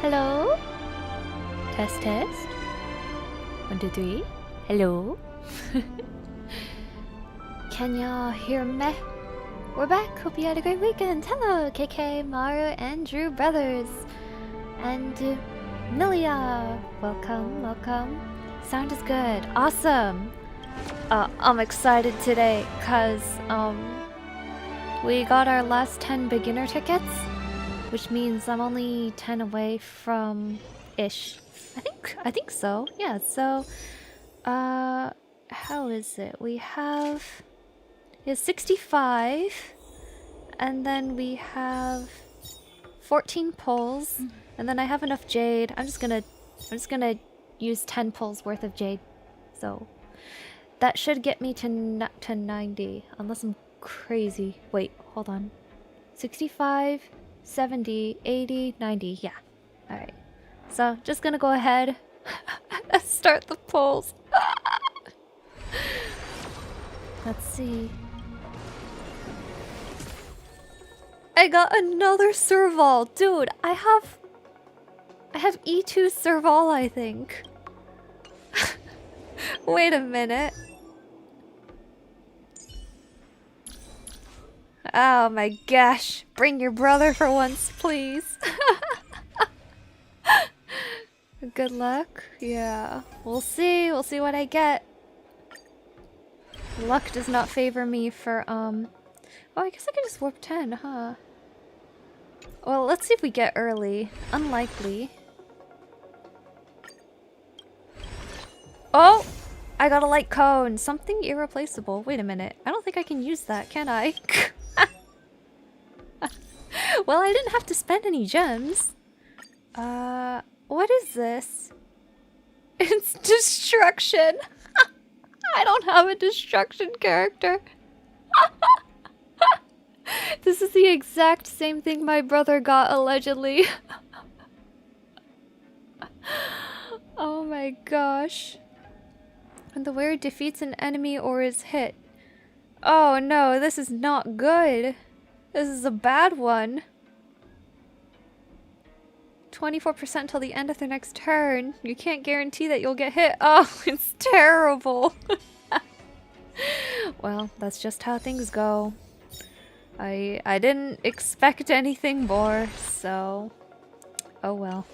Hello? Test, test. 1, 2, 3. Hello? Can y'all hear me? We're back. Hope you had a great weekend. Hello, KK, Maru, and Drew Brothers. And Milia. Welcome, welcome. Sound is good. Awesome. I'm excited today because we got our last 10 beginner tickets, which means I'm only 10 away from ish. I think so. Yeah, so how is it? We have 65 and then we have 14 pulls and then I have enough jade. I'm just gonna use 10 pulls worth of jade. So that should get me to 90 unless I'm crazy. Wait, hold on. 65, 70, 80, 90. Yeah. All right. So just gonna go ahead and start the pulls. Let's see. I got another Serval. Dude, I have E2 Serval, I think. Wait a minute. Oh my gosh. Bring your brother for once, please. Good luck. Yeah. We'll see. We'll see what I get. Luck does not favor me for, Oh, I guess I could just warp 10, huh? Well, let's see if we get early. Unlikely. Oh! I got a light cone. Something irreplaceable. Wait a minute. I don't think I can use that, can I? Well, I didn't have to spend any gems. What is this? It's destruction. I don't have a destruction character. This is the exact same thing my brother got, allegedly. Oh my gosh. When the wearer defeats an enemy or is hit. Oh no, this is not good. This is a bad one. 24% till the end of their next turn. You can't guarantee that you'll get hit. Oh, it's terrible. Well, that's just how things go. I didn't expect anything more, so... Oh well.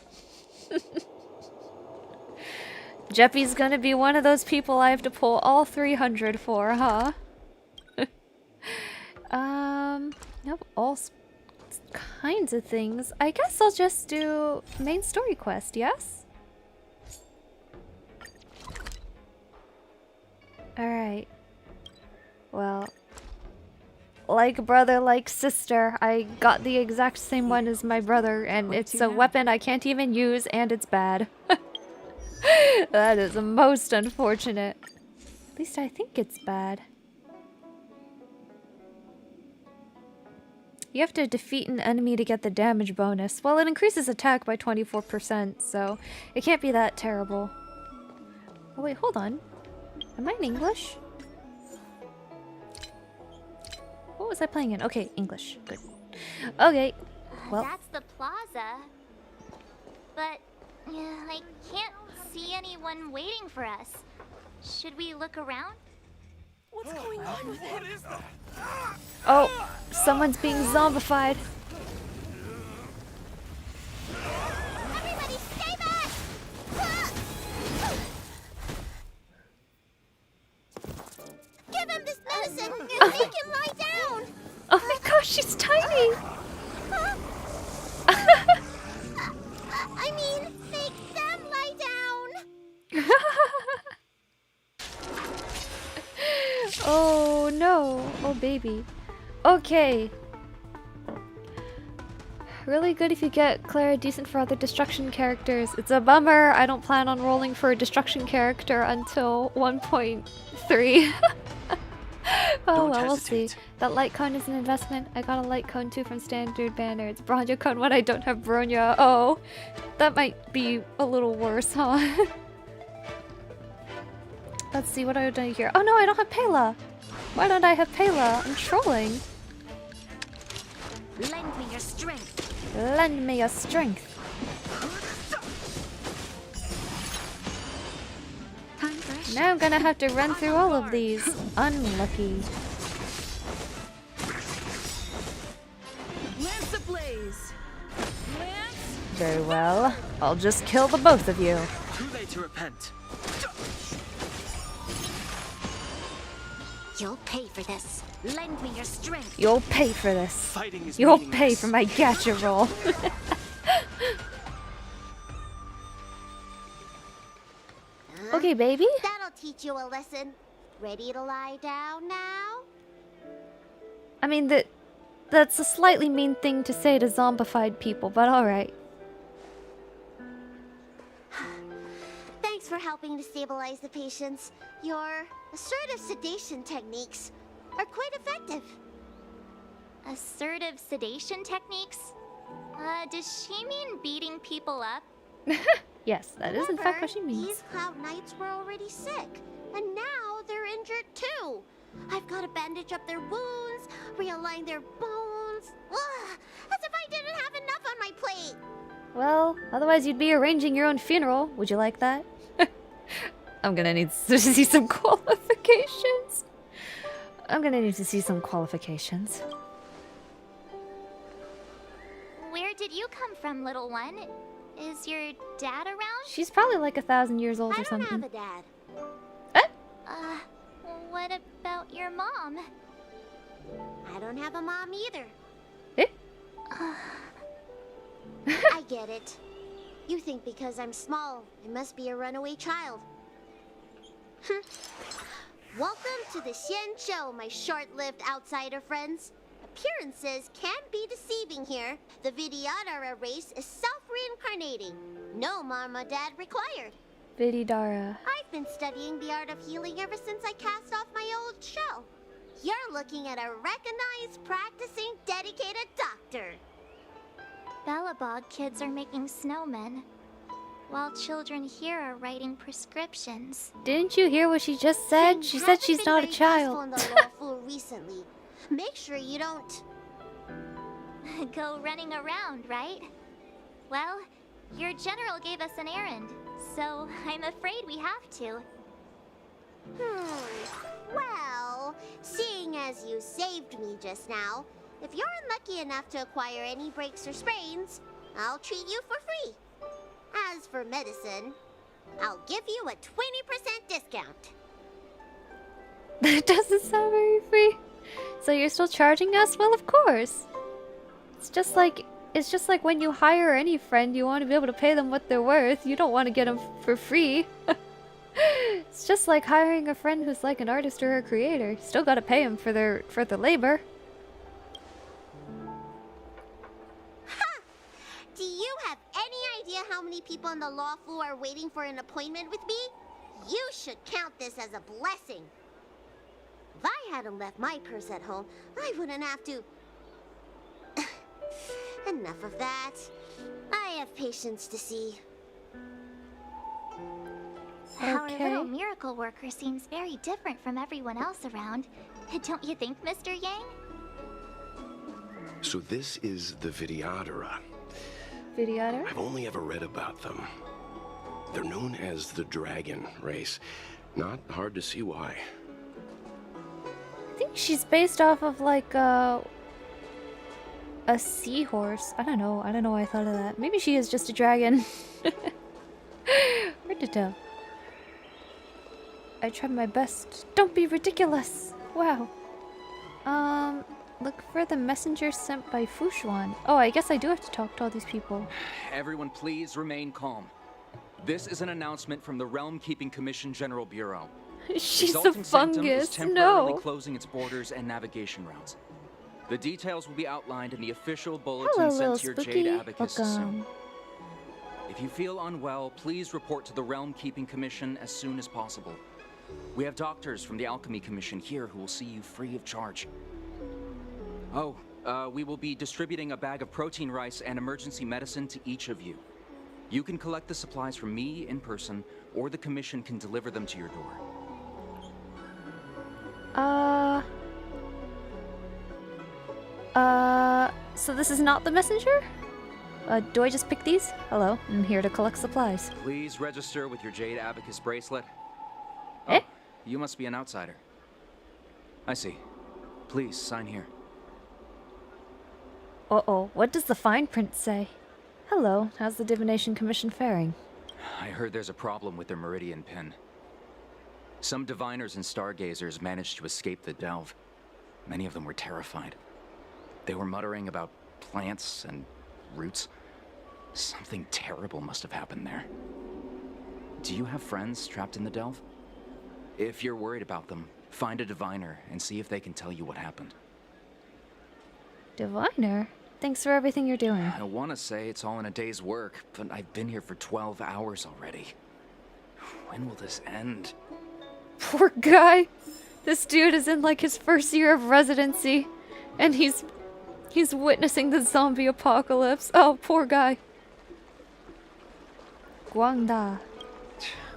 Jeppy's gonna be one of those people I have to pull all 300 for, huh? Nope, all kinds of things. I guess I'll just do main story quest, yes? Alright. Well, like brother, like sister, I got the exact same one as my brother, and it's a weapon I can't even use, and it's bad. That is most unfortunate. At least I think it's bad. You have to defeat an enemy to get the damage bonus. Well, it increases attack by 24%, so it can't be that terrible. Oh wait, hold on. Am I in English? What was I playing in? Okay, English. Good. Okay. Well, that's the plaza. But I can't see anyone waiting for us. Should we look around? What's going on with him? What is that? oh, someone's being zombified. Everybody stay back! Give him this medicine and make him lie down! Oh my gosh, she's tiny! I mean, make them lie down! Oh no! Oh baby. Okay. Really good if you get Clara, decent for other destruction characters. It's a bummer I don't plan on rolling for a destruction character until 1.3. Oh well, we'll see. That light cone is an investment. I got a light cone too from standard banner. It's Bronya cone when I don't have Bronya. Oh, that might be a little worse, huh? Let's see what I do here. Oh no, I don't have Pela. Why don't I have Pela? I'm trolling. Lend me your strength. Lend me your strength. Now I'm gonna have to run through all of these. Unlucky. Lance ablaze. Lance. Very well. I'll just kill the both of you. Too late to repent. You'll pay for this. Lend me your strength. You'll pay for this. Fighting is You'll meaningless. pay for my gacha roll. Okay, baby. That'll teach you a lesson. Ready to lie down now? I mean, that's a slightly mean thing to say to zombified people, but alright. Thanks for helping to stabilize the patients. Your assertive sedation techniques are quite effective. Assertive sedation techniques? Does she mean beating people up? Yes, that is in fact what she means. These Cloud Knights were already sick, and now they're injured too. I've got to bandage up their wounds, realign their bones. Ugh, as if I didn't have enough on my plate. Well, otherwise you'd be arranging your own funeral. Would you like that? I'm gonna need to see some qualifications. Where did you come from, little one? Is your dad around? She's probably like 1,000 years old I or don't something. have a dad. What about your mom? I don't have a mom either. Eh? I get it. You think because I'm small, I must be a runaway child. Welcome to the Xian Show, my short-lived outsider friends. Appearances can be deceiving here. The Vidyadhara race is self-reincarnating. No mom or dad required. Vididara. I've been studying the art of healing ever since I cast off my old shell. You're looking at a recognized, practicing, dedicated doctor. Bellabog kids are making snowmen, while children here are writing prescriptions. Didn't you hear what she just said? Things She said haven't she's been not a very peaceful child. in the Luofu recently. Make sure you don't. Go running around, right? Well, your general gave us an errand, so I'm afraid we have to. Well, seeing as you saved me just now, if you're unlucky enough to acquire any breaks or sprains, I'll treat you for free. As for medicine, I'll give you a 20% discount. That doesn't sound very free. So you're still charging us? Well, of course. It's just like when you hire any friend, you want to be able to pay them what they're worth. You don't want to get them for free. It's just like hiring a friend who's like an artist or a creator. Still got to pay them for their labor. Do you have any idea how many people in the Luofu are waiting for an appointment with me? You should count this as a blessing. If I hadn't left my purse at home, I wouldn't have to... Enough of that. I have patients to see. Our Okay. little miracle worker seems very different from everyone else around. Don't you think, Mr. Yang? So this is the Vidyadhara. Vidyadhara? I've only ever read about them. They're known as the Dragon Race. Not hard to see why. I think she's based off of like a seahorse. I don't know why I thought of that. Maybe she is just a dragon. Hard to tell. I tried my best. Don't be ridiculous. Wow. Look for the messenger sent by Fushuan. Oh, I guess I do have to talk to all these people. Everyone please remain calm. This is an announcement from the Realm Keeping Commission General Bureau. She's a Exalting Sanctum is fungus. temporarily No. closing its borders and navigation routes. The details will be outlined in the official Hello, bulletin little sent to your spooky. Jade Abacus soon. Welcome. If you feel unwell, please report to the Realm Keeping Commission as soon as possible. We have doctors from the Alchemy Commission here who will see you free of charge. Oh, we will be distributing a bag of protein rice and emergency medicine to each of you. You can collect the supplies from me in person, or the Commission can deliver them to your door. So this is not the messenger? Do I just pick these? Hello, I'm here to collect supplies. Please register with your Jade Abacus bracelet. you must be an outsider. I see. Please, sign here. Uh-oh, what does the fine print say? Hello, how's the Divination Commission faring? I heard there's a problem with their Meridian pin. Some diviners and stargazers managed to escape the delve. Many of them were terrified. They were muttering about plants and roots. Something terrible must have happened there. Do you have friends trapped in the delve? If you're worried about them, find a diviner and see if they can tell you what happened. Diviner? Thanks for everything you're doing. I want to say it's all in a day's work, but I've been here for 12 hours already. When will this end? Poor guy. This dude is in like his first year of residency, and he's witnessing the zombie apocalypse. Oh, poor guy. Guangda.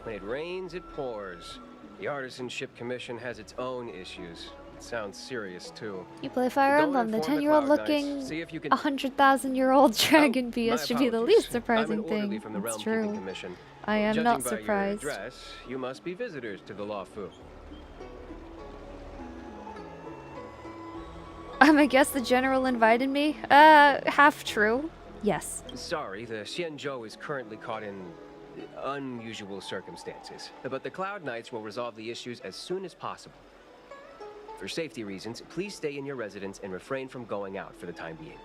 When it rains, it pours. The Artisanship Commission has its own issues. It sounds serious, too. You play Fire Go Emblem, the inform 10-year-old Cloud Knights. looking See if you can- 100,000-year-old dragon Oh, BS my should be the apologies. least surprising I'm an orderly thing. from the It's Realm Keeping true. Commission. I am Judging not by surprised. Your address, you must be visitors to the Luofu. I guess the general invited me? Half true. Yes. Sorry, the Xianzhou is currently caught in unusual circumstances. But the Cloud Knights will resolve the issues as soon as possible. For safety reasons, please stay in your residence and refrain from going out for the time being.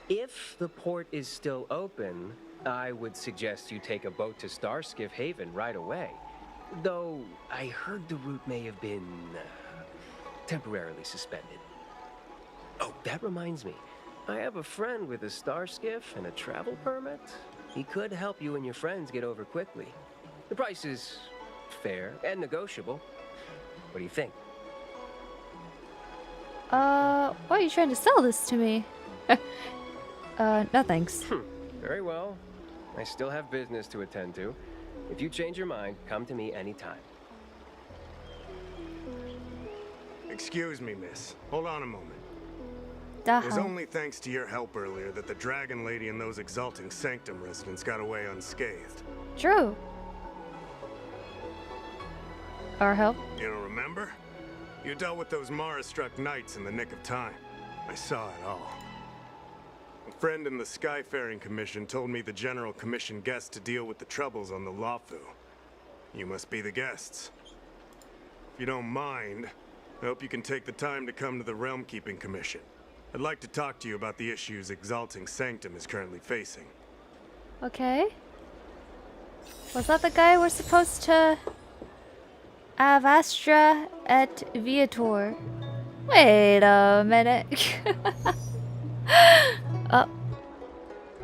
If the port is still open, I would suggest you take a boat to Starskiff Haven right away. Though, I heard the route may have been temporarily suspended. Oh, that reminds me. I have a friend with a star skiff and a travel permit. He could help you and your friends get over quickly. The price is fair and negotiable. What do you think? Why are you trying to sell this to me? No thanks. Very well. I still have business to attend to. If you change your mind, come to me anytime. Excuse me, miss. Hold on a moment. It was Daha. only thanks to your help earlier that the Dragon Lady and those Exalting Sanctum residents got away unscathed. True. Our help? You don't remember? You dealt with those Mara-struck knights in the nick of time. I saw it all. A friend in the Skyfaring Commission told me the General commissioned guests to deal with the troubles on the Luofu. You must be the guests. If you don't mind, I hope you can take the time to come to the Realm Keeping Commission. I'd like to talk to you about the issues Exalting Sanctum is currently facing. Okay. Was that the guy we're supposed to... Avastra et Viator. Wait a minute. Oh.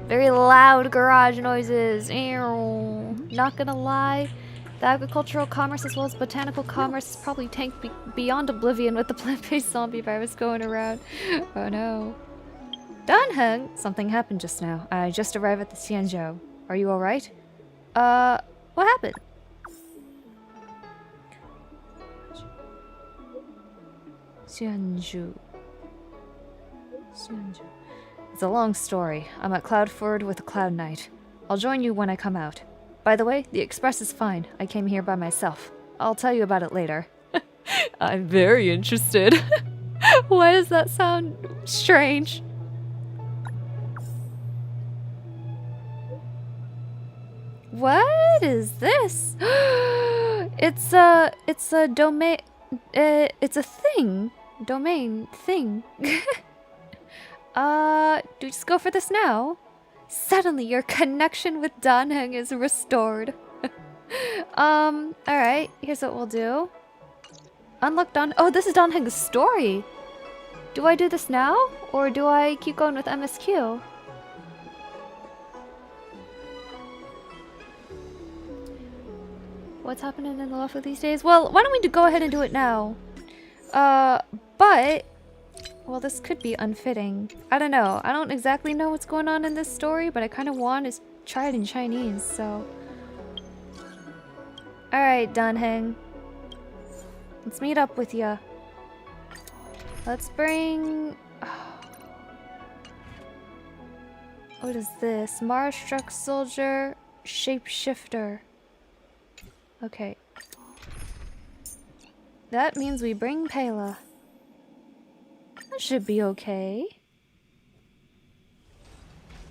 Very loud garage noises. Ew. Not gonna lie. The agricultural commerce as well as botanical commerce is probably tanked beyond oblivion with the plant-based zombie virus going around. Oh no. Danheng, something happened just now. I just arrived at the Xianzhou. Are you alright? What happened? Xianzhou. It's a long story. I'm at Cloudford with the Cloud Knight. I'll join you when I come out. By the way, the express is fine. I came here by myself. I'll tell you about it later. I'm very interested. Why does that sound strange? What is this? It's a domain. It's a thing. Domain thing. Do we just go for this now? Suddenly your connection with Danheng is restored. Alright, here's what we'll do. Unlock Oh, this is Danheng's story. Do I do this now? Or do I keep going with MSQ? What's happening in the Luofu these days? Well, why don't we go ahead and do it now? But... Well, this could be unfitting. I don't know. I don't exactly know what's going on in this story, but I kind of want to try it in Chinese, so... Alright, Danheng. Let's meet up with ya. Let's bring... What is this? Mara-struck soldier, shapeshifter. Okay. that means we bring Pela. That should be okay.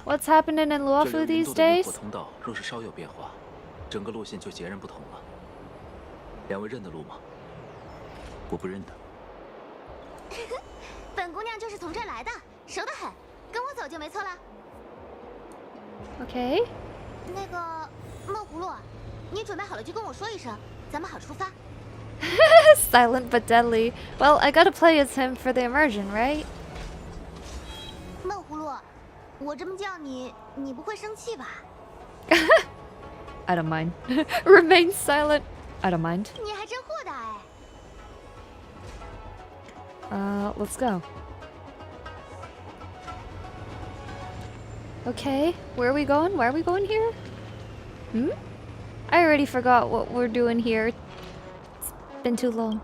What's happening in Luofu these days? 通道若是稍有变化，整个路线就截然不同了。两位认得路吗？我不认得。本姑娘就是从这儿来的，熟得很，跟我走就没错了。Okay. 那个闷葫芦，你准备好了就跟我说一声，咱们好出发。Silent but deadly. Well, I gotta play as him for the immersion, right? 闷葫芦，我这么叫你，你不会生气吧？ I don't mind. Remain silent. I don't mind. 你还真豁达哎。Let's go. Okay, where are we going? Why are we going here? I already forgot what we're doing here. It's been too long.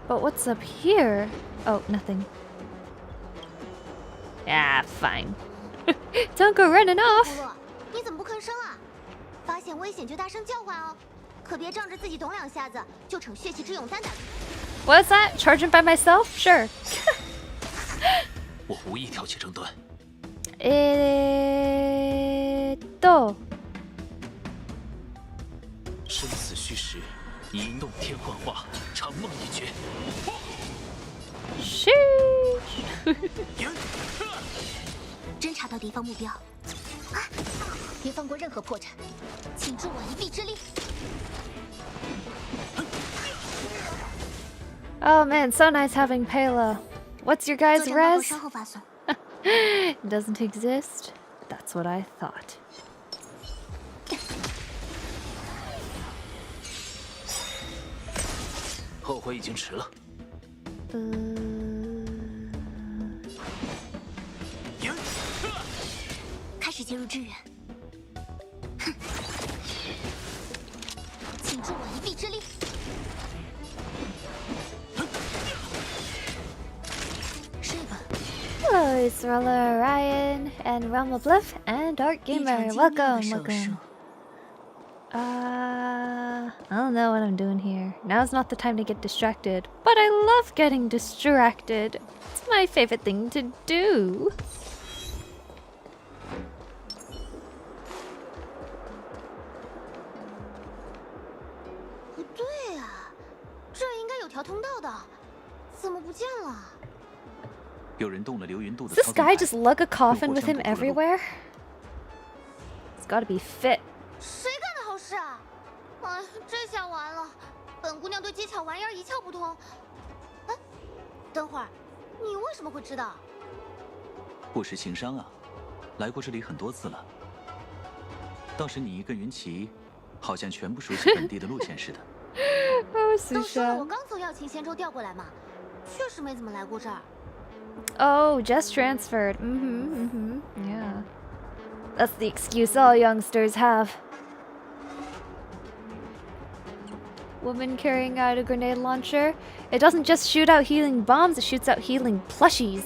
But what's up here? Oh, nothing. Ah, fine. Don't go running 葫 off. 芦，你怎么不吭声啊？发现危险就大声叫唤哦，可别仗着自己懂两下子就逞血气之勇单打。 What's that? Charging by myself? Sure. 我无意挑起争端。生死虚实，一怒天幻化，长梦一绝。Sheesh. 侦查到敌方目标，啊！别放过任何破绽，请助我一臂之力。 Oh man, so nice having Pela. What's your guys' 作战报告 res? 稍后发送。 Doesn't exist. That's what I thought. 后悔已经迟了。开始介入支援。哼，请助我一臂之力。 Hello, it's Roller Ryan and Realm of Bluff and Dark Gamer. Welcome, welcome. I don't know what I'm doing here. Now's not the time to get distracted, but I love getting distracted. It's my favorite thing to do. Does this guy just lug a coffin with him everywhere? It's gotta be fit. 谁干的好事啊？哎，这下完了，本姑娘对技巧玩意儿一窍不通。哎，等会儿，你为什么会知道？不识情商啊，来过这里很多次了。倒是你一个云骑，好像全不熟悉本地的路线似的。都说了我刚从耀秦仙州调过来嘛，确实没怎么来过这儿。 Oh, just transferred. Yeah. That's the excuse all youngsters have. Woman carrying out a grenade launcher. It doesn't just shoot out healing bombs, it shoots out healing plushies.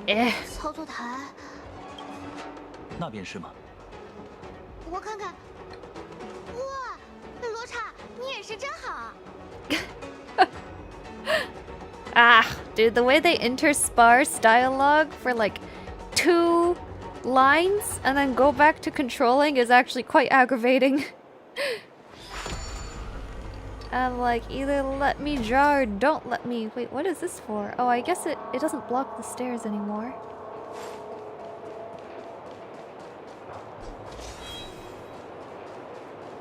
Eh. 操作台。那边是吗？我看看。哇，罗刹，你眼神真好。 Ah, dude, the way they intersparse dialogue for like 2 lines and then go back to controlling is actually quite aggravating. I'm like, either let me draw or don't let me. Wait, what is this for? Oh, I guess it doesn't block the stairs anymore.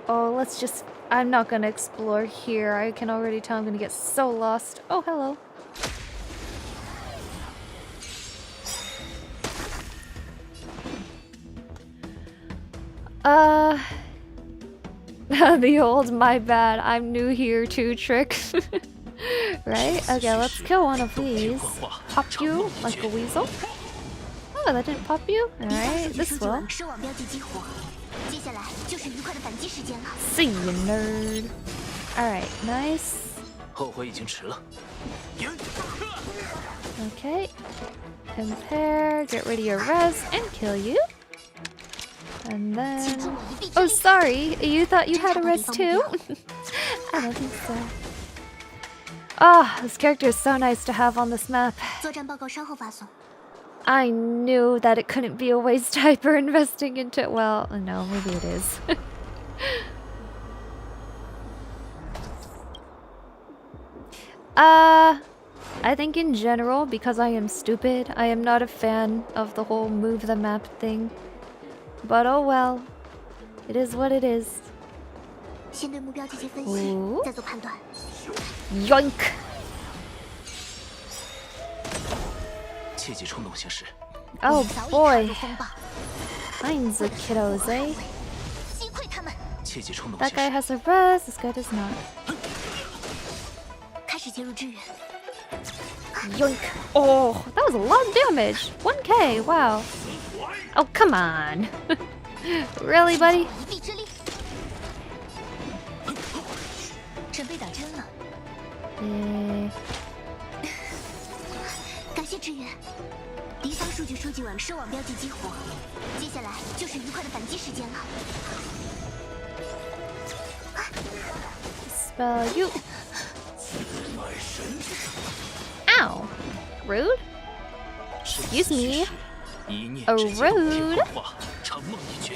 Oh, let's just... I'm not gonna explore here. I can already tell I'm gonna get so lost. Oh, hello. The old my bad, I'm new here too trick. Right? Okay, let's kill one of these. Pop you like a weasel. Oh, that didn't pop you? Alright, this will. See you, nerd. Alright, nice. Okay. Compare, get rid of your res, and kill you. And then... Oh, sorry! You thought you had a res too? I don't think so. Ah, this character is so nice to have on this map. 作战报告稍后发送。 I knew that it couldn't be a waste hyper investing into it. Well, no, maybe it is. I think in general, because I am stupid, I am not a fan of the whole move the map thing. But oh well. It is what it is. 先对目标进行分析，再做判断。 Yoink! 切忌冲动行事。 Oh 早已踏 boy. 入风暴， Kinds of kiddos, eh? 击溃他们。切忌冲动 That 行 guy 事。 has a res, this guy does not. 开始介入支援。 Yoink! Oh, that was a lot of damage! 1k, wow. Oh, come on. Really, buddy? 一臂之力。准备打针了。 感谢支援。敌方数据收集完，收网标记激活，接下来就是愉快的反击时间了。 Spell you. Ow! Rude? Excuse me. 一念 Oh, 之间，天 rude. 幻化，长梦一绝。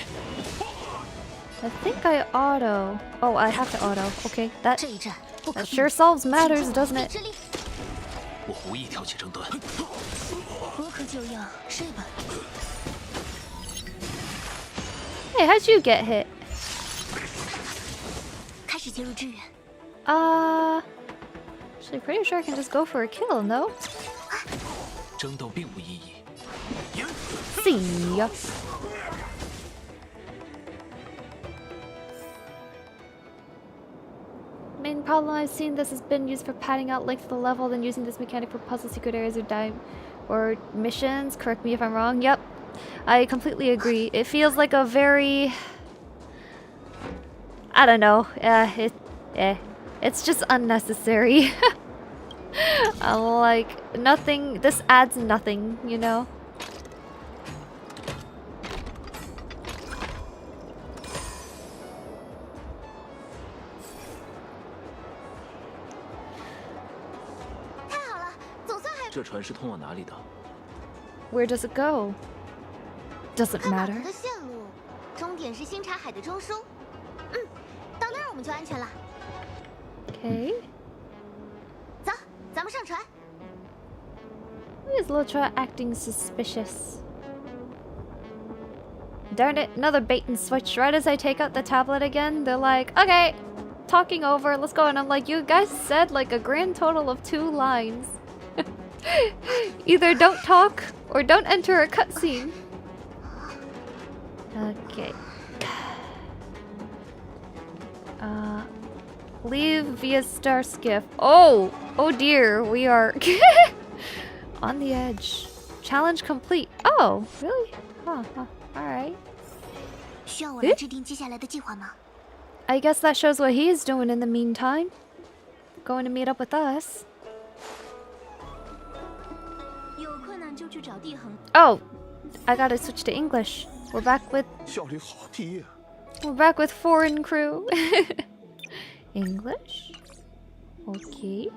I think I auto. Oh, I have to auto. Okay, that 这一战不可 that 避免。 sure solves matters, doesn't 一臂 it? 之力，我无意挑起争端。无可救药，睡吧。 Hey, how'd you get hit? 开始介入支援。 Actually, pretty sure I can just go for a kill, no? 争斗并无意义。 See ya. Main problem I've seen this has been used for padding out length of the level, then using this mechanic for puzzle secret areas or missions. Correct me if I'm wrong. Yep, I completely agree. It feels like a very, I don't know. It's just unnecessary. Like nothing. This adds nothing, you know. Hi. 总算还。这船是通往哪里的？ Where does it go? Doesn't 看码头 matter. 的线路，终点是新茶海的中枢。到那儿我们就安全了。 Okay. 走，咱们上船。 Why is Lotra acting suspicious? Darn it, another bait and switch. Right as I take out the tablet again, they're like, okay, talking over, let's go. And I'm like, you guys said like a grand total of 2 lines. Either don't talk or don't enter a cutscene. Okay. Leave via star skiff. Oh! Oh dear, we are on the edge. Challenge complete. Oh, really? Huh, alright. 需要我来制定接下来的计划吗？ I guess that shows what he's doing in the meantime. Going to meet up with us. 有困难就去找地衡。 Oh, I gotta switch to English. We're back with 效率好低呀、 we're back with foreign crew. English? Okay.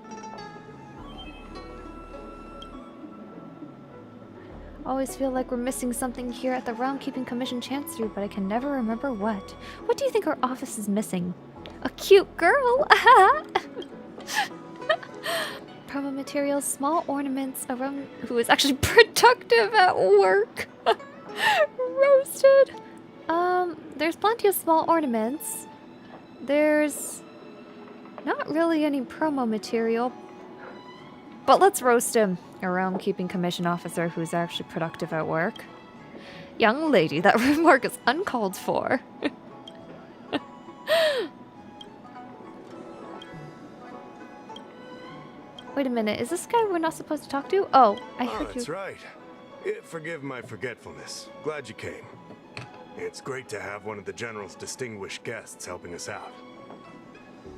Always feel like we're missing something here at the Realm Keeping Commission Chancery, but I can never remember what. What do you think our office is missing? A cute girl! Promo materials, small ornaments, around who is actually productive at work. Roasted. There's plenty of small ornaments. There's not really any promo material. But let's roast him. A Realm Keeping Commission officer who's actually productive at work. Young lady, that remark is uncalled for. Wait a minute, is this guy we're not supposed to talk to? Oh, I heard That's you. right. Forgive my forgetfulness. Glad you came. It's great to have one of the General's distinguished guests helping us out.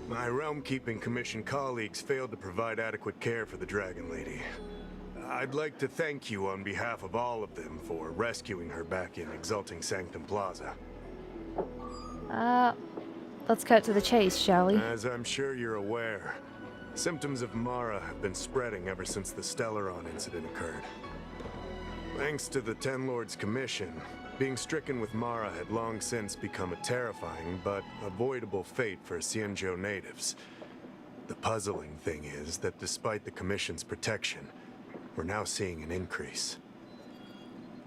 My Realm Keeping Commission colleagues failed to provide adequate care for the Dragon Lady. I'd like to thank you on behalf of all of them for rescuing her back in Exalting Sanctum Plaza. Let's cut to the chase, shall we? As I'm sure you're aware, symptoms of Mara have been spreading ever since the Stellaron incident occurred. Thanks to the Ten Lords Commission, being stricken with Mara had long since become a terrifying but avoidable fate for Xianzhou natives. The puzzling thing is that despite the Commission's protection, we're now seeing an increase.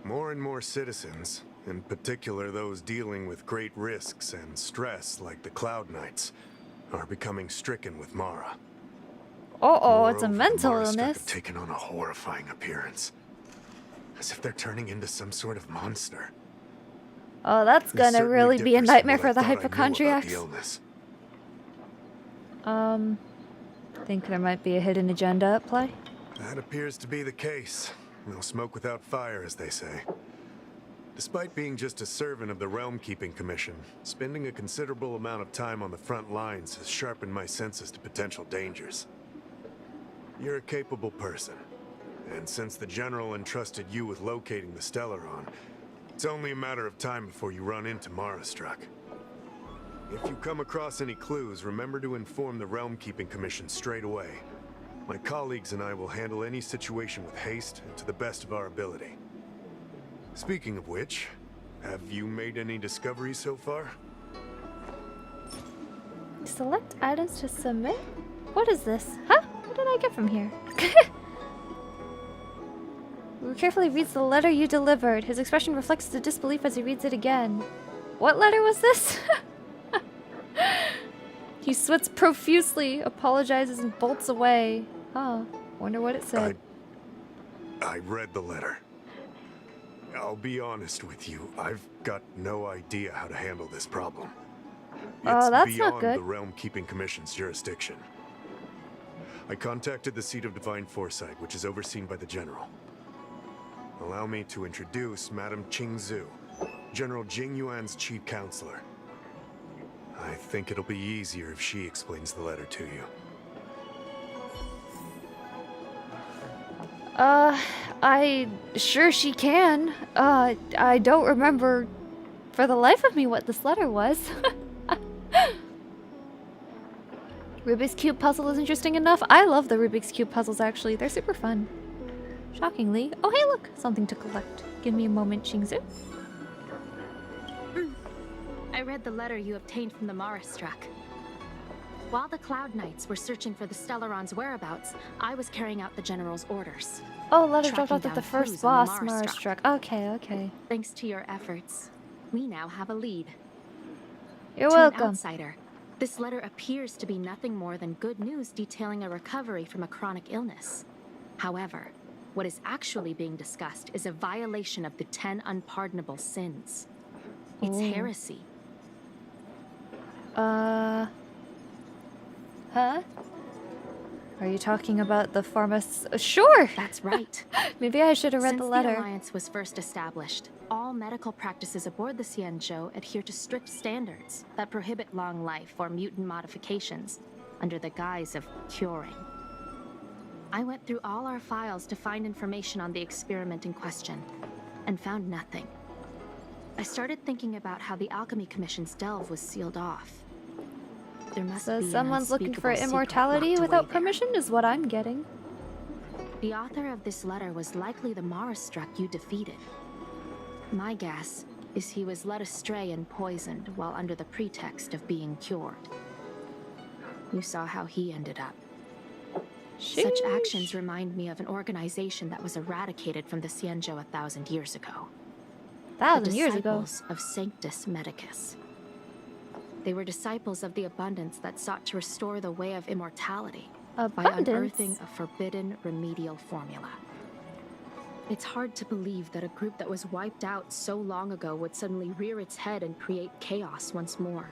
More and more citizens, in particular those dealing with great risks and stress like the Cloud Knights, are becoming stricken with Mara. Uh-oh, it's a Moreover, mental the Mara illness. have taken on a horrifying appearance. As if they're turning into some sort of monster. Oh, that's This gonna certainly really be a differs from nightmare what for I the thought I knew about hypochondriacs. the illness. Think there might be a hidden agenda at play? That appears to be the case. No smoke without fire, as they say. Despite being just a servant of the Realm Keeping Commission, spending a considerable amount of time on the front lines has sharpened my senses to potential dangers. You're a capable person, and since the General entrusted you with locating the Stellaron, it's only a matter of time before you run into Marastruck. If you come across any clues, remember to inform the Realm Keeping Commission straight away. My colleagues and I will handle any situation with haste and to the best of our ability. Speaking of which, have you made any discoveries so far? Select items to submit? What is this? Huh? What did I get from here? Who carefully reads the letter you delivered. His expression reflects the disbelief as he reads it again. What letter was this? He sweats profusely, apologizes, and bolts away. Huh. Wonder what it said. I read the letter. I'll be honest with you, I've got no idea how to handle this problem. Oh, It's that's not beyond good. the Realm Keeping Commission's jurisdiction. I contacted the seat of Divine Foresight, which is overseen by the General. Allow me to introduce Madame Qingzhu, General Jing Yuan's chief counselor. I think it'll be easier if she explains the letter to you. Sure she can. I don't remember for the life of me what this letter was. Rubik's Cube puzzle is interesting enough. I love the Rubik's Cube puzzles, actually. They're super fun. Shockingly. Oh, hey, look! Something to collect. Give me a moment, Qingzhu. I read the letter you obtained from the Marastruck. While the Cloud Knights were searching for the Stellaron's whereabouts, I was carrying out the General's orders. Oh, letter dropped Tracking off at the down first clues on the boss, Marastruck. Marastruck. Okay, okay. Thanks to your efforts, we now have a lead. You're To an welcome. outsider, this letter appears to be nothing more than good news detailing a recovery from a chronic illness. However, what is actually being discussed is a violation of the 10 unpardonable sins. It's Ooh. heresy. Huh? Are you talking about the Sure! That's right. Maybe I should have read Since the letter. Alliance was first established, all medical practices aboard the Xianzhou adhere to strict standards that prohibit long life or mutant modifications under the guise of curing. I went through all our files to find information on the experiment in question, and found nothing. I started thinking about how the Alchemy Commission's delve was sealed off. There must So be an someone's looking for unspeakable secret immortality locked away without there. permission is what I'm getting. The author of this letter was likely the Marastruck you defeated. My guess is he was led astray and poisoned while under the pretext of being cured. You saw how he ended up. Such Sheesh. actions remind me of an organization that was eradicated from the Xianzhou 1,000 years ago. 1,000 years ago. Disciples of Sanctus Medicus. They were disciples of the Abundance that sought to restore the way of immortality by unearthing a forbidden remedial formula. It's hard to believe that a group that was wiped out so long ago would suddenly rear its head and create chaos once more.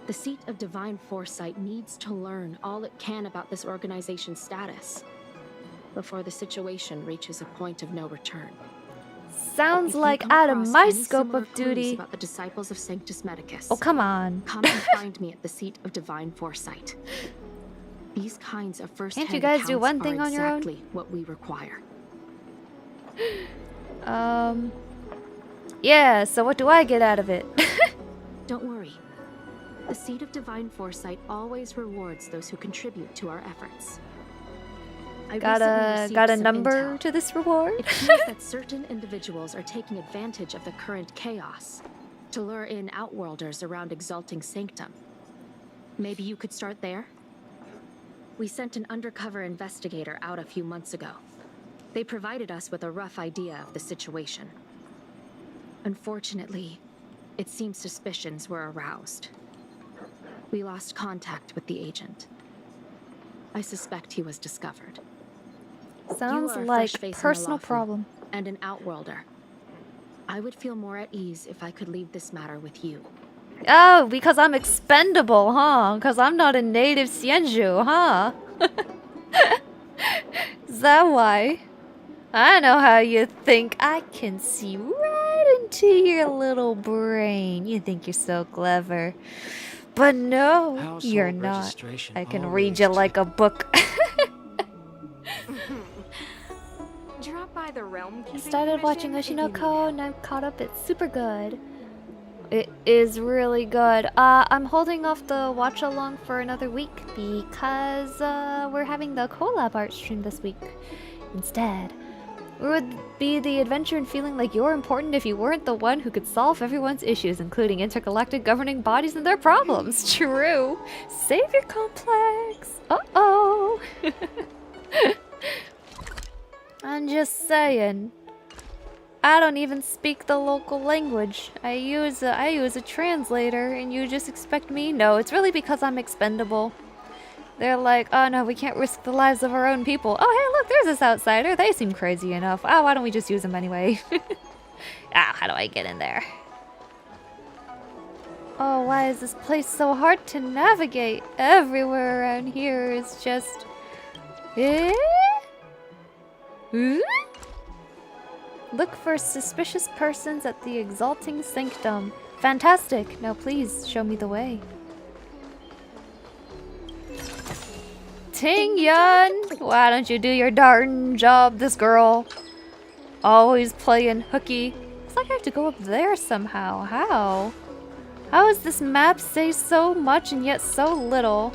The seat of Divine Foresight needs to learn all it can about this organization's status before the situation reaches a point of no return. Sounds If you like come out of across my any scope similar of clues duty. about the disciples of Sanctus Medicus, Oh, come on. come and find me at the seat of Divine Foresight. These kinds of first-hand Can't you guys do one accounts thing are on your own? exactly what we require. Yeah, so what do I get out of it? Don't worry. The seed of divine foresight always rewards those who contribute to our efforts. I got recently received a some number intel. to this reward? It seems that certain individuals are taking advantage of the current chaos to lure in outworlders around Exalting Sanctum. Maybe you could start there? We sent an undercover investigator out a few months ago. They provided us with a rough idea of the situation. Unfortunately, it seems suspicions were aroused. We lost contact with the agent. I suspect he was discovered. Sounds You are a like fresh face in personal Luofu problem. and an outworlder. I would feel more at ease if I could leave this matter with you. Oh, because I'm expendable, huh? Because I'm not a native Xianzhu, huh? Is that why? I know how you think. I can see right into your little brain. You think you're so clever. But no, you're not. I can read you like a book. Drop by the realm keeping Started watching commission if you need Oshinoko and I'm caught up. It's super good. It is really good. I'm holding off the watch along for another week because we're having the collab art stream this week. Instead, where would be the adventure in feeling like you're important if you weren't the one who could solve everyone's issues, including intergalactic governing bodies and their problems? True. Savior complex. Uh-oh. I'm just saying. I don't even speak the local language. I use a translator, and you just expect me? No, it's really because I'm expendable. They're like, oh no, we can't risk the lives of our own people. Oh hey, look, there's this outsider. They seem crazy enough. Oh, why don't we just use them anyway? How do I get in there? Oh, why is this place so hard to navigate? Everywhere around here is just... Eh? Hmm? Look for suspicious persons at the Exalting Sanctum. Fantastic. Now please, show me the way. Ting Yun! Why don't you do your darn job, this girl? Always playing hooky. Looks like I have to go up there somehow. How? How does this map say so much and yet so little?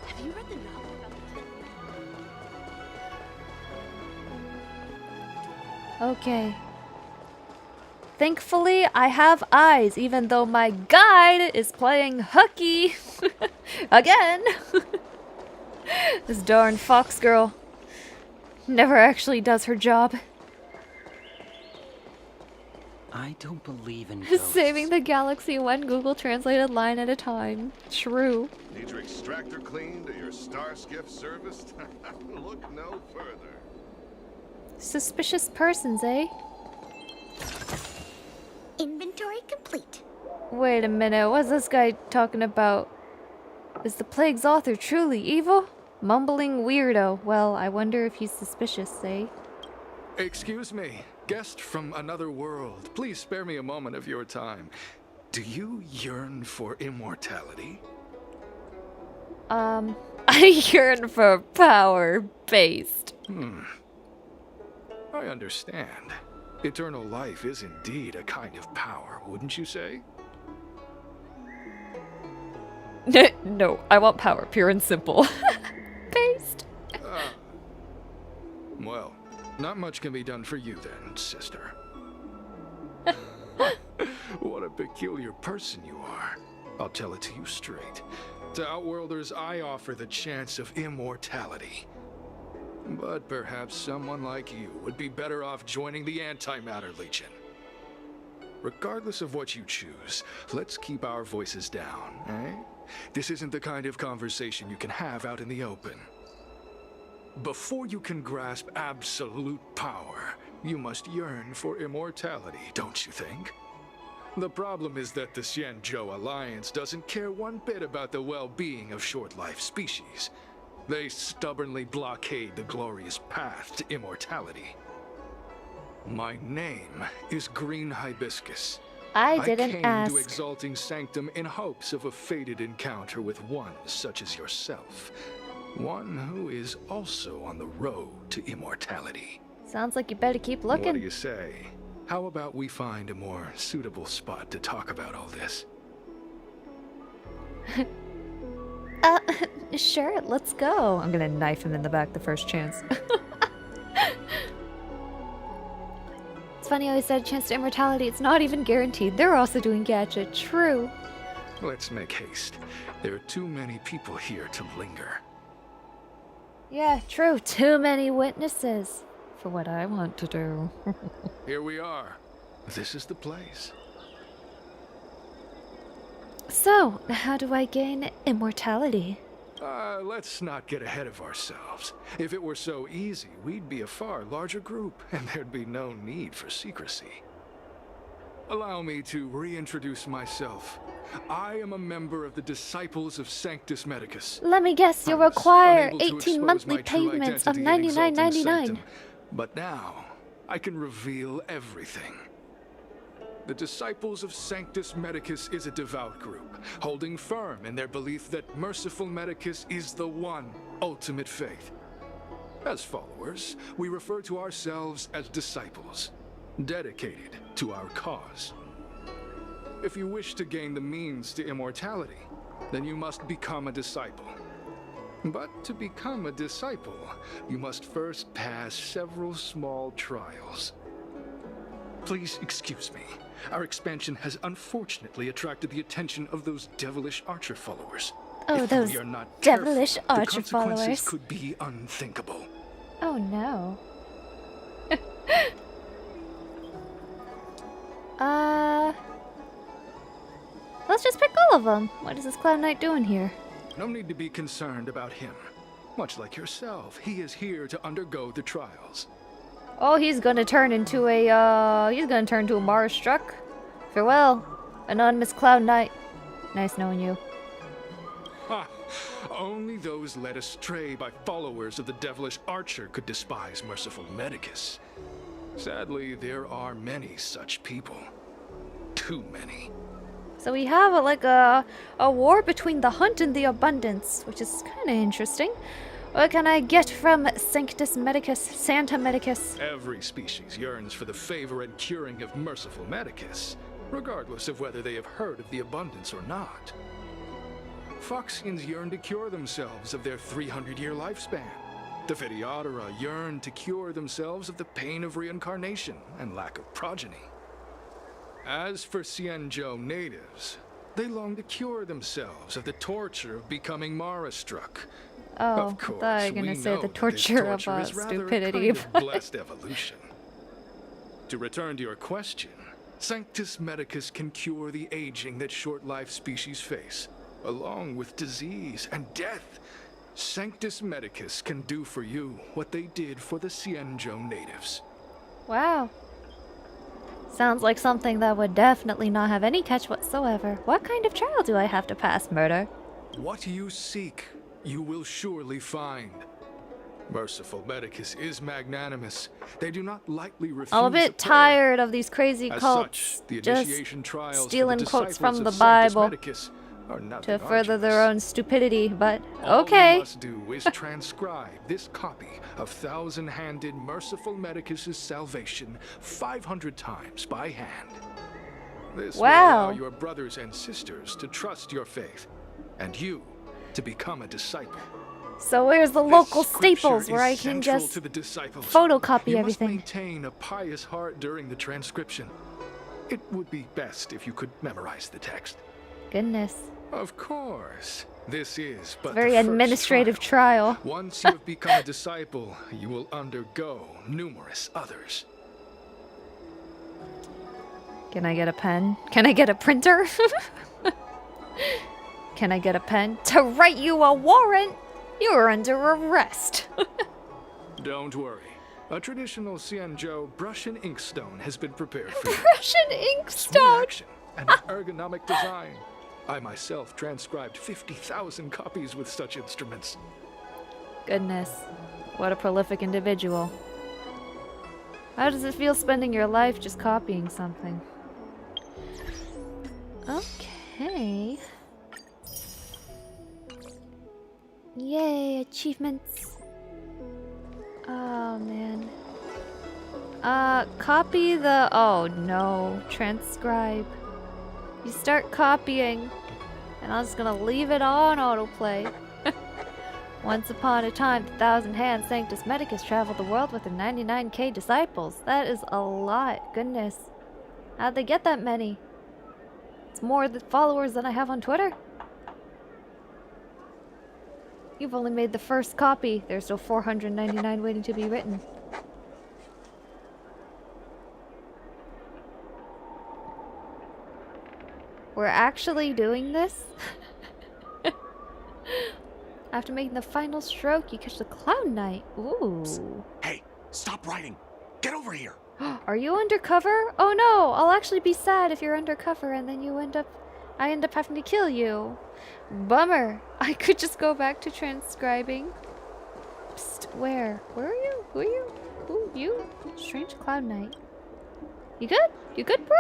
Have you read the novel about the... Okay. Thankfully, I have eyes, even though my guide is playing hooky. Again. This darn fox girl never actually does her job. I don't believe in ghosts. Saving the galaxy one Google translated line at a time. True. Need your extractor cleaned or your star skiff serviced? Look no further. Suspicious persons, eh? Inventory complete. Wait a minute, what's this guy talking about? Is the Plague's author truly evil? Mumbling weirdo. Well, I wonder if he's suspicious, eh? Excuse me, guest from another world. Please spare me a moment of your time. Do you yearn for immortality? I yearn for power-based. I understand. Eternal life is indeed a kind of power, wouldn't you say? No, I want power, pure and simple. Based. Well, not much can be done for you then, sister. What a peculiar person you are. I'll tell it to you straight. To Outworlders, I offer the chance of immortality. But perhaps someone like you would be better off joining the Antimatter Legion. Regardless of what you choose, let's keep our voices down, eh? This isn't the kind of conversation you can have out in the open. Before you can grasp absolute power, you must yearn for immortality, don't you think? The problem is that the Xianzhou Alliance doesn't care one bit about the well-being of short-life species. They stubbornly blockade the glorious path to immortality. My name is Green Hibiscus, I didn't came ask. to Exalting Sanctum in hopes of a fated encounter with one such as yourself. One who is also on the road to immortality. Sounds like you better keep looking. What do you say? How about we find a more suitable spot to talk about all this? Sure, let's go. I'm gonna knife him in the back the first chance. It's funny how he said a chance to immortality. It's not even guaranteed. They're also doing gacha. True. Let's make haste. There are too many people here to linger. Yeah, true. Too many witnesses for what I want to do. Here we are. This is the place. So, how do I gain immortality? Let's not get ahead of ourselves. If it were so easy, we'd be a far larger group, and there'd be no need for secrecy. Allow me to reintroduce myself. I am a member of the Disciples of Sanctus Medicus. Let me guess, you'll require 18 monthly payments of $99.99. But now, I can reveal everything. The Disciples of Sanctus Medicus is a devout group, holding firm in their belief that merciful Medicus is the one ultimate faith. As followers, we refer to ourselves as disciples, dedicated to our cause. If you wish to gain the means to immortality, then you must become a disciple. But to become a disciple, you must first pass several small trials. Please excuse me. Our expansion has unfortunately attracted the attention of those devilish archer followers. Oh, If those we are not devilish careful, the archer consequences followers. could be unthinkable. Oh no. Let's just pick all of them. What is this Cloud Knight doing here? No need to be concerned about him. Much like yourself, he is here to undergo the trials. Oh, he's gonna turn into a Mars struck. Farewell, anonymous Cloud Knight. Nice knowing you. Ha! Only those led astray by followers of the devilish archer could despise merciful Medicus. Sadly, there are many such people. Too many. So we have a war between the hunt and the abundance, which is kind of interesting. What can I get from Sanctus Medicus, Santa Medicus? Every species yearns for the favor and curing of merciful Medicus, regardless of whether they have heard of the abundance or not. Foxians yearn to cure themselves of their 300-year lifespan. The Videodora yearn to cure themselves of the pain of reincarnation and lack of progeny. As for Xianzhou natives, they long to cure themselves of the torture of becoming Mara-struck. Oh, Of course, I thought you were we gonna say know the that this torture of is rather a stupidity. kind of blessed evolution. To return to your question, Sanctus Medicus can cure the aging that short-lived species face, along with disease and death. Sanctus Medicus can do for you what they did for the Xianzhou natives. Wow. Sounds like something that would definitely not have any catch whatsoever. What kind of trial do I have to pass, Murder? What you seek, you will surely find. Merciful Medicus is magnanimous. They do not lightly refuse I'm a a bit prayer. tired of these crazy As cults such, the just initiation trials for the stealing quotes disciples from of the Sanctus Bible Medicus are nothing to further arduous. their own stupidity, but All you okay. must do is transcribe this copy of thousand-handed Merciful Medicus's salvation 500 times by hand. This will Wow. allow your brothers and sisters to trust your faith, and you to become a disciple. So where's the This local scripture Staples where is I can central just to the disciples. photocopy You everything? must maintain a pious heart during the transcription. It would be best if you could memorize the text. Goodness. Of course. This is but Very the first administrative trial. Once you have become a disciple, you will undergo numerous others. Can I get a pen? Can I get a printer? Can I get a pen to write you a warrant? You're under arrest. Don't worry. A traditional Xianzhou brush and inkstone has been prepared for you. Brush and Smooth inkstone. action and an ergonomic design. I myself transcribed 50,000 copies with such instruments. Goodness. What a prolific individual. How does it feel spending your life just copying something? Okay. Yay, achievements. Oh man. Copy the... Oh no, transcribe. You start copying, and I'm just gonna leave it on autoplay. Once upon a time, the 1,000-hand Sanctus Medicus traveled the world with their 99k disciples. That is a lot. Goodness. How'd they get that many? It's more followers than I have on Twitter. You've only made the first copy. There's still 499 waiting to be written. We're actually doing this? After making the final stroke, you catch the Cloud Knight. Ooh. Psst. Hey, stop writing. Get over here. Are you undercover? Oh no, I'll actually be sad if you're undercover and then I end up having to kill you. Bummer. I could just go back to transcribing. Psst, where? Where are you? Who are you? Who? You? Strange Cloud Knight. You good? You good, bro?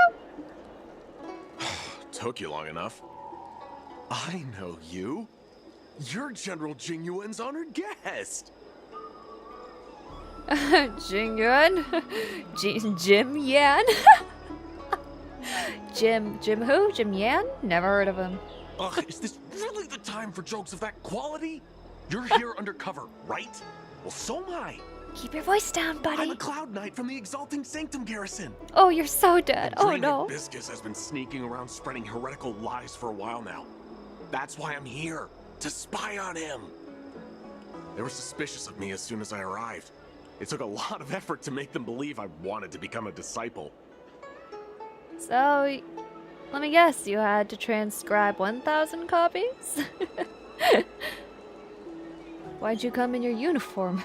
Took you long enough. I know you. You're General Jingyuan's honored guest. Jingyuan? Jim Yan? Jim who? Jim Yan? Never heard of him. Ugh, is this really the time for jokes of that quality? You're here undercover, right? Well, so am I. Keep your voice down, buddy. I'm a Cloud Knight from the Exalting Sanctum Garrison. Oh, you're so dead. Oh no. Hibiscus has been sneaking around spreading heretical lies for a while now. That's why I'm here, to spy on him. They were suspicious of me as soon as I arrived. It took a lot of effort to make them believe I wanted to become a disciple. So, let me guess, you had to transcribe 1,000 copies? Why'd you come in your uniform?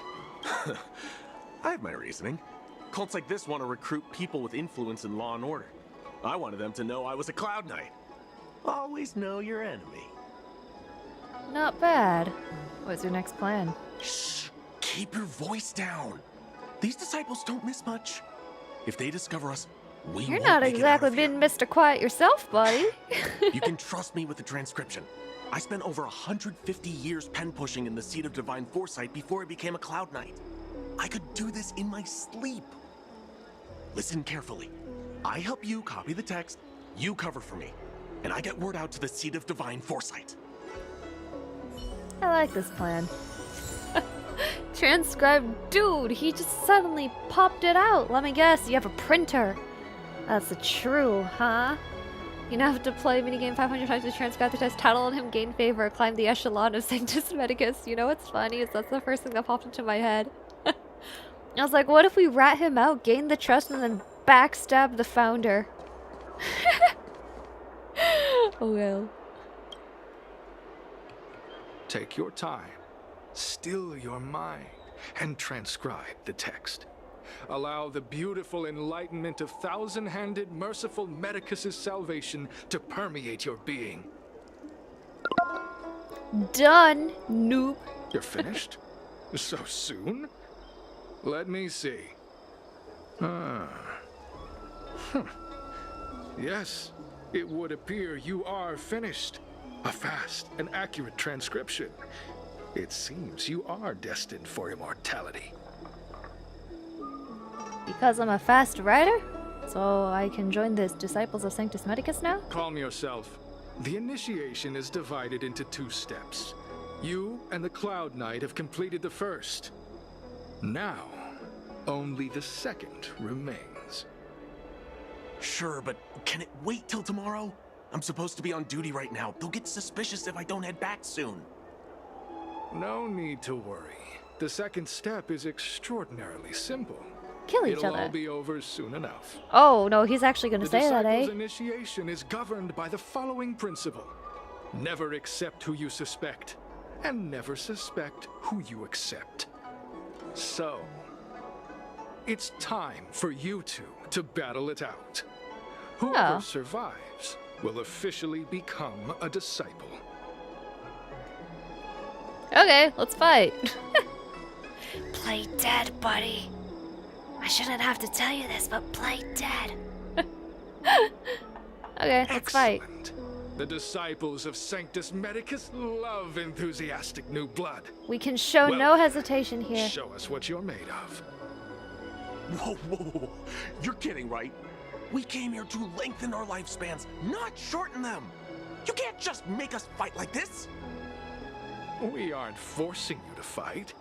I have my reasoning. Cults like this want to recruit people with influence in law and order. I wanted them to know I was a Cloud Knight. Always know your enemy. Not bad. What's your next plan? Shh! Keep your voice down. These disciples don't miss much. If they discover us, we You're won't not make it exactly out of here. being Mr. Quiet yourself, buddy. You can trust me with the transcription. I spent over 150 years pen pushing in the seat of divine foresight before I became a Cloud Knight. I could do this in my sleep. Listen carefully. I help you copy the text, you cover for me, and I get word out to the seat of divine foresight. I like this plan. Transcribe, dude, he just suddenly popped it out. Let me guess, you have a printer. That's true, huh? You now have to play minigame 500 times to transcribe the test, tattle on him, gain favor, climb the echelon of Sanctus Medicus. You know what's funny is that's the first thing that popped into my head. I was like, what if we rat him out, gain the trust, and then backstab the founder? Oh well. Take your time, still your mind, and transcribe the text. Allow the beautiful enlightenment of thousand-handed, merciful Medicus's salvation to permeate your being. Done, noob. You're finished? So soon? Let me see. Yes, it would appear you are finished. A fast and accurate transcription. It seems you are destined for immortality. Because I'm a fast writer? So I can join the Disciples of Sanctus Medicus now? Calm yourself. The initiation is divided into 2 steps. You and the Cloud Knight have completed the first. Now, only the second remains. Sure, but can it wait till tomorrow? I'm supposed to be on duty right now. They'll get suspicious if I don't head back soon. No need to worry. The second step is extraordinarily simple. Kill each It'll other. all be over soon enough. Oh, no, he's actually gonna say that, eh? The disciples' initiation is governed by the following principle. Never accept who you suspect, and never suspect who you accept. So, it's time for you two to battle it out. Whoever survives will officially become a disciple. Okay, let's fight. Play dead, buddy. I shouldn't have to tell you this, but play dead. Okay, let's fight. Excellent. The disciples of Sanctus Medicus love enthusiastic new blood. We can show Well, no hesitation here. Show us what you're made of. Whoa, whoa, whoa. You're kidding, right? We came here to lengthen our lifespans, not shorten them. You can't just make us fight like this. We aren't forcing you to fight.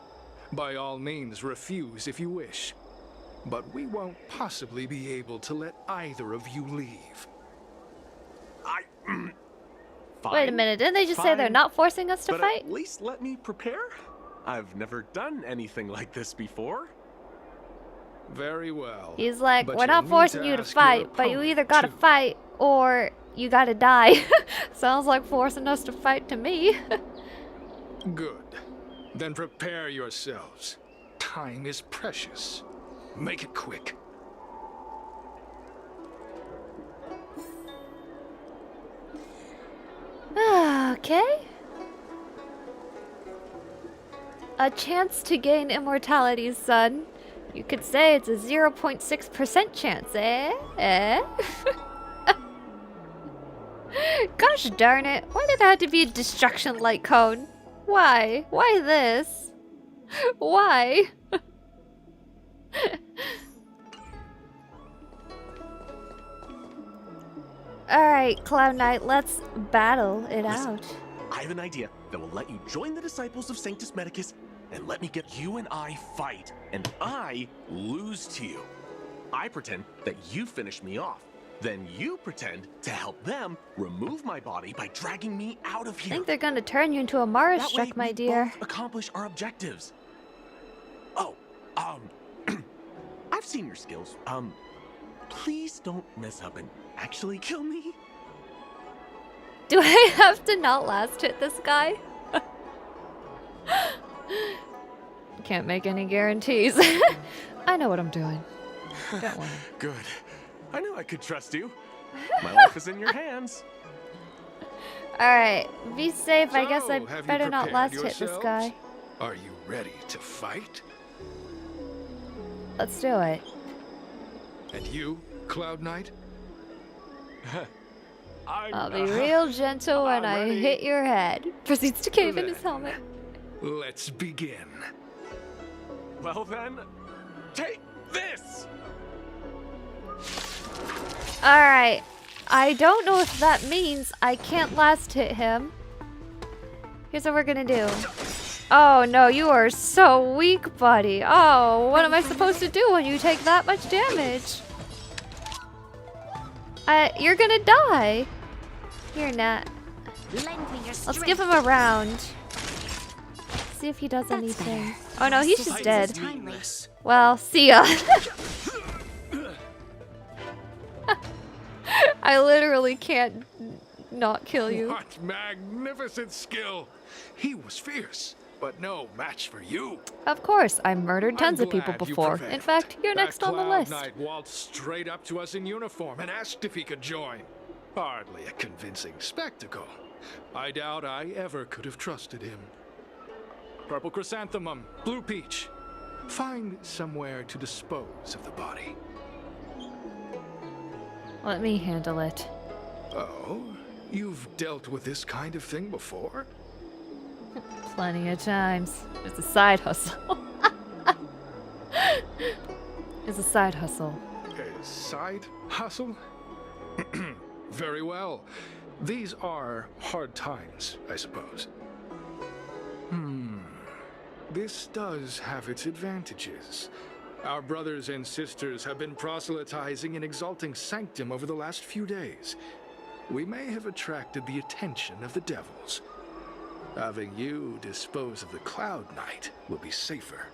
By all means, refuse if you wish. But we won't possibly be able to let either of you leave. Fine. Wait a minute, didn't they just say they're not forcing us to but fight? At least let me prepare. I've never done anything like this before. Very well. He's like, But we're you'll not need forcing to you to ask your fight, but you opponent, either gotta too. fight or you gotta die. Sounds like forcing us to fight to me. Good. Then prepare yourselves. Time is precious. Make it quick. Okay. A chance to gain immortality, son. You could say it's a 0.6% chance, eh? Eh? Gosh darn it. Why did it have to be a destruction light cone? Why? Why this? Why? Alright, Cloud Knight, let's battle it out. I have an idea that will let you join the disciples of Sanctus Medicus and let me get you and I fight, and I lose to you. I pretend that you finish me off. Then you pretend to help them remove my body by dragging me out of I here. think they're gonna turn you into a Mara That struck, way my we dear. both accomplish our objectives. Oh, I've seen your skills. Please don't mess up and actually kill me. Do I have to not last hit this guy? Can't make any guarantees. I know what I'm doing. Don't worry. Good. I knew I could trust you. My life is in your hands. Alright, be safe. I guess I So, have you better not prepared last hit this yourselves? guy. Are you ready to fight? Let's do it. And you, Cloud Knight? I'll be real gentle when I ready. hit your head. Proceeds to cave in his helmet. Let's begin. Well then, take this! Alright. I don't know if that means I can't last hit him. Here's what we're gonna do. Oh no, you are so weak, buddy. Oh, what am I supposed to do when you take that much damage? You're gonna die. You're not. Let's give him a round. See if he does anything. Oh no, he's just dead. Well, see ya. I literally can't not kill you. What magnificent skill! He was fierce, but no match for you. Of course, I've murdered tons of people glad you before. prevailed. In fact, you're That next on the Cloud list. Knight waltzed straight up to us in uniform and asked if he could join. Hardly a convincing spectacle. I doubt I ever could have trusted him. Purple chrysanthemum, blue peach. Find somewhere to dispose of the body. Let me handle it. Oh, you've dealt with this kind of thing before? Plenty of times. It's a side hustle. It's a side hustle. A side hustle? Very well. These are hard times, I suppose. This does have its advantages. Our brothers and sisters have been proselytizing and exalting sanctum over the last few days. We may have attracted the attention of the devils. Having you dispose of the Cloud Knight will be safer.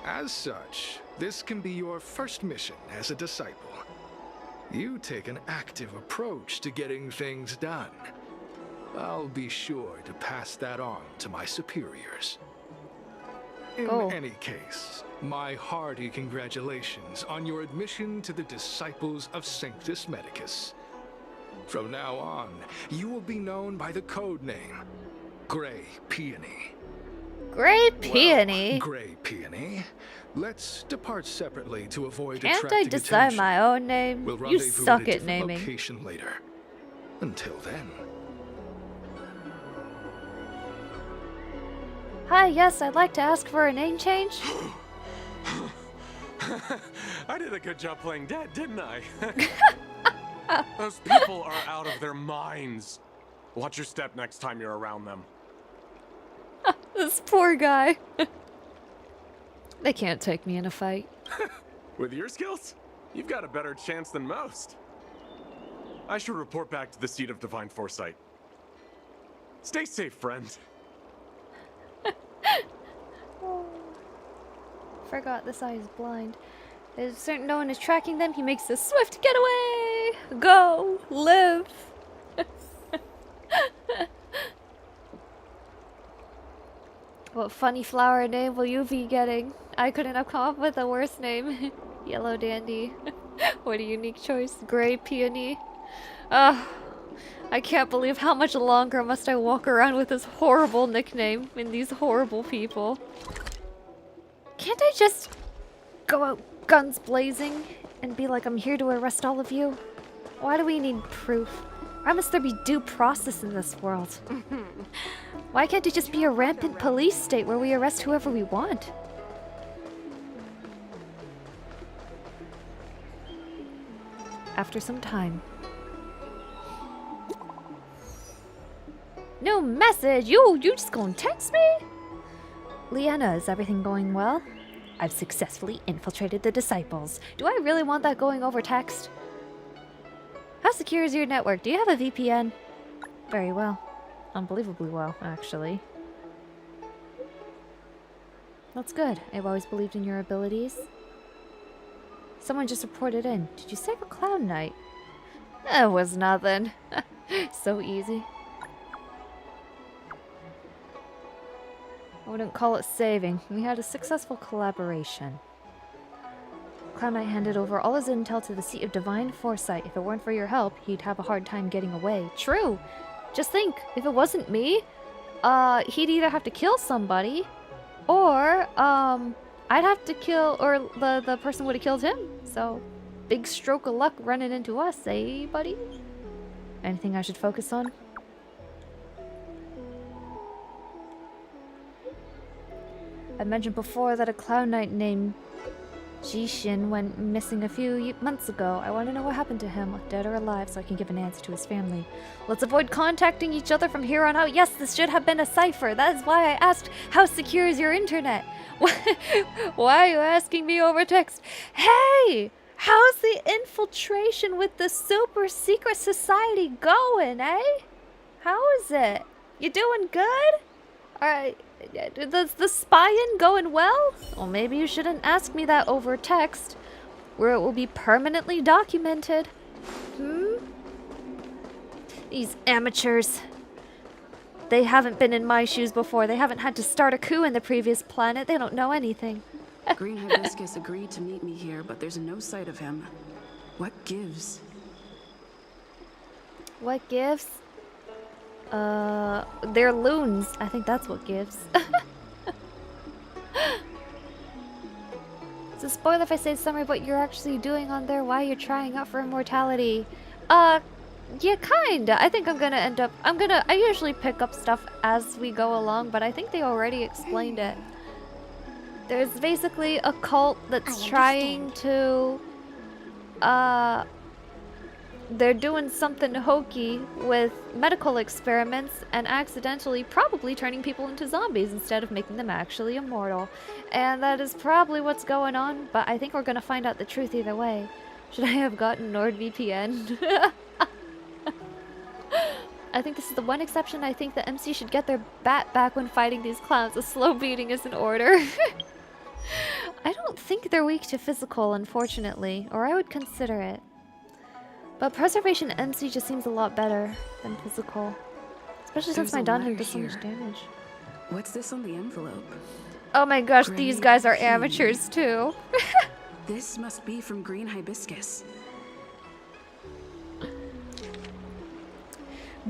As such, this can be your first mission as a disciple. You take an active approach to getting things done. I'll be sure to pass that on to my superiors. In any case, my hearty congratulations on your admission to the Disciples of Sanctus Medicus. From now on, you will be known by the code name, Grey Peony. Grey Peony. Well, Grey Peony. Let's depart separately to avoid Can't I attracting decide attention. my own name? We'll You rendezvous suck at a at different naming. location later. Until then. Hi, yes, I'd like to ask for a name change. I did a good job playing dead, didn't I? Those people are out of their minds. Watch your step next time you're around them. This poor guy. They can't take me in a fight. With your skills, you've got a better chance than most. I should report back to the seat of divine foresight. Stay safe, friend. Forgot this eye is blind. There's certain no one is tracking them. He makes a swift getaway. Go, live. What funny flower name will you be getting? I couldn't have come up with a worse name. Yellow Dandy. What a unique choice. Grey Peony. I can't believe how much longer must I walk around with this horrible nickname and these horrible people. Can't I just go out guns blazing and be like, I'm here to arrest all of you? Why do we need proof? Why must there be due process in this world? Why can't it just be a rampant police state where we arrest whoever we want? After some time. No message! You just gonna text me? Leanna, is everything going well? I've successfully infiltrated the Disciples. Do I really want that going over text? How secure is your network? Do you have a VPN? Very well. Unbelievably well, actually. That's good. I've always believed in your abilities. Someone just reported in. Did you save a Cloud Knight? It was nothing. So easy. I wouldn't call it saving. We had a successful collaboration. Cloud Knight handed over all his intel to the seat of divine foresight. If it weren't for your help, he'd have a hard time getting away. True! Just think, if it wasn't me, he'd either have to kill somebody, or, I'd have to kill, or the person would have killed him. So, big stroke of luck running into us, eh, buddy? Anything I should focus on? I mentioned before that a Cloud Knight named Jishin went missing a few months ago. I want to know what happened to him, dead or alive, so I can give an answer to his family. Let's avoid contacting each other from here on out. Yes, this should have been a cipher. That is why I asked, how secure is your internet? Why are you asking me over text? Hey! How's the infiltration with the super secret society going, eh? How is it? You doing good? Alright. The spying going well? Well, maybe you shouldn't ask me that over text, where it will be permanently documented. These amateurs. They haven't been in my shoes before. They haven't had to start a coup in the previous planet. They don't know anything. Green Hibiscus agreed to meet me here, but there's no sight of him. What gives? What gives? They're loons. I think that's what gives. It's a spoiler if I say summary what you're actually doing on there, why you're trying out for immortality. Yeah, kinda. I think I'm gonna end up... I usually pick up stuff as we go along, but I think they already explained it. There's basically a cult that's trying to... They're doing something hokey with medical experiments and accidentally probably turning people into zombies instead of making them actually immortal. And that is probably what's going on, but I think we're gonna find out the truth either way. Should I have gotten NordVPN? I think this is the one exception. I think the MC should get their bat back when fighting these clowns. A slow beating is in order. I don't think they're weak to physical, unfortunately, or I would consider it. But Preservation MC just seems a lot better than physical. Especially since my Dunham does so much damage. What's this on the envelope? Oh my gosh, these guys are amateurs too. This must be from Green Hibiscus.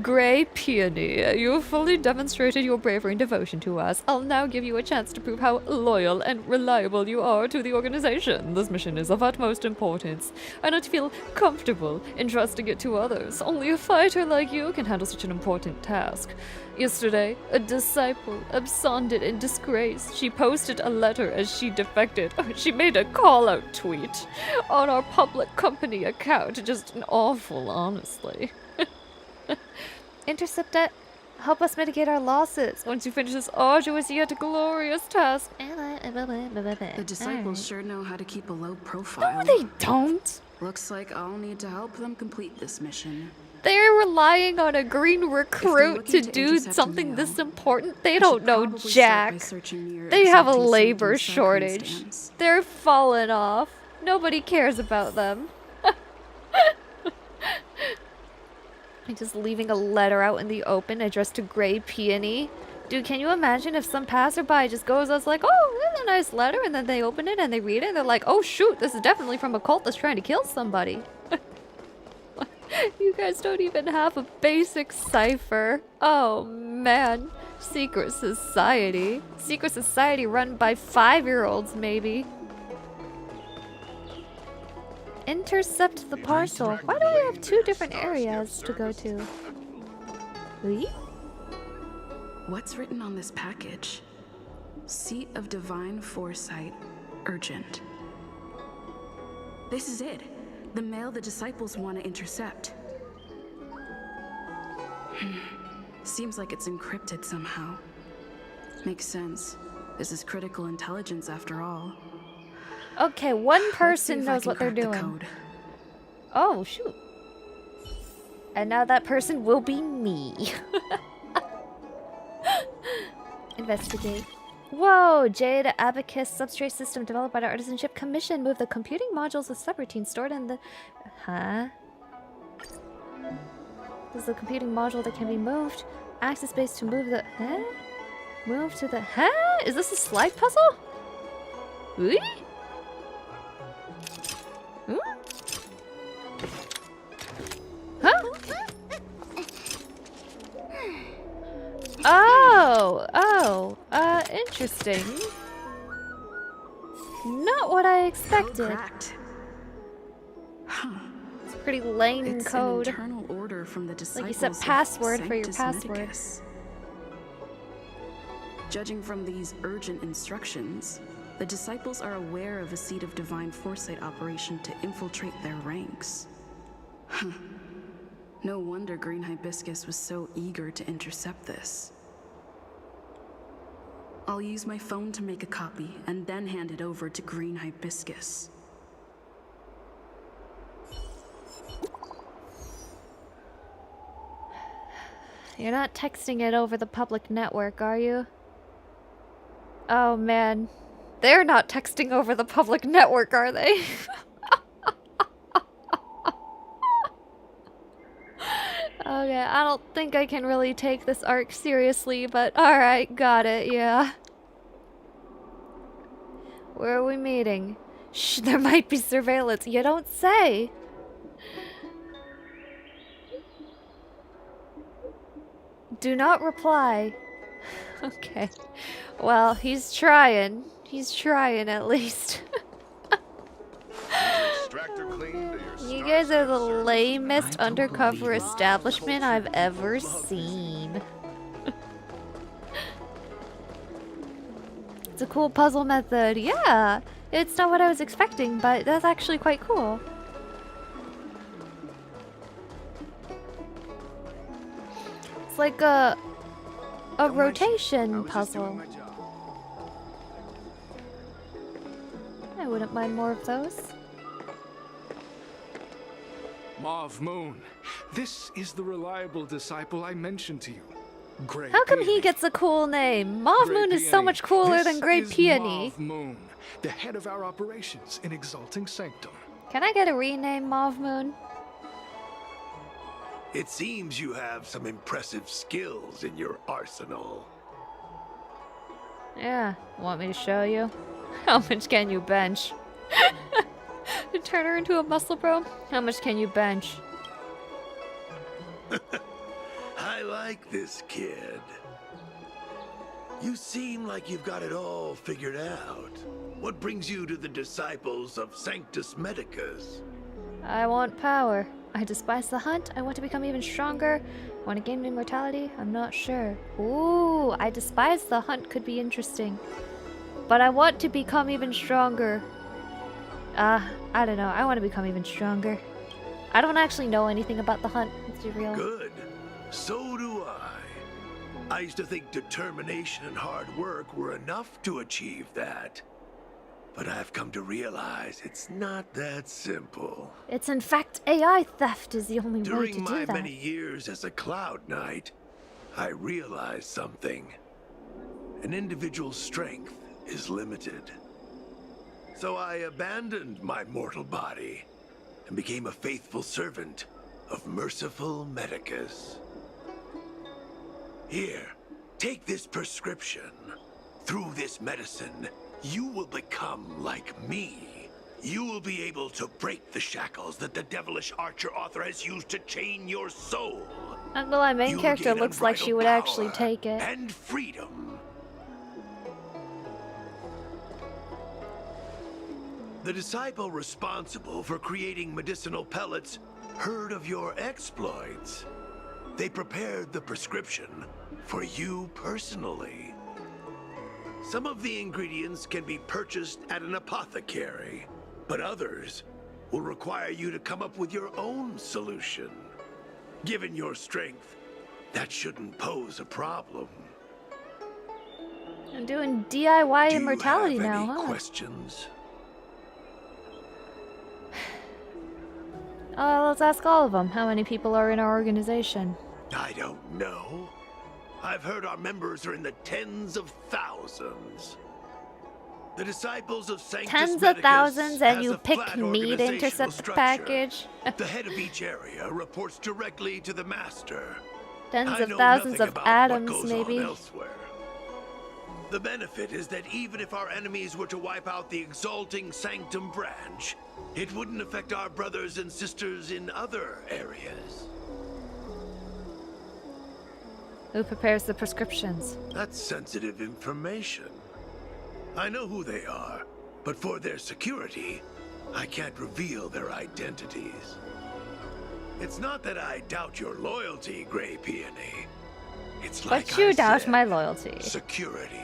Grey Peony, you have fully demonstrated your bravery and devotion to us. I'll now give you a chance to prove how loyal and reliable you are to the organization. This mission is of utmost importance. I don't feel comfortable entrusting it to others. Only a fighter like you can handle such an important task. Yesterday, a disciple absconded in disgrace. She posted a letter as she defected. She made a call-out tweet on our public company account. Just awful, honestly. Intercept it. Help us mitigate our losses. Once you finish this arduous yet glorious task. The disciples sure know how to keep a low profile. No, they don't. Looks like I'll need to help them complete this mission. They're relying on a green recruit to do something this important. They don't know jack. They have a labor shortage. They're falling off. Nobody cares about them. Just leaving a letter out in the open addressed to Grey Peony. Dude, can you imagine if some passerby just goes as like, oh, that's a nice letter, and then they open it and they read it and they're like, oh shoot, this is definitely from a cult that's trying to kill somebody. You guys don't even have a basic cipher. Oh man. Secret society. Secret society run by 5-year-olds maybe. Intercept the parcel. Why do we have 2 different areas to go to? Oui? What's written on this package? Seat of Divine Foresight, urgent. This is it. The mail the disciples want to intercept. Seems like it's encrypted somehow. Makes sense. This is critical intelligence after all. Okay, one person knows what they're doing. Oh, shoot. And now that person will be me. Investigate. Whoa! Jade Abacus substrate system developed by the Artisanship Commission. Move the computing modules with subroutines stored in the... Huh? This is a computing module that can be moved. Access space to move the... Huh? Move to the... Huh? Is this a slide puzzle? Ooh? Ooh? Huh? Interesting. Not what I expected. It's a pretty lame code. An internal order from the disciples, like you said, password for your password. Judging from these urgent instructions, the disciples are aware of a Seed of Divine Foresight operation to infiltrate their ranks. No wonder Green Hibiscus was so eager to intercept this. I'll use my phone to make a copy and then hand it over to Green Hibiscus. You're not texting it over the public network, are you? Oh man. They're not texting over the public network, are they? Okay, I don't think I can really take this arc seriously, but alright, got it, yeah. Where are we meeting? Shh, there might be surveillance. You don't say! Do not reply. Okay. Well, he's trying. He's trying at least. You guys are the lamest undercover establishment I've ever seen. It's a cool puzzle method. Yeah! It's not what I was expecting, but that's actually quite cool. It's like a rotation puzzle. I wouldn't mind more of those. Mauve Moon, this is the reliable disciple I mentioned to you. Grey How come Peony. he gets a cool name? Mauve Grey Moon is so Peony. much cooler than Grey This is Peony. Mauve Moon, the head of our operations in Exalting Sanctum. Can I get a rename, Mauve Moon? It seems you have some impressive skills in your arsenal. Yeah, want me to show you? How much can you bench? Turn her into a muscle bro? How much can you bench? like this kid. You seem like you've got it all figured out. What brings you to the disciples of Sanctus Medicus? I want power. I despise the hunt. I want to become even stronger. I want to gain immortality. I'm not sure. Ooh, I despise the hunt could be interesting. But I want to become even stronger. I don't know. I want to become even stronger. I don't actually know anything about the hunt. Let's be real. Good. So do I. I used to think determination and hard work were enough to achieve that. But I've come to realize it's not that simple. It's in fact AI theft is the only way to During do my that. many years as a Cloud Knight, I realized something. An individual's strength is limited. So I abandoned my mortal body and became a faithful servant of merciful Medicus. Here, take this prescription. Through this medicine, you will become like me. You will be able to break the shackles that the devilish archer author has used to chain your soul. Not gonna lie, main character looks like she would actually take it. And freedom. The disciple responsible for creating medicinal pellets heard of your exploits. They prepared the prescription for you personally. Some of the ingredients can be purchased at an apothecary, but others will require you to come up with your own solution. Given your strength, that shouldn't pose a problem. I'm doing DIY Do immortality you have now, any huh? questions? Let's ask all of them. How many people are in our organization? I don't know. I've heard our members are in the tens of thousands. The disciples of Sanctus Tens of Medicus thousands, and has you a pick flat me to organizational intercept the structure. package. The head of each area reports directly to the master. Tens I of know thousands nothing of about atoms, what goes maybe. on elsewhere. The benefit is that even if our enemies were to wipe out the Exalting Sanctum branch, it wouldn't affect our brothers and sisters in other areas. Who prepares the prescriptions? That's sensitive information. I know who they are, but for their security, I can't reveal their identities. It's not that I doubt your loyalty, Grey Peony. It's like But you I doubt said, my loyalty. security.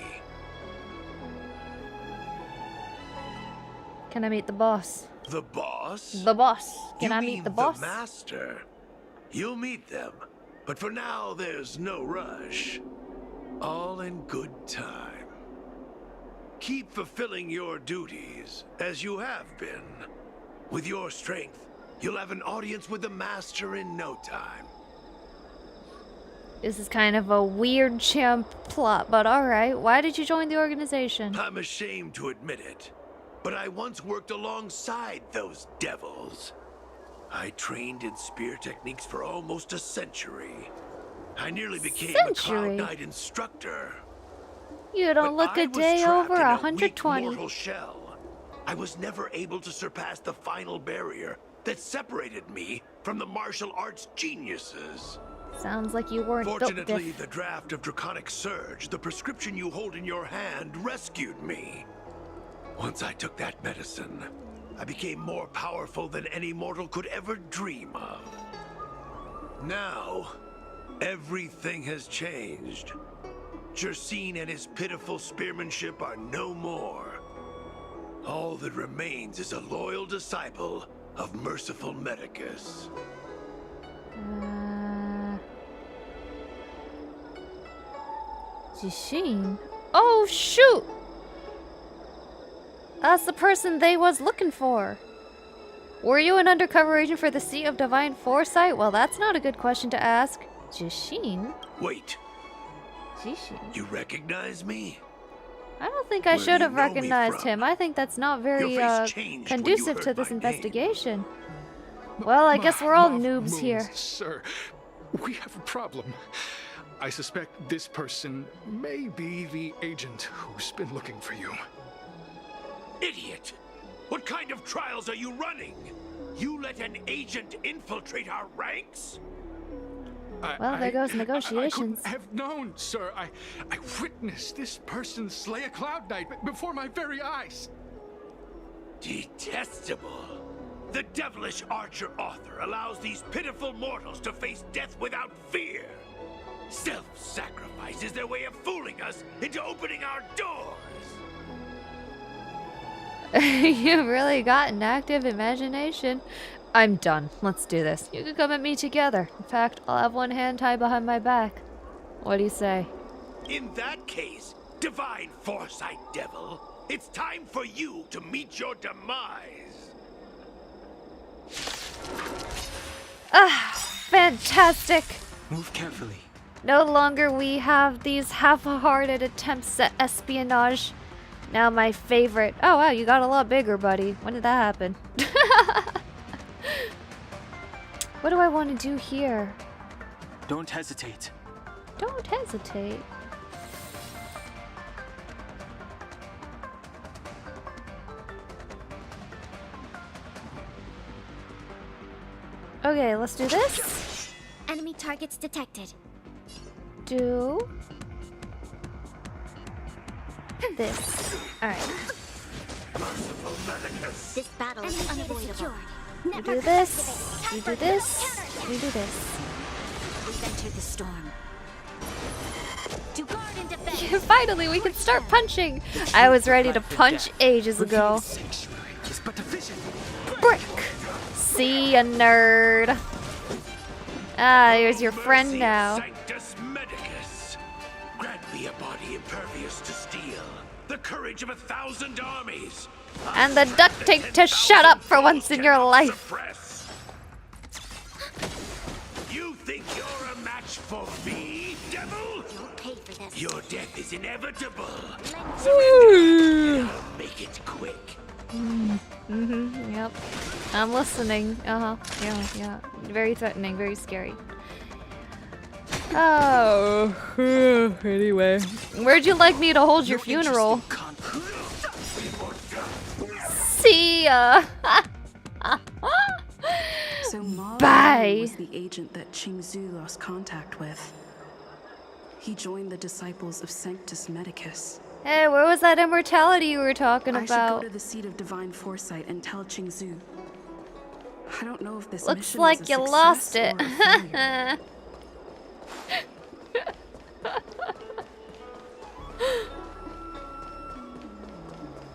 Can I meet the boss? The boss? The boss. Can You I mean meet the boss? The master. You'll meet them, but for now there's no rush. All in good time. Keep fulfilling your duties, as you have been. With your strength, you'll have an audience with the master in no time. This is kind of a weird champ plot, but alright. Why did you join the organization? I'm ashamed to admit it, but I once worked alongside those devils. I trained in spear techniques for almost a century. I nearly became a Cloud Knight instructor. You don't look a day over 120. Mortal shell. I was never able to surpass the final barrier that separated me from the martial arts geniuses. Sounds like you weren't built Fortunately, diff. the draft of Draconic Surge, the prescription you hold in your hand, rescued me. Once I took that medicine, I became more powerful than any mortal could ever dream of. Now, everything has changed. Jersine and his pitiful spearmanship are no more. All that remains is a loyal disciple of merciful Medicus. Jersine? Oh, shoot! That's the person they was looking for. Were you an undercover agent for the Seat of Divine Foresight? Well, that's not a good question to ask. Jersine? Wait. Jersine? You recognize me? I don't think I Where should do have you know me recognized from? him. I think that's not very Your face changed when you conducive heard to this my investigation. Well, I guess we're all noobs Moons, here. Sir, we have a problem. I suspect this person may be the agent who's been looking for you. Idiot! What kind of trials are you running? You let an agent infiltrate our ranks? Well, there goes negotiations. I couldn't have known, sir. I witnessed this person slay a Cloud Knight before my very eyes. Detestable. The devilish archer author allows these pitiful mortals to face death without fear. Self-sacrifice is their way of fooling us into opening our doors. You've really got an active imagination. I'm done. Let's do this. You can come at me together. In fact, I'll have one hand tied behind my back. What do you say? In that case, divine foresight, devil, it's time for you to meet your demise. Ah, fantastic. Move carefully. No longer we have these half-hearted attempts at espionage. Now my favorite. Oh wow, you got a lot bigger, buddy. When did that happen? What do I want to do here? Don't hesitate. Don't hesitate. Okay, let's do this. Enemy targets detected. Do this. Alright. This battle is unavoidable. You do this. You do this. You do this. We've entered the storm. To guard and defend. Finally, we can start punching. I was ready to punch ages ago. Brick. See ya, nerd. Ah, here's your friend now. Grant me a body impervious to steel, the courage of 1,000 armies, and the duct tape to shut up for once in your life. You think you're a match for me, devil? You'll pay for this. Your death is inevitable. Woo. I'll make it quick. Yep. I'm listening. Yeah. Very threatening, very scary. Oh. Anyway. Where'd you like me to hold your funeral? See ya! So Ma Bye! was the agent that Qingzhu lost contact with. He joined the disciples of Sanctus Medicus. Hey, where was that immortality you were talking I should about? go to the seat of divine foresight and tell Qingzhu. I don't know if this Looks mission like was a you lost success it. or a failure.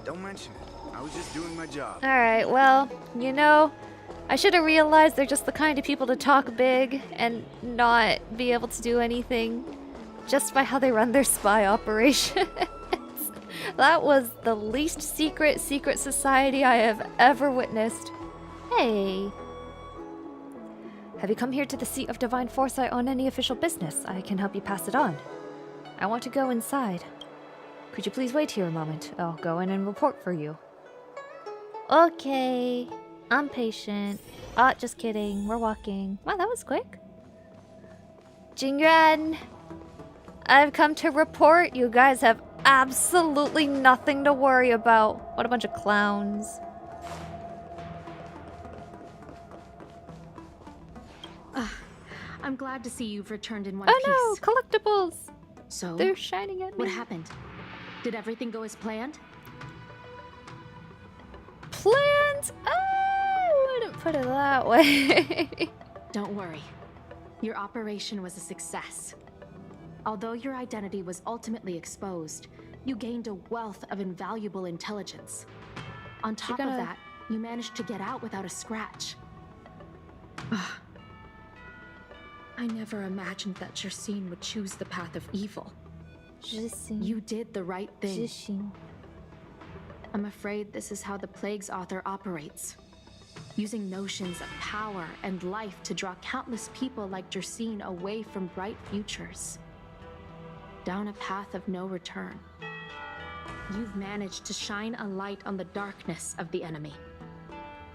Don't mention it. I was just doing my job. Alright, well, you know, I should have realized they're just the kind of people to talk big and not be able to do anything just by how they run their spy operations. That was the least secret society I have ever witnessed. Hey. Have you come here to the seat of divine foresight on any official business? I can help you pass it on. I want to go inside. Could you please wait here a moment? I'll go in and report for you. Okay. I'm patient. Ah, just kidding. We're walking. Wow, that was quick. Jingyuan, I've come to report you guys have absolutely nothing to worry about. What a bunch of clowns. I'm glad to see you've returned in one Oh piece. no, collectibles! So, they're shining at me. What happened? Did everything go as planned? Planned? I wouldn't put it that way. Don't worry. Your operation was a success. Although your identity was ultimately exposed, you gained a wealth of invaluable intelligence. On top of that, you managed to get out without a scratch. I never imagined that Jersine would choose the path of evil. You did the right thing. I'm afraid this is how the Plague's author operates. Using notions of power and life to draw countless people like Jersine away from bright futures. Down a path of no return. You've managed to shine a light on the darkness of the enemy.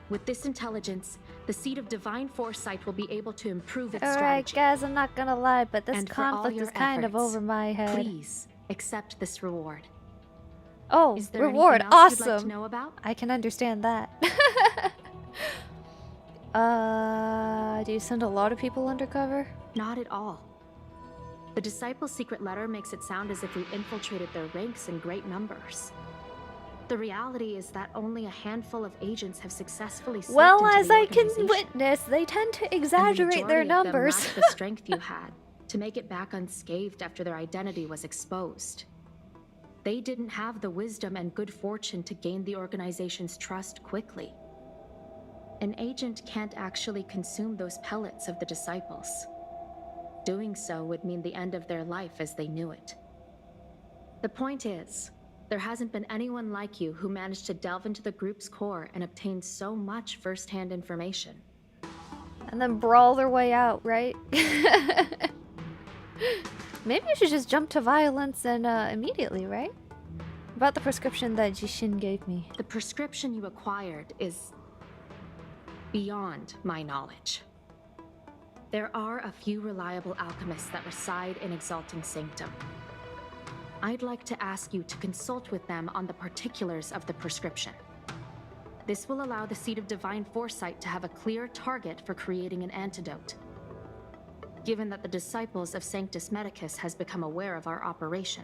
With this intelligence, the seat of divine foresight will be able to improve its Alright strategy. guys, I'm not gonna lie, but this And for all conflict your is kind of efforts, over my head. Please accept this reward. Oh, Is there reward, anything else you'd awesome! like to know about? I can understand that. Do you send a lot of people undercover? Not at all. The Disciples' secret letter makes it sound as if we infiltrated their ranks in great numbers. The reality is that only a handful of agents have successfully slipped well, into as the I can organization. witness, they tend to And the exaggerate their majority of them numbers. lacked the strength you had to make it back unscathed after their identity was exposed. They didn't have the wisdom and good fortune to gain the organization's trust quickly. An agent can't actually consume those pellets of the Disciples. Doing so would mean the end of their life as they knew it. The point is, there hasn't been anyone like you who managed to delve into the group's core and obtain so much first-hand information. And then brawl their way out, right? Maybe you should just jump to violence and immediately, right? About the prescription that Jishin gave me. The prescription you acquired is beyond my knowledge. There are a few reliable alchemists that reside in Exalting Sanctum. I'd like to ask you to consult with them on the particulars of the prescription. This will allow the Seed of Divine Foresight to have a clear target for creating an antidote. Given that the Disciples of Sanctus Medicus has become aware of our operation,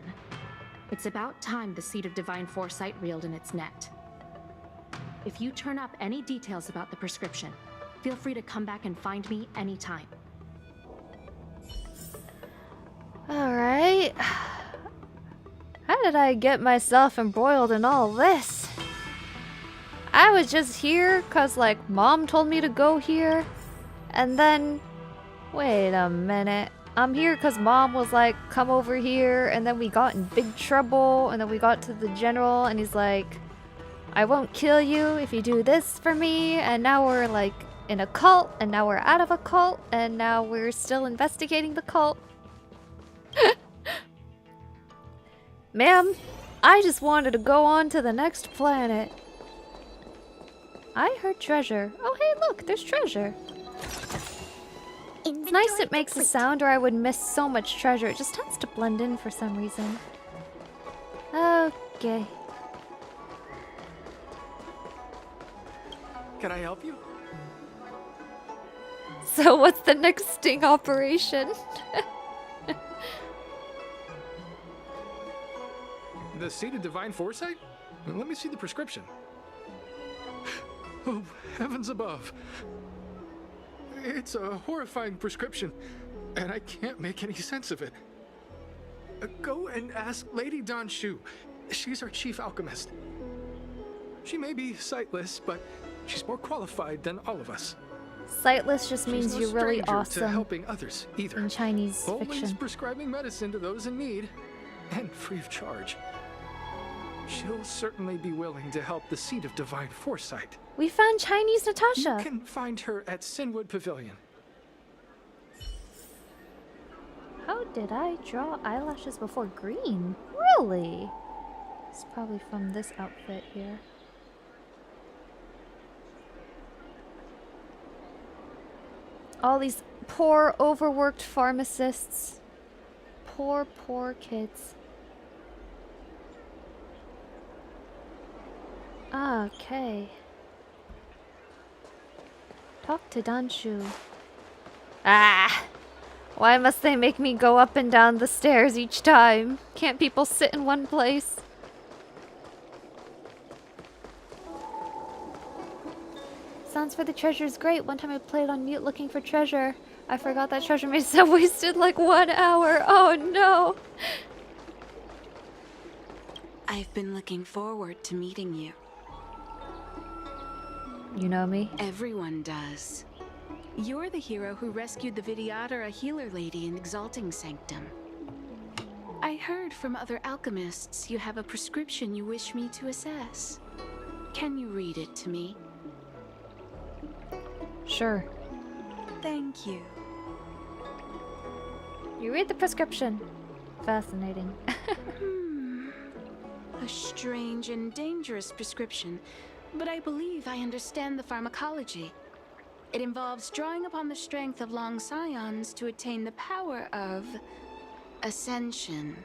it's about time the Seed of Divine Foresight reeled in its net. If you turn up any details about the prescription, feel free to come back and find me anytime. Alright. How did I get myself embroiled in all this? I was just here cause like mom told me to go here, and then wait a minute. I'm here cause mom was like, come over here, and then we got in big trouble, and then we got to the general and he's like, I won't kill you if you do this for me, and now we're like in a cult, and now we're out of a cult, and now we're still investigating the cult. Ma'am, I just wanted to go on to the next planet. I heard treasure. Oh hey look, there's treasure. It's nice it makes a sound or I would miss so much treasure. It just tends to blend in for some reason. Okay. Can I help you? So what's the next sting operation? The Seed of Divine Foresight? Let me see the prescription. Oh, heavens above. It's a horrifying prescription, and I can't make any sense of it. Go and ask Lady Danshu. She's our chief alchemist. She may be sightless, but she's more qualified than all of us. Sightless just She's means no you're really stranger awesome to helping others either. in Chinese Always fiction. prescribing medicine to those in need, and free of charge. She'll certainly be willing to help the Seed of Divine Foresight. We found Chinese Natasha. You can find her at Sinwood Pavilion. How did I draw eyelashes before green? Really? It's probably from this outfit here. All these poor, overworked pharmacists. Poor, poor kids. Okay. Talk to Danshu. Ah! Why must they make me go up and down the stairs each time? Can't people sit in one place? Sounds for the treasure is great. One time I played on mute looking for treasure. I forgot that treasure maze I wasted like 1 hour. Oh no! I've been looking forward to meeting you. You know me? Everyone does. You're the hero who rescued the Vidyadhara healer lady in Exalting Sanctum. I heard from other alchemists you have a prescription you wish me to assess. Can you read it to me? Sure. Thank you. You read the prescription. Fascinating. A strange and dangerous prescription, but I believe I understand the pharmacology. It involves drawing upon the strength of long scions to attain the power of ascension.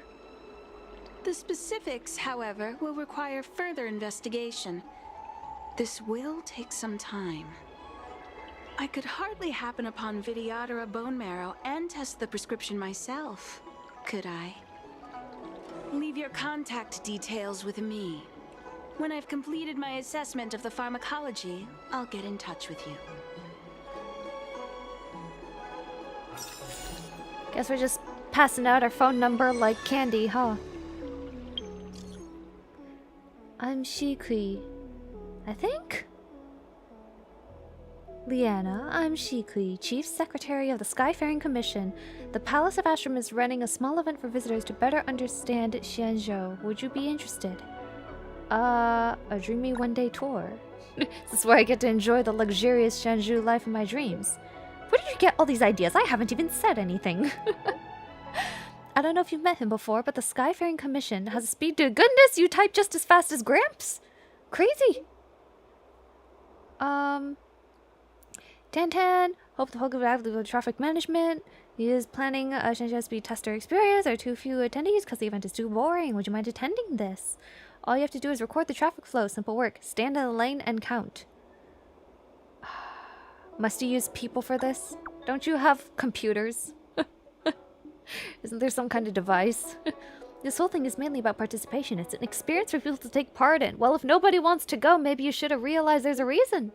The specifics, however, will require further investigation. This will take some time. I could hardly happen upon Vidyadhara bone marrow and test the prescription myself, could I? Leave your contact details with me. When I've completed my assessment of the pharmacology, I'll get in touch with you. Guess we're just passing out our phone number like candy, huh? I'm Shikui. I think? Liana, I'm Shikui, Chief Secretary of the Skyfaring Commission. The Palace of Ashram is running a small event for visitors to better understand Xianzhou. Would you be interested? A dreamy one-day tour. This is where I get to enjoy the luxurious Xianzhou life of my dreams. Where did you get all these ideas? I haven't even said anything. I don't know if you've met him before, but the Skyfaring Commission has a speed to goodness. You type just as fast as Gramps. Crazy. Tantan, hope the Poke actively with traffic management. He is planning a Shenzhen speed tester experience. There are too few attendees because the event is too boring. Would you mind attending this? All you have to do is record the traffic flow. Simple work. Stand in the lane and count. Must you use people for this? Don't you have computers? Isn't there some kind of device? This whole thing is mainly about participation. It's an experience for people to take part in. Well, if nobody wants to go, maybe you should have realized there's a reason.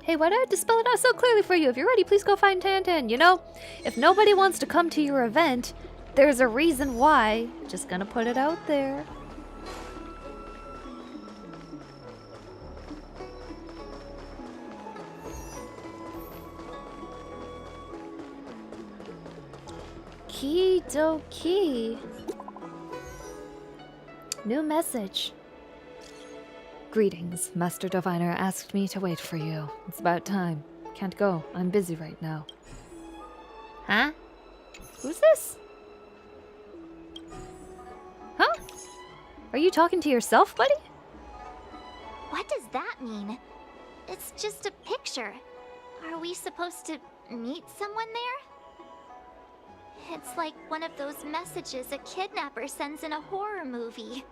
Hey, why do I have to spell it out so clearly for you? If you're ready, please go find Tantan. You know, if nobody wants to come to your event, there's a reason why. Just gonna put it out there. Kidoki. New message. Greetings. Master Diviner asked me to wait for you. It's about time. Can't go. I'm busy right now. Huh? Who's this? Huh? Are you talking to yourself, buddy? What does that mean? It's just a picture. Are we supposed to meet someone there? It's like one of those messages a kidnapper sends in a horror movie.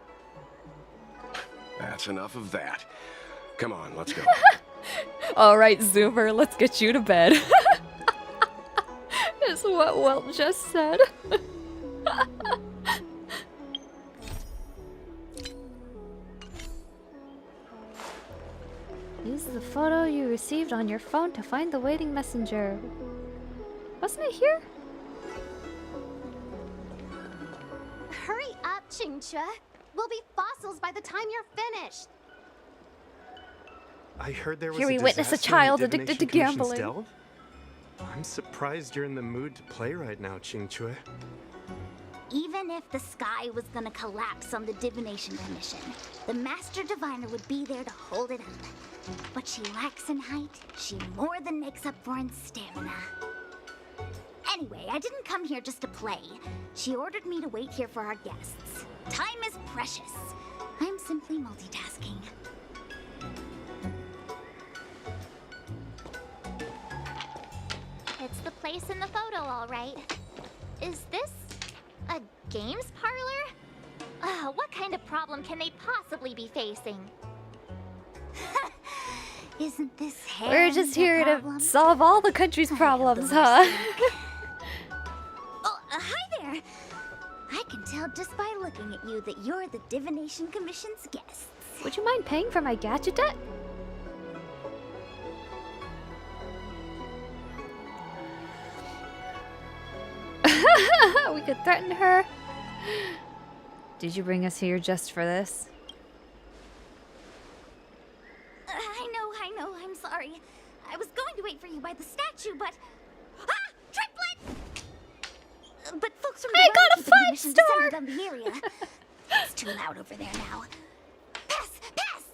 That's enough of that. Come on, let's go. Alright, Zoomer, let's get you to bed. Is what Welt just said. Use the photo you received on your phone to find the waiting messenger. Wasn't it here? Hurry up, Qingque. We'll be fossils by the time you're finished. I heard there was Here we a witness a disaster child in the addicted to Divination Commission's gambling. delve? I'm surprised you're in the mood to play right now, Qingque. Even if the sky was gonna collapse on the Divination Commission, the Master Diviner would be there to hold it up. What she lacks in height, she more than makes up for in stamina. Anyway, I didn't come here just to play. She ordered me to wait here for our guests. Time is precious. I'm simply multitasking. It's the place in the photo, all right. Is this a games parlor? What kind of problem can they possibly be facing? Isn't this hair? We're just here to solve all the country's problems, huh? Oh, hi there. I can tell just by looking at you that you're the Divination Commission's guests. Would you mind paying for my gadget debt? We could threaten her. Did you bring us here just for this? I know, I'm sorry. I was going to wait for you by the statue, but... Ah! Triplet! But folks from the I got a Keeping Commission five-star! descended on the area. It's too loud over there now. Pass! Pass!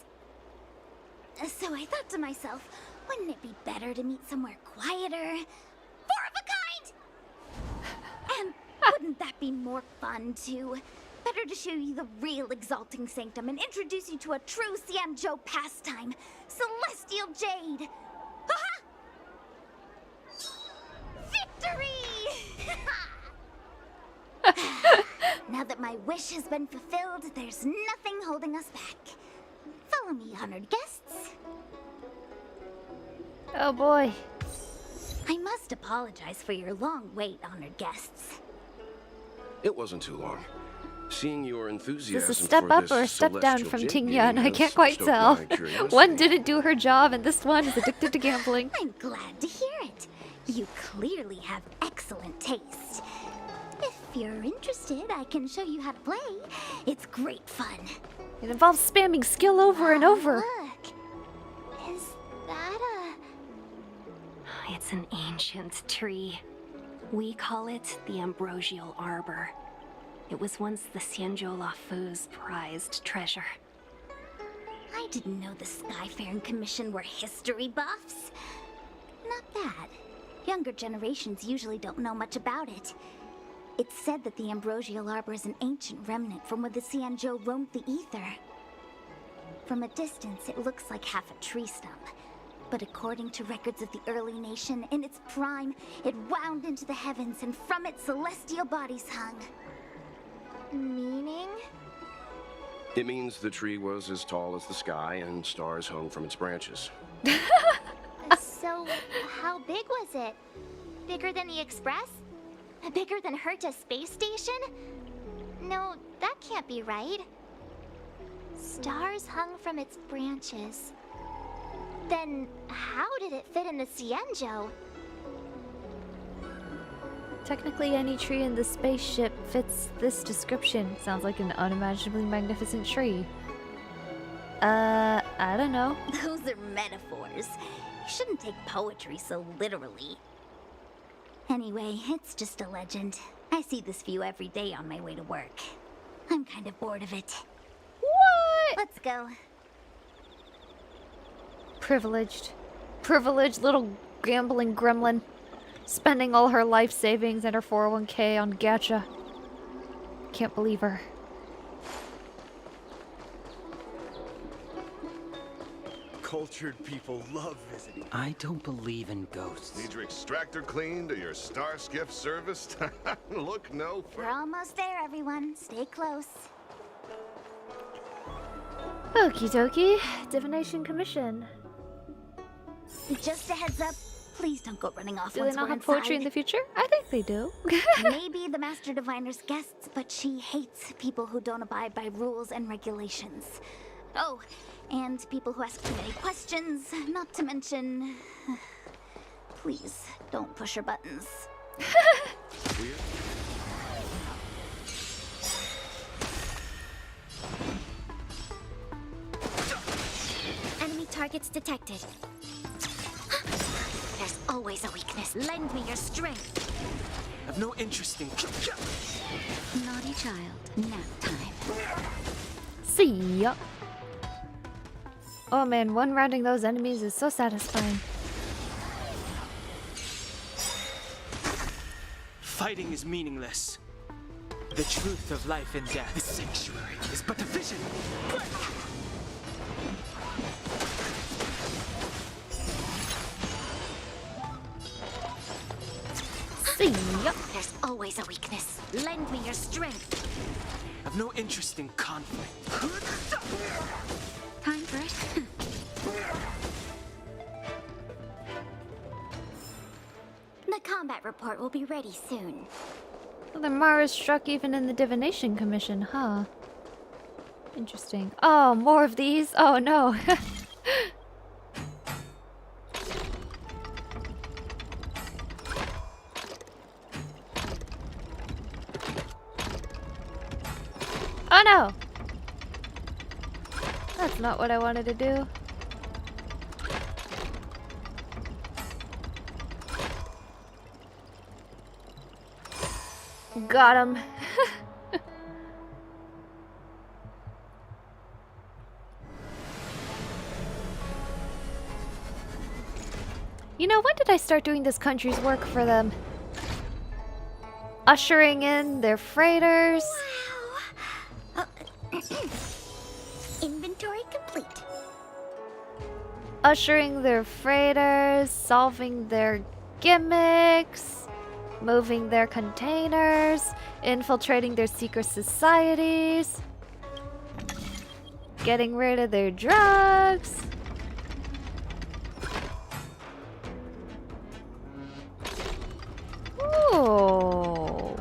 So I thought to myself, wouldn't it be better to meet somewhere quieter? Four of a kind! And wouldn't that be more fun, too? Better to show you the real Exalting Sanctum and introduce you to a true Xianzhou pastime, Celestial Jade. Ha-ha! Victory! Now that my wish has been fulfilled, there's nothing holding us back. Follow me, honored guests. Oh boy. I must apologize for your long wait, honored guests. It wasn't too long. Seeing your enthusiasm Is this a step up or a step down from Tingyun? I can't quite tell. One didn't do her job and this one is addicted to gambling. I'm glad to hear it. You clearly have excellent taste. If you're interested, I can show you how to play. It's great fun. It involves spamming skill over and over. Look. Is that It's an ancient tree. We call it the Ambrosial Arbor. It was once the Xianzhou Luofu's prized treasure. I didn't know the Skyfaring Commission were history buffs. Not bad. Younger generations usually don't know much about it. It's said that the Ambrosial Arbor is an ancient remnant from when the Xianzhou roamed the ether. From a distance, it looks like half a tree stump. But according to records of the early nation, in its prime, it wound into the heavens and from it celestial bodies hung. Meaning? It means the tree was as tall as the sky and stars hung from its branches. So, how big was it? Bigger than the Express? Bigger than Herta Space Station? No, that can't be right. Stars hung from its branches. Then, how did it fit in the Xianzhou? Technically, any tree in the spaceship fits this description. Sounds like an unimaginably magnificent tree. I don't know. Those are metaphors. You shouldn't take poetry so literally. Anyway, it's just a legend. I see this view every day on my way to work. I'm kind of bored of it. What? Let's go. Privileged. Privileged little gambling gremlin. Spending all her life savings and her 401k on gacha. Can't believe her. Cultured people love visiting. I don't believe in ghosts. Need your extractor cleaned or your star skiff serviced? Look no We're further. almost there, everyone. Stay close. Okie dokie. Divination Commission. Just a heads up. Please don't go running off Do once they not we're have poetry in inside. the future? I think they do. Maybe the Master Diviner's guests, but she hates people who don't abide by rules and regulations. Oh, and people who ask too many questions, not to mention... Please, don't push her buttons. Enemy targets detected. There's always a weakness. Lend me your strength. I've no interest in. Naughty child. Nap time. See ya. Oh man, one rounding those enemies is so satisfying. Fighting is meaningless. The truth of life and death. The sanctuary is but a vision. See ya. There's always a weakness. Lend me your strength. I've no interest in conflict. Time for it. The combat report will be ready soon. Well, then Mara's struck even in the Divination Commission, huh? Interesting. Oh, more of these? Oh no. Oh no! That's not what I wanted to do. Got him. You know, when did I start doing this country's work for them? Ushering in their freighters. Wow. Inventory complete. Ushering their freighters, solving their gimmicks. moving their containers, infiltrating their secret societies, getting rid of their drugs. Ooh.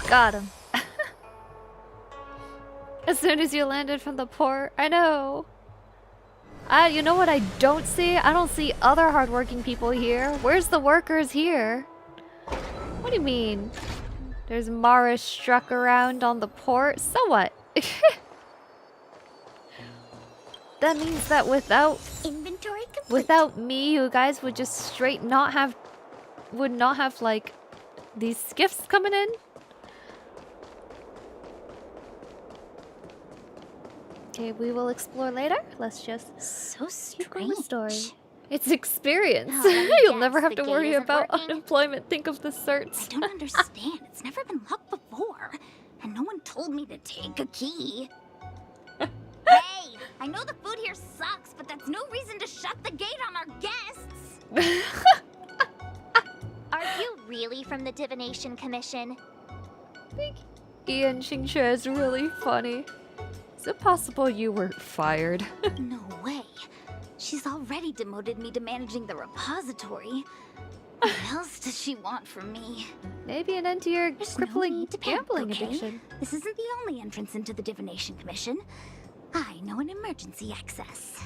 Got him. As soon as you landed from the port, I know. You know what I don't see? I don't see other hardworking people here. Where's the workers here? What do you mean? There's Mara struck around on the port. So what? That means that without inventory complete. Without me, you guys would just straight not have like these skiffs coming in. Okay, we will explore later. Let's just so keep going with the story. strange. It's experience. Oh, You'll yes, never have the to gate worry isn't about working. unemployment. Think of the certs. I don't understand. It's never been locked before. And no one told me to take a key. Hey, I know the food here sucks, but that's no reason to shut the gate on our guests. Are you really from the Divination Commission? Ian Xingxue is really funny. Is it possible you were fired? No way. She's already demoted me to managing the repository. What else does she want from me? Maybe an end to your There's crippling no need to panic, gambling okay? addiction. This isn't the only entrance into the Divination Commission. I know an emergency access.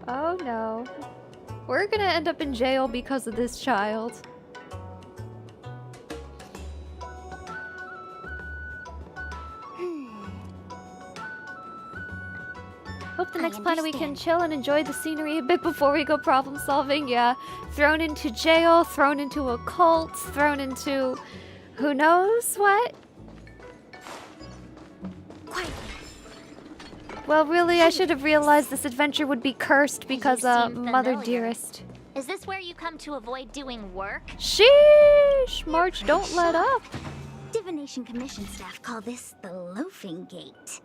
Oh no. We're gonna end up in jail because of this child. Hope the next planet we can chill and enjoy the scenery a bit before we go problem solving. Yeah, thrown into jail, thrown into a cult, thrown into who knows what? Quiet. Well, really, I should have realized this adventure would be cursed because, seem Mother familiar. Dearest. Is this where you come to avoid doing work? Sheesh! March, don't let up. Divination Commission staff call this the loafing gate.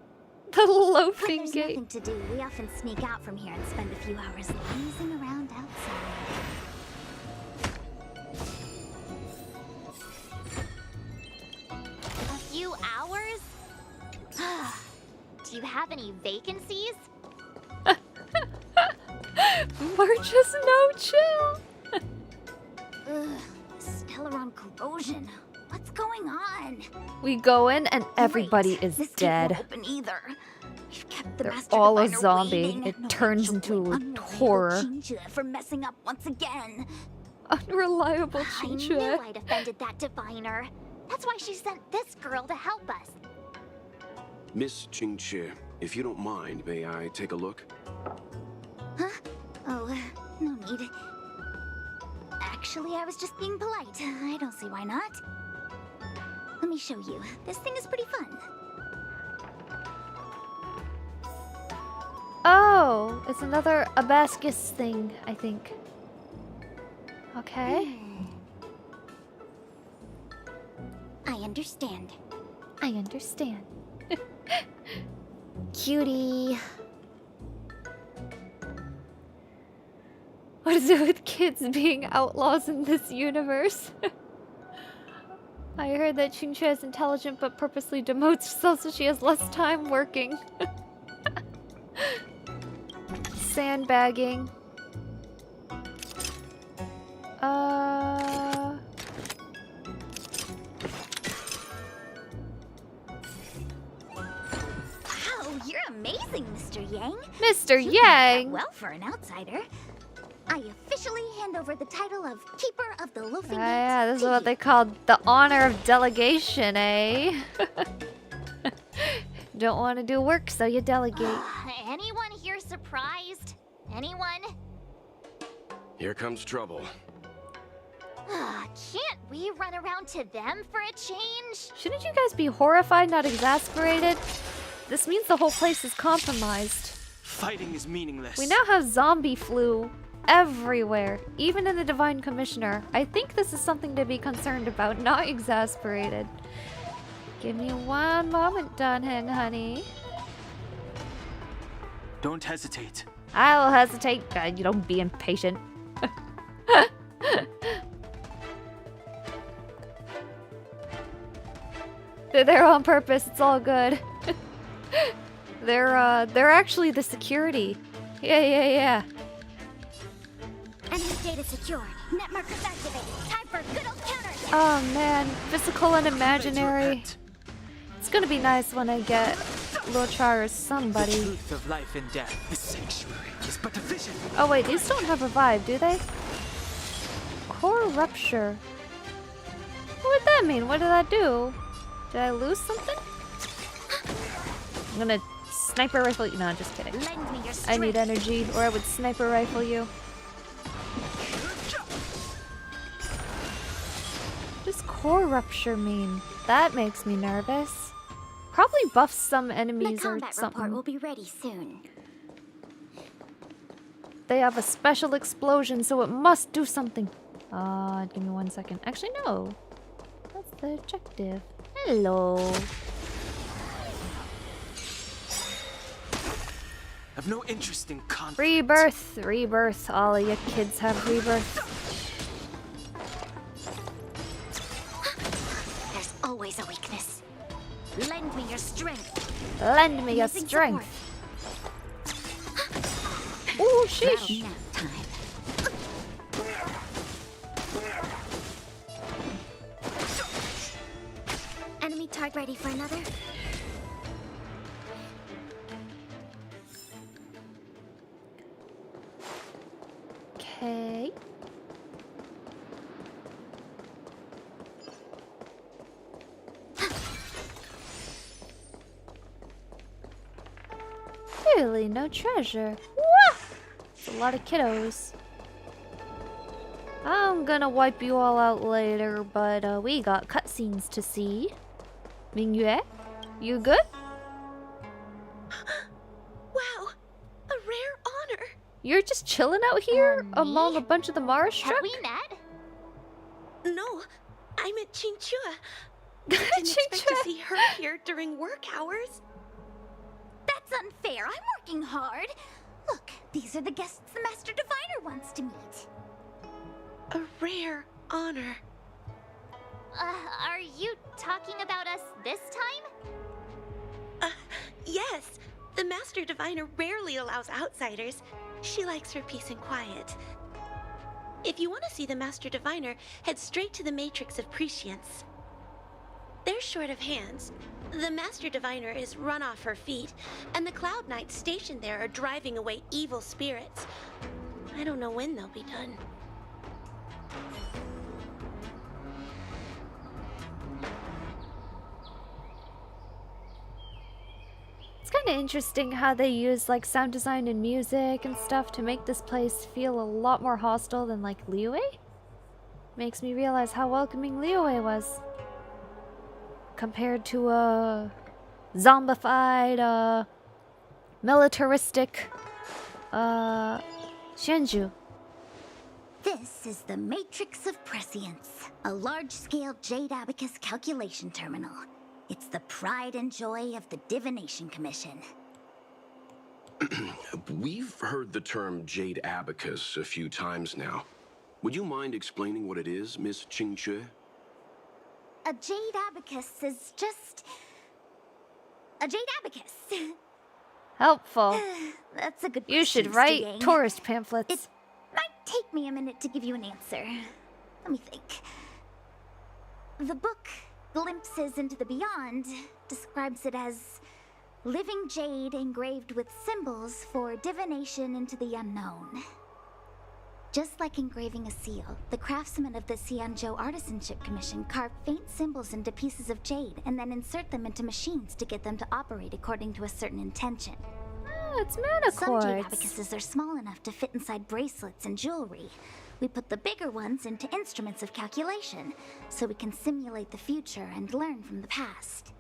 The When loafing there's gate. nothing to do, we often sneak out from here and spend a few hours lazing around outside. A few hours? Do you have any vacancies? March has no chill. Ugh, Stellaron corrosion. What's going on? We go in and everybody is This dead. Gate won't open either. You've kept the They're Master all a Diviner zombie. waiting. It No turns way to into blame a unreliable horror. Chinchilla for messing up once again. Unreliable I knew Chinchilla. I'd offended that diviner. That's why she sent this girl to help us. Miss Qingqi, if you don't mind, may I take a look? Huh? Oh, no need. Actually, I was just being polite. I don't see why not. Let me show you. This thing is pretty fun. Oh, it's another Abascus thing, I think. Okay. I understand. I understand. Cutie. What is it with kids being outlaws in this universe? I heard that Xingxue is intelligent but purposely demotes herself so she has less time working. Sandbagging. Wow, you're amazing, Mr. Yang. Mr. You did Yang! that well for an outsider. I officially hand over the title of Keeper of the Loafing Gate. Yeah, this is what they call the honor of delegation, eh? Don't want to do work, so you delegate. Anyone here surprised? Anyone? Here comes trouble. Can't we run around to them for a change? Shouldn't you guys be horrified, not exasperated? This means the whole place is compromised. Fighting is meaningless. We now have zombie flu. everywhere, even in the Divine Commissioner. I think this is something to be concerned about, not exasperated. Give me one moment, Dunhang, honey. Don't hesitate. I'll hesitate. You don't be impatient. They're there on purpose. It's all good. They're actually the security. Yeah. Enemy data secured. Net markers activated. Time for good old counterattack. Oh man, physical and imaginary. It's gonna be nice when I get Lochar or somebody. The truth of life and death. The sanctuary is but a vision. Oh wait, these don't have revive, do they? Core rupture. What did that mean? What did that do? Did I lose something? I'm gonna sniper rifle you. No, just kidding. I need energy, or I would sniper rifle you. What does core rupture mean? That makes me nervous. Probably buffs some enemies the or combat something. report will be ready soon. They have a special explosion, so it must do something. Give me 1 second. Actually, no. That's the objective. Hello. I've no interest in conflict. Rebirth. All of you kids have rebirth. There's always a weakness. Lend me your strength. Lend me your Using strength. Ooh, sheesh. Enemy target ready for another? Okay. Really, no treasure. Wah! It's a lot of kiddos. I'm gonna wipe you all out later, but we got cutscenes to see. Mingyue, you good? Wow, a rare honor. You're just chilling out here among a bunch of the Mara struck? Have we met? No, I'm at Qingchua. I didn't expect to see her here during work hours. That's unfair. I'm working hard. Look, these are the guests the Master Diviner wants to meet. A rare honor. Are you talking about us this time? Yes. The Master Diviner rarely allows outsiders. She likes her peace and quiet. If you want to see the Master Diviner, head straight to the Matrix of Prescience. They're short of hands. The Master Diviner is run off her feet, and the Cloud Knights stationed there are driving away evil spirits. I don't know when they'll be done. It's kind of interesting how they use like sound design and music and stuff to make this place feel a lot more hostile than like Liyue. Makes me realize how welcoming Liyue was compared to a zombified, militaristic, Xianzhu. This is the Matrix of Prescience, a large-scale Jade Abacus calculation terminal. It's the pride and joy of the Divination Commission. We've heard the term Jade Abacus a few times now. Would you mind explaining what it is, Miss Qingchue? A Jade Abacus is just... a Jade Abacus. Helpful. That's a good You should question, write Yang. tourist pamphlets. It might take me a minute to give you an answer. Let me think. The book, Glimpses into the Beyond, describes it as living jade engraved with symbols for divination into the unknown. Just like engraving a seal, the craftsmen of the Xianzhou Artisanship Commission carve faint symbols into pieces of jade and then insert them into machines to get them to operate according to a certain intention. Oh, it's mana Some jade quartz. abacuses are small enough to fit inside bracelets and jewelry. We put the bigger ones into instruments of calculation, so we can simulate the future and learn from the past.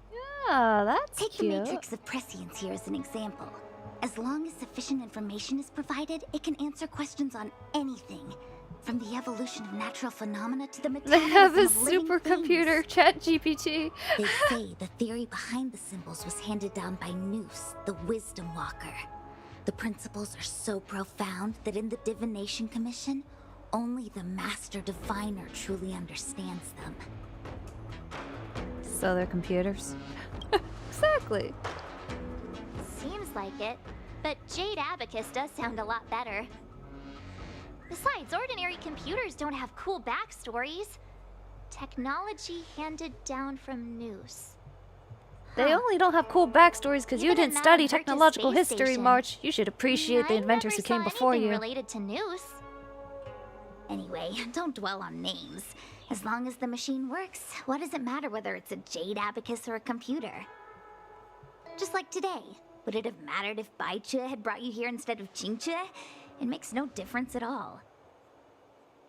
Oh, that's Take cute. the Matrix of Prescience here as an example. As long as sufficient information is provided, it can answer questions on anything. From the evolution of natural phenomena to the They metabolism have a of living supercomputer, ChatGPT. They say the theory behind the symbols was handed down by Noose, the Wisdom Walker. The principles are so profound that in the Divination Commission, only the Master Diviner truly understands them. So they're computers. Exactly. Seems like it, but Jade Abacus does sound a lot better. Besides, ordinary computers don't have cool backstories. Technology handed down from Noose. They only don't have cool backstories because you Even didn't at study Mount Hercus technological Space history Station. much. You should appreciate the inventors who came before you. Related to Noose. Anyway, don't dwell on names. As long as the machine works, what does it matter whether it's a Jade Abacus or a computer? Just like today. Would it have mattered if Baichue had brought you here instead of Qingchue? It makes no difference at all.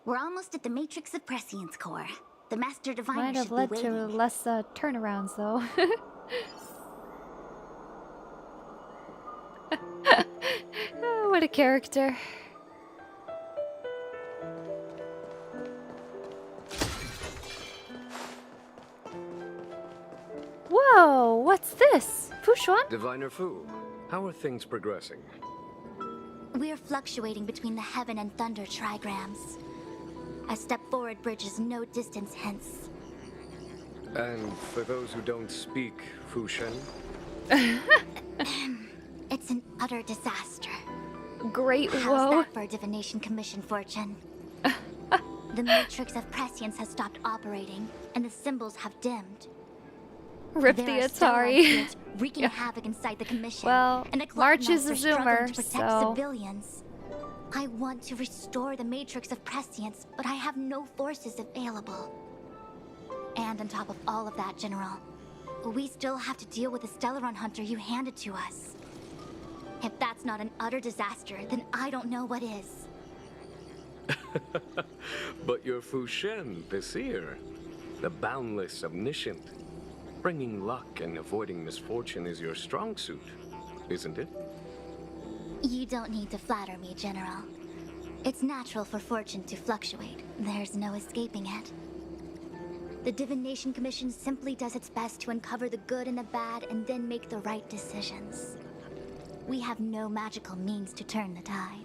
We're almost at the Matrix of Prescience core. The Master Diviner Might have should led be to waiting. less turnarounds, though. Oh, what a character. Whoa, what's this? Fushuan? Diviner Fu, how are things progressing? We're fluctuating between the heaven and thunder trigrams. A step forward bridges no distance hence. And for those who don't speak Fushen? It's an utter disaster. Great How's woe. that for a Divination Commission fortune? The Matrix of Prescience has stopped operating, and the symbols have dimmed. Rip There the are still Atari. spirits wreaking havoc inside the Commission. Well, and the March is Cloud a Knights are struggling Zoomer, to protect so... civilians. I want to restore the Matrix of Prescience, but I have no forces available. And on top of all of that, General, we still have to deal with the Stellaron Hunter you handed to us. If that's not an utter disaster, then I don't know what is. But you're Fushen, the seer. The boundless, omniscient. Bringing luck and avoiding misfortune is your strong suit, isn't it? You don't need to flatter me, General. It's natural for fortune to fluctuate. There's no escaping it. The Divination Commission simply does its best to uncover the good and the bad and then make the right decisions. We have no magical means to turn the tide.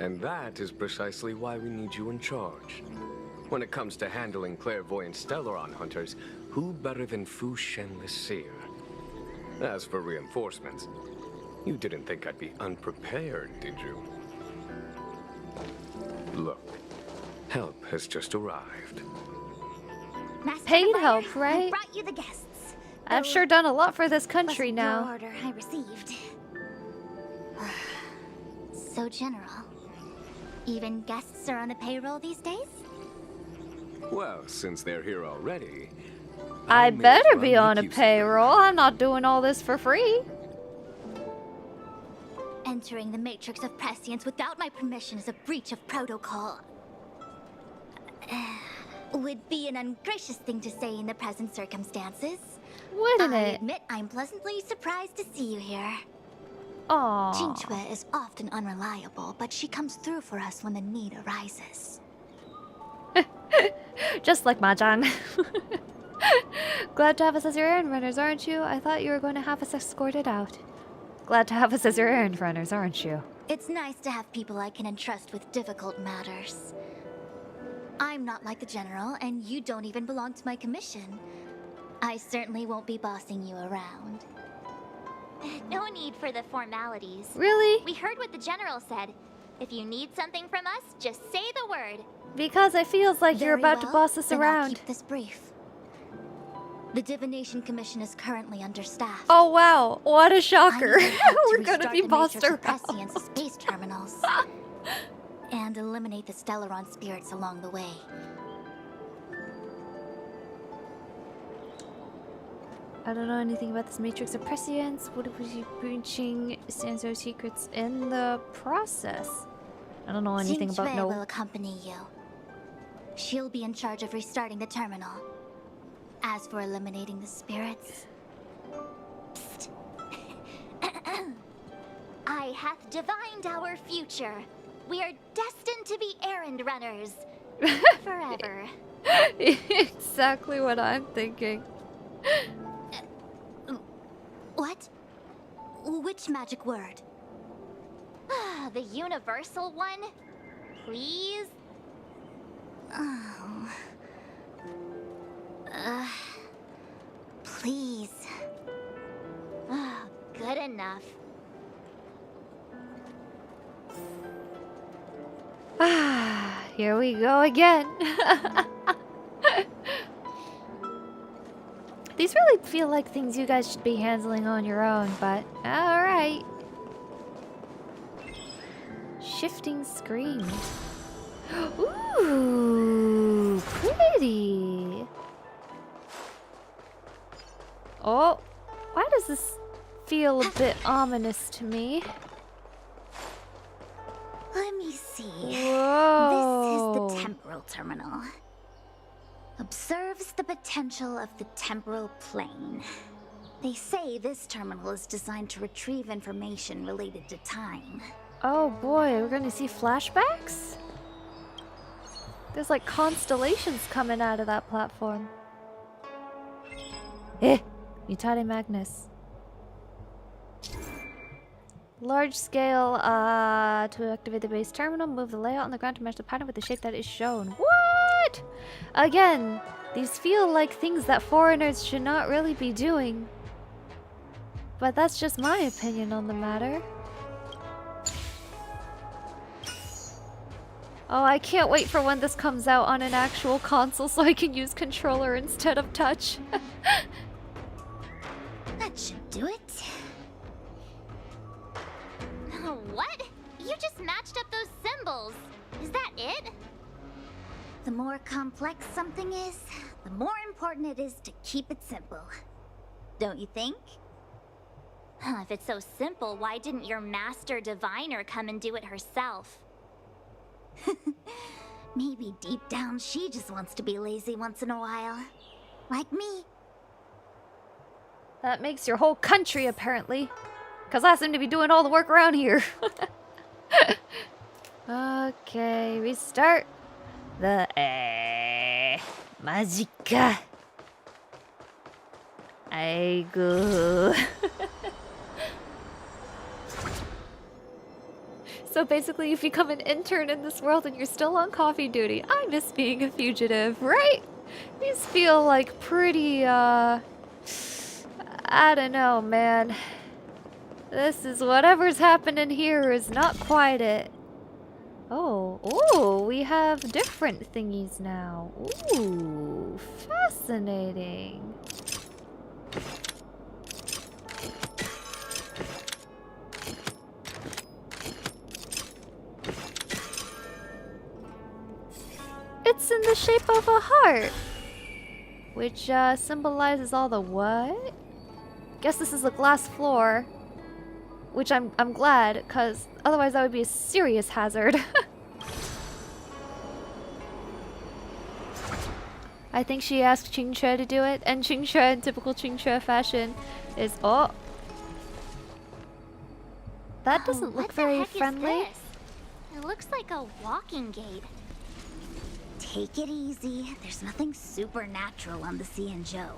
And that is precisely why we need you in charge. When it comes to handling clairvoyant Stellaron hunters, who better than Fushen the Seer? As for reinforcements, you didn't think I'd be unprepared, did you? Look, help has just arrived. Master Paid Diviner, help, I right? brought you the guests. I've sure done a lot for this country Wasn't now. your order I received. So, General, even guests are on the payroll these days? Well, since they're here already, I may as better well be on a make use of payroll. I'm not doing all this for free. Entering the Matrix of Prescience without my permission is a breach of protocol. Would be an ungracious thing to say in the present circumstances. Wouldn't I it? admit I'm pleasantly surprised to see you here. Aww. Qingchue is often unreliable, but she comes through for us when the need arises. Just like Mahjong. Glad to have us as your errand runners, aren't you? I thought you were going to have us escorted out. Glad to have us as your errand runners, aren't you? It's nice to have people I can entrust with difficult matters. I'm not like the General, and you don't even belong to my commission. I certainly won't be bossing you around. No need for the formalities. Really? We heard what the General said. If you need something from us, just say the word. Because it feels like you're Very about to well, boss us then I'll around. keep this brief. The Divination Commission is currently understaffed. Oh wow, what a shocker. I need help We're gonna restart be the bossed Matrix of around. Prescience space terminals. And eliminate the Stellaron spirits along the way. I don't know anything about this Matrix of Prescience. What if we breaching Sanso's secrets in the process? I don't know anything about Qingchue no... will accompany you. She'll be in charge of restarting the terminal. As for eliminating the spirits... Psst. hath divined our future. We are destined to be errand runners. Forever. Exactly what I'm thinking. What? Which magic word? The universal one? Please? Oh. Please. Good enough. Here we go again. These really feel like things you guys should be handling on your own, but alright. Shifting screens. Ooh, pretty. Oh, why does this feel a bit ominous to me? Let me see. Whoa. This is the temporal terminal. Observes the potential of the temporal plane. They say this terminal is designed to retrieve information related to time. Oh boy, we're gonna see flashbacks? There's like constellations coming out of that platform. Mutare Magnus. Large scale, to activate the base terminal, move the layout on the ground to match the pattern with the shape that is shown. What? Again, these feel like things that foreigners should not really be doing. But that's just my opinion on the matter. Oh, I can't wait for when this comes out on an actual console so I can use controller instead of touch. That should do it. What? You just matched up those symbols. Is that it? The more complex something is, the more important it is to keep it simple. Don't you think? If it's so simple, why didn't your master diviner come and do it herself? Maybe deep down she just wants to be lazy once in a while. Like me. That makes your whole country, apparently. Because I seem to be doing all the work around here. Okay, restart. The Magicka. Aigu. So basically, you become an intern in this world and you're still on coffee duty. I miss being a fugitive, right? These feel like pretty, I don't know, man. This is whatever's happening here is not quite it. Oh, we have different thingies now. Ooh, fascinating. It's in the shape of a heart, which symbolizes all the what? Guess this is the glass floor. Which I'm glad, because otherwise that would be a serious hazard. I think she asked Qingque to do it, and Qingque in typical Qingque fashion is that doesn't look very friendly. It looks like a walking gate. Take it easy. There's nothing supernatural on the Xianzhou.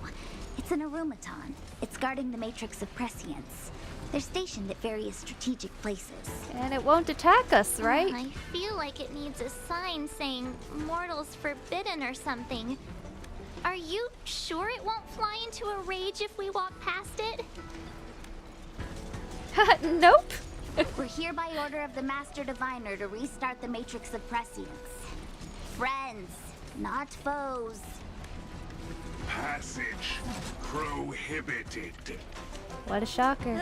It's an aromaton. It's guarding the matrix of prescience. They're stationed at various strategic places. And it won't attack us, right? I feel like it needs a sign saying mortals forbidden or something. Are you sure it won't fly into a rage if we walk past it? Nope. We're here by order of the Master Diviner to restart the Matrix of Prescience. Friends, not foes. Passage prohibited. What a shocker.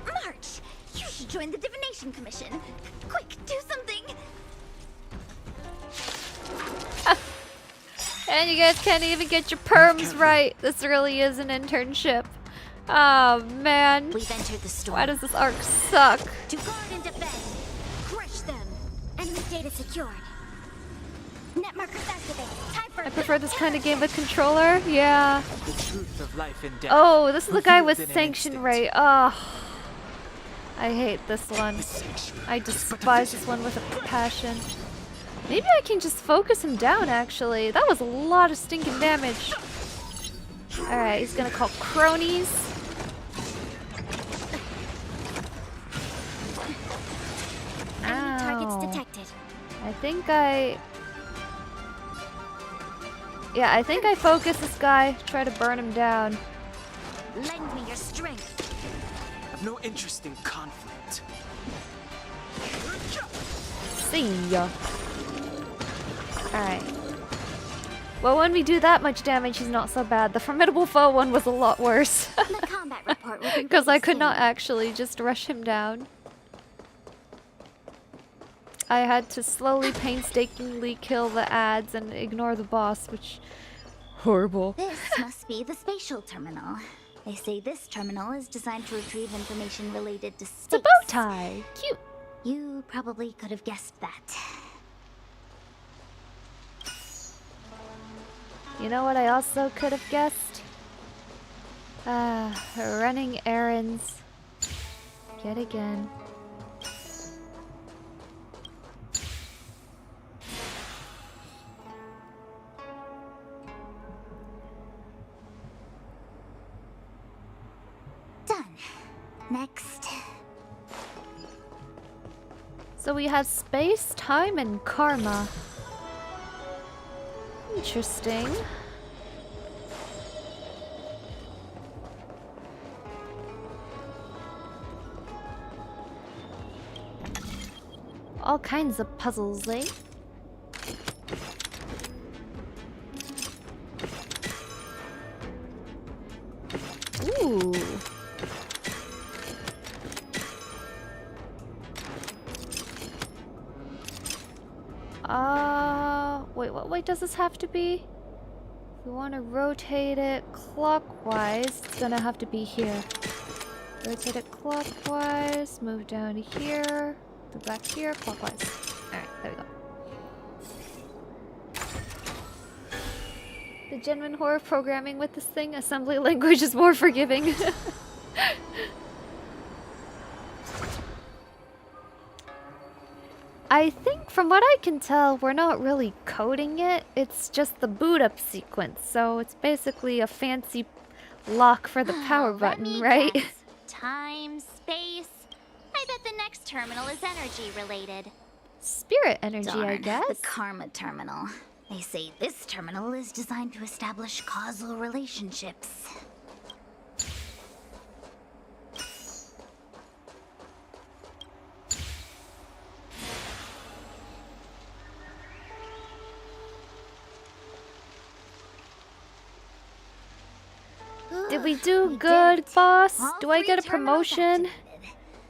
March! You should join the Divination Commission. Quick, do something! And you guys can't even get your perms right. This really is an internship. Oh, man. We've entered the storm. Why does this arc suck? To guard and defend. Crush them. Enemy data secured. Net markers activated. Time for I prefer this kind of game with controller. Yeah. The truth of life and death. Oh, this is the guy with revealed in an sanction instant. rate. Oh. I hate this one. I despise this one with a passion. Maybe I can just focus him down, actually. That was a lot of stinking damage. Alright, he's gonna call cronies. Enemy targets detected. I think I focus this guy, try to burn him down. Lend me your strength. I've no interest in conflict. See ya. Alright. Well, when we do that much damage, he's not so bad. The formidable foe one was a lot worse. The combat report will be Because I ready could not soon. actually just rush him down. I had to slowly, painstakingly kill the ads and ignore the boss, which... horrible. This must be the spatial terminal. They say this terminal is designed to retrieve information related to space. It's a bow tie! Cute! You probably could have guessed that. You know what I also could have guessed? Running errands. Yet again. Done. Next. So we have space, time, and karma. Interesting. All kinds of puzzles, eh? Ooh. Wait, what way does this have to be? If we want to rotate it clockwise, it's gonna have to be here. Rotate it clockwise, move down to here, go back here, clockwise. Alright, there we go. The genuine horror of programming with this thing, assembly language is more forgiving. I think from what I can tell, we're not really coding it. It's just the boot up sequence. So it's basically a fancy lock for the power button, right? Guess. Time, space. I bet the next terminal is energy related. Spirit energy, Darn, I guess. The karma terminal. They say this terminal is designed to establish causal relationships. Did we do good, boss? All Do I get a 3 terminals promotion?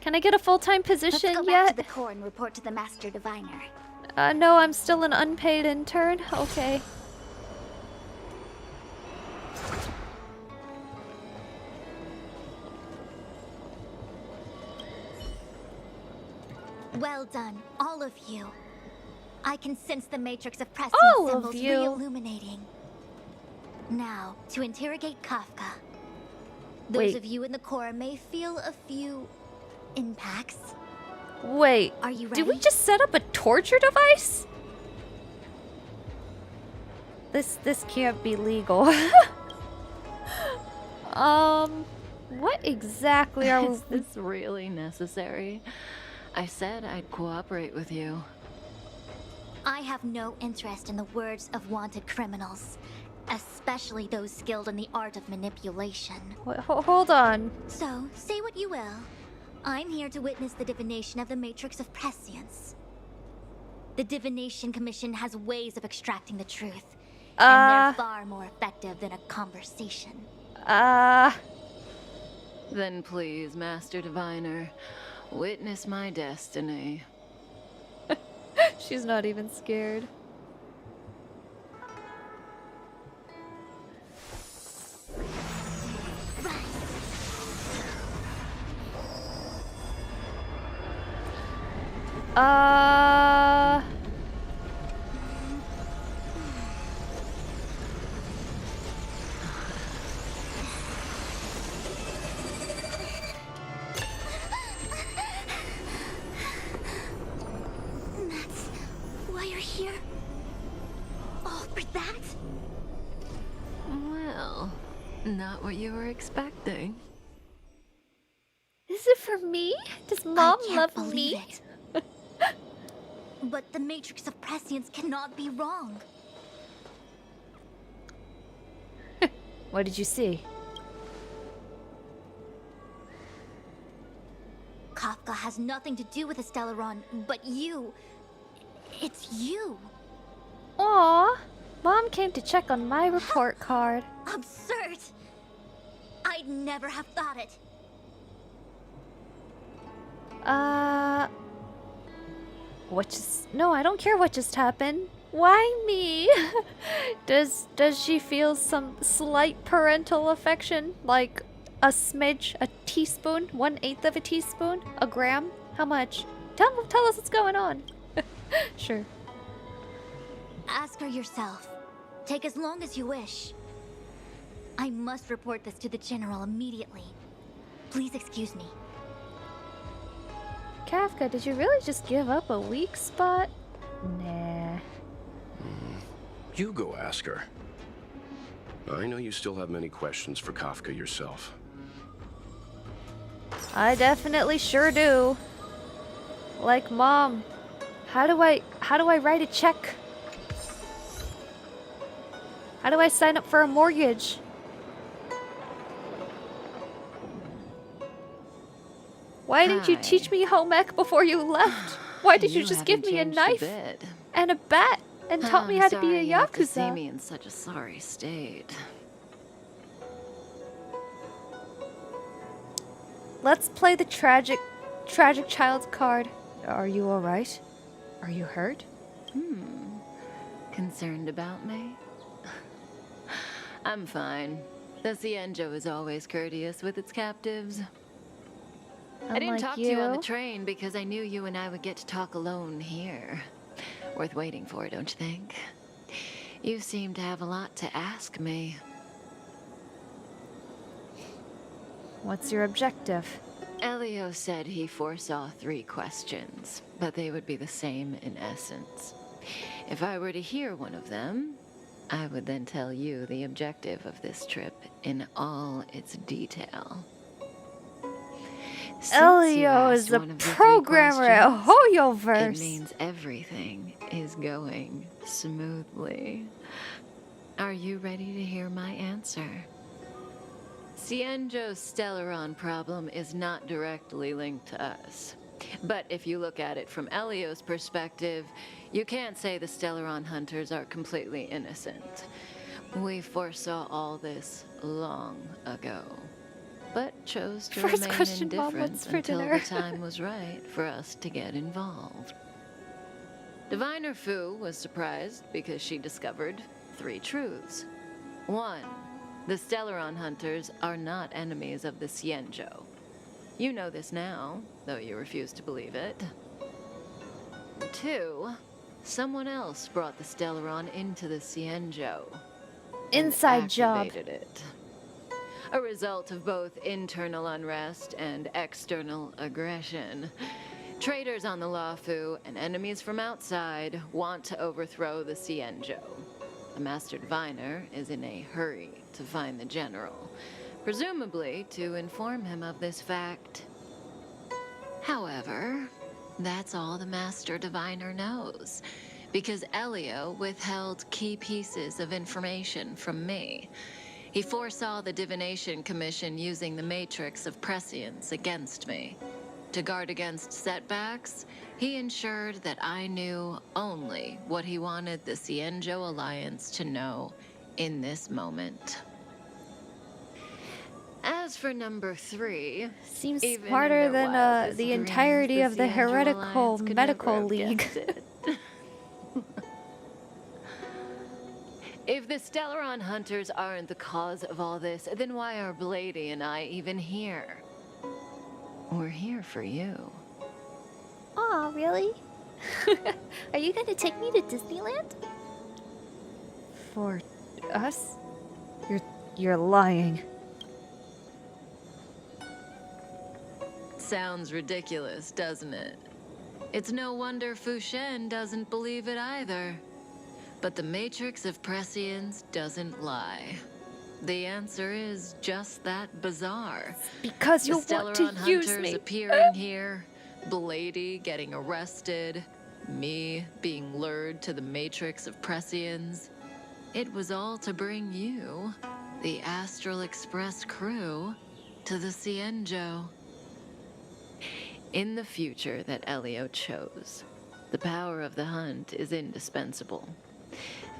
Can I get a full-time position Let's go yet? back to the core and report to the Master Diviner. No, I'm still an unpaid intern. Okay. Well done, all of you. I can sense the matrix of prescience All of symbols you. re-illuminating. Now, to interrogate Kafka. Those Wait. of you in the core may feel a few impacts. Wait, Are you did we ready? just set up a torture device? This can't be legal. What exactly are we... Is this really necessary? I said I'd cooperate with you. I have no interest in the words of wanted criminals, especially those skilled in the art of manipulation. Wait, hold on. So, say what you will. I'm here to witness the divination of the matrix of prescience. The Divination Commission has ways of extracting the truth, and they're far more effective than a conversation. Then please, Master Diviner, witness my destiny. She's not even scared. Not what you were expecting. Is it for me? Does Mom I love can't me? believe it. But the Matrix of Prescience cannot be wrong. What did you see? Kafka has nothing to do with the Stellaron, but you. It's you. Aw, Mom came to check on my report card. Absurd. I'd never have thought it. What just... No, I don't care what just happened. Why me? Does she feel some slight parental affection? Like a smidge? A teaspoon? 1/8 of a teaspoon? A gram? How much? Tell us what's going on. Sure. Ask her yourself. Take as long as you wish. I must report this to the General immediately. Please excuse me. Kafka, did you really just give up a weak spot? Nah. You go ask her. I know you still have many questions for Kafka yourself. I definitely sure do. Like, Mom, how do I write a check? How do I sign up for a mortgage? Why didn't you teach me home ec before you left? Why did you just give me a knife and a bat and taught me how to be a You have to see yakuza? me in such a sorry state. Let's play the tragic child card. Are you all right? Are you hurt? Concerned about me? I'm fine. The Cienjo is always courteous with its captives. I didn't Unlike talk to you on the you. train because I knew you and I would get to talk alone here. Worth waiting for, don't you think? You seem to have a lot to ask me. What's your objective? Elio said he foresaw 3 questions, but they would be the same in essence. If I were to hear one of them, I would then tell you the objective of this trip in all its detail. Since you Elio asked is a one of the 3 programmer at questions, Hoyoverse. it means everything is going smoothly. Are you ready to hear my answer? Cienjo's Stellaron problem is not directly linked to us. But if you look at it from Elio's perspective, you can't say the Stellaron hunters are completely innocent. We foresaw all this long ago, but chose to First remain question, Mom, indifferent what's for until dinner? the time was right for us to get involved. Diviner Fu was surprised because she discovered 3 truths. 1. The Stellaron hunters are not enemies of the Cienjo. You know this now, though you refuse to believe it. 2. Someone else brought the Stellaron into the Cienjo. and Inside job. activated it. A result of both internal unrest and external aggression. Traitors on the Luofu and enemies from outside want to overthrow the Cienjo. The Master Diviner is in a hurry to find the General, presumably to inform him of this fact. However, that's all the Master Diviner knows, because Elio withheld key pieces of information from me. He foresaw the Divination Commission using the Matrix of Prescience against me. To guard against setbacks, he ensured that I knew only what he wanted the Cienjo Alliance to know in this moment. As for number 3, seems even in smarter their than wildest the dreams, entirety the of the Cienjo heretical Alliance could medical never have league. guessed it. If the Stellaron hunters aren't the cause of all this, then why are Blady and I even here? We're here for you. Aw, really? Are you gonna take me to Disneyland? For us? You're lying. Sounds ridiculous, doesn't it? It's no wonder Fu Shen doesn't believe it either. But the Matrix of Prescience doesn't lie. The answer is just that bizarre. Because you the want to Stellaron use hunters me. appearing here, Blady getting arrested, me being lured to the matrix of Prescience. It was all to bring you, the Astral Express crew, to the Cienjo. In the future that Elio chose, the power of the hunt is indispensable.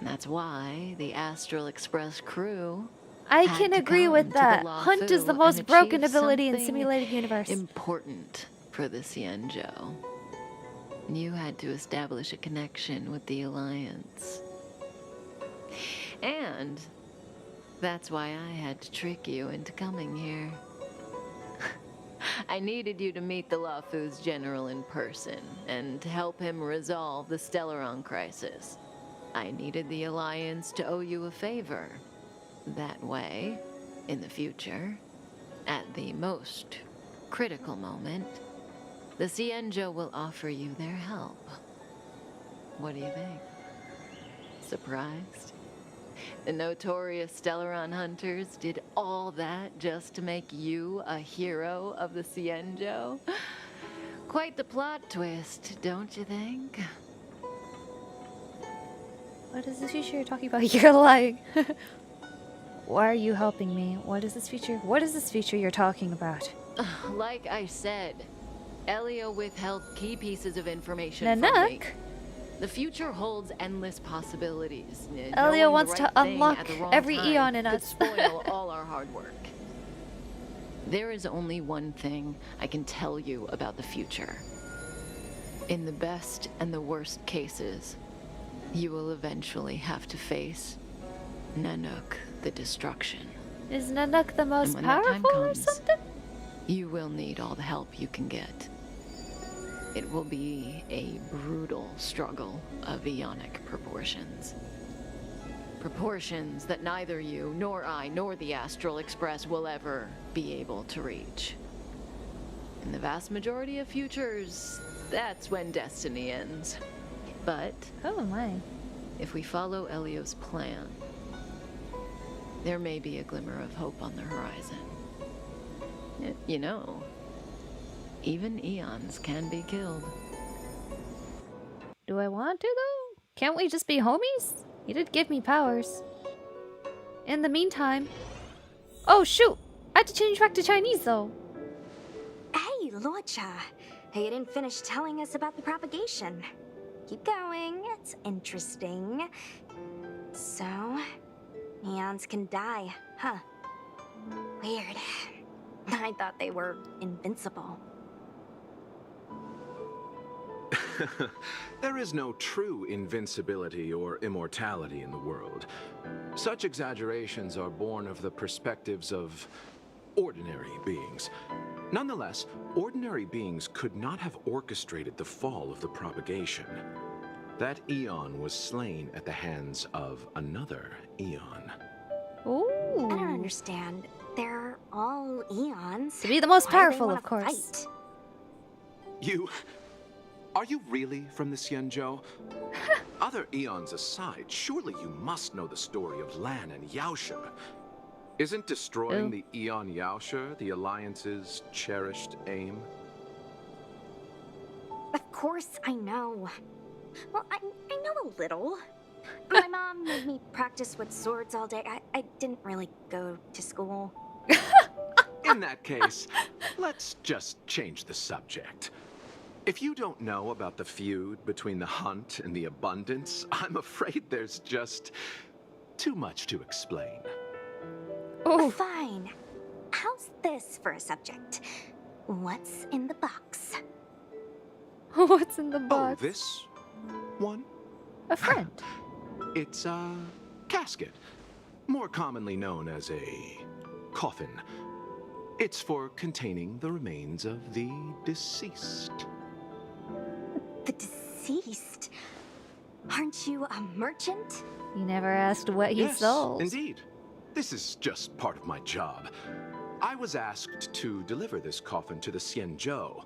And that's why the Astral Express crew I can agree with that. Hunt is the most broken ability in simulated universe. Important for the Cienjo. You had to establish a connection with the Alliance. And that's why I had to trick you into coming here. I needed you to meet the Luofu's general in person and to help him resolve the Stellaron crisis. I needed the Alliance to owe you a favor. That way, in the future, at the most critical moment, the Cienjo will offer you their help. What do you think? Surprised? The notorious Stellaron hunters did all that just to make you a hero of the Cienjo? Quite the plot twist, don't you think? What is this feature you're talking about? You're lying. Why are you helping me? What is this feature? What is this feature you're talking about? Like I said, Elio withheld key pieces of information from me. The future holds endless possibilities. Elio Knowing wants the to right thing unlock at the wrong every time Eon in could us. spoil all our hard work. There is only one thing I can tell you about the future. In the best and the worst cases, you will eventually have to face Nanook the Destruction. Is Nanook the most And when that time powerful or comes, something? You will need all the help you can get. It will be a brutal struggle of Eonic proportions. Proportions that neither you, nor I, nor the Astral Express will ever be able to reach. In the vast majority of futures, that's when destiny ends. But oh my. If we follow Elio's plan, there may be a glimmer of hope on the horizon. You know, even Eons can be killed. Do I want to, though? Can't we just be homies? You did give me powers. In the meantime... Oh, shoot! I had to change back to Chinese, though. Hey, Luocha. You didn't finish telling us about the propagation. Keep going, it's interesting. So, Eons can die, huh? Weird. I thought they were invincible. There is no true invincibility or immortality in the world. Such exaggerations are born of the perspectives of ordinary beings. Nonetheless, ordinary beings could not have orchestrated the fall of the propagation. That Eon was slain at the hands of another Eon. Ooh. I don't understand. They're all Eons. To be the most Why do they powerful, wanna of course. fight? Are you really from the Cienjo? Other Eons aside, surely you must know the story of Lan and Yaosha. Isn't destroying the Eon Yaosha the Alliance's cherished aim? Of course I know. Well, I know a little. My mom made me practice with swords all day. I didn't really go to school. In that case, let's just change the subject. If you don't know about the feud between the Hunt and the Abundance, I'm afraid there's just too much to explain. Oh. Fine. How's this for a subject? What's in the box? What's in the box? Oh, this one? A friend. It's a casket, more commonly known as a coffin. It's for containing the remains of the deceased. The deceased? Aren't you a merchant? You never asked what he Yes, sold. indeed. This is just part of my job. I was asked to deliver this coffin to the Cienjo.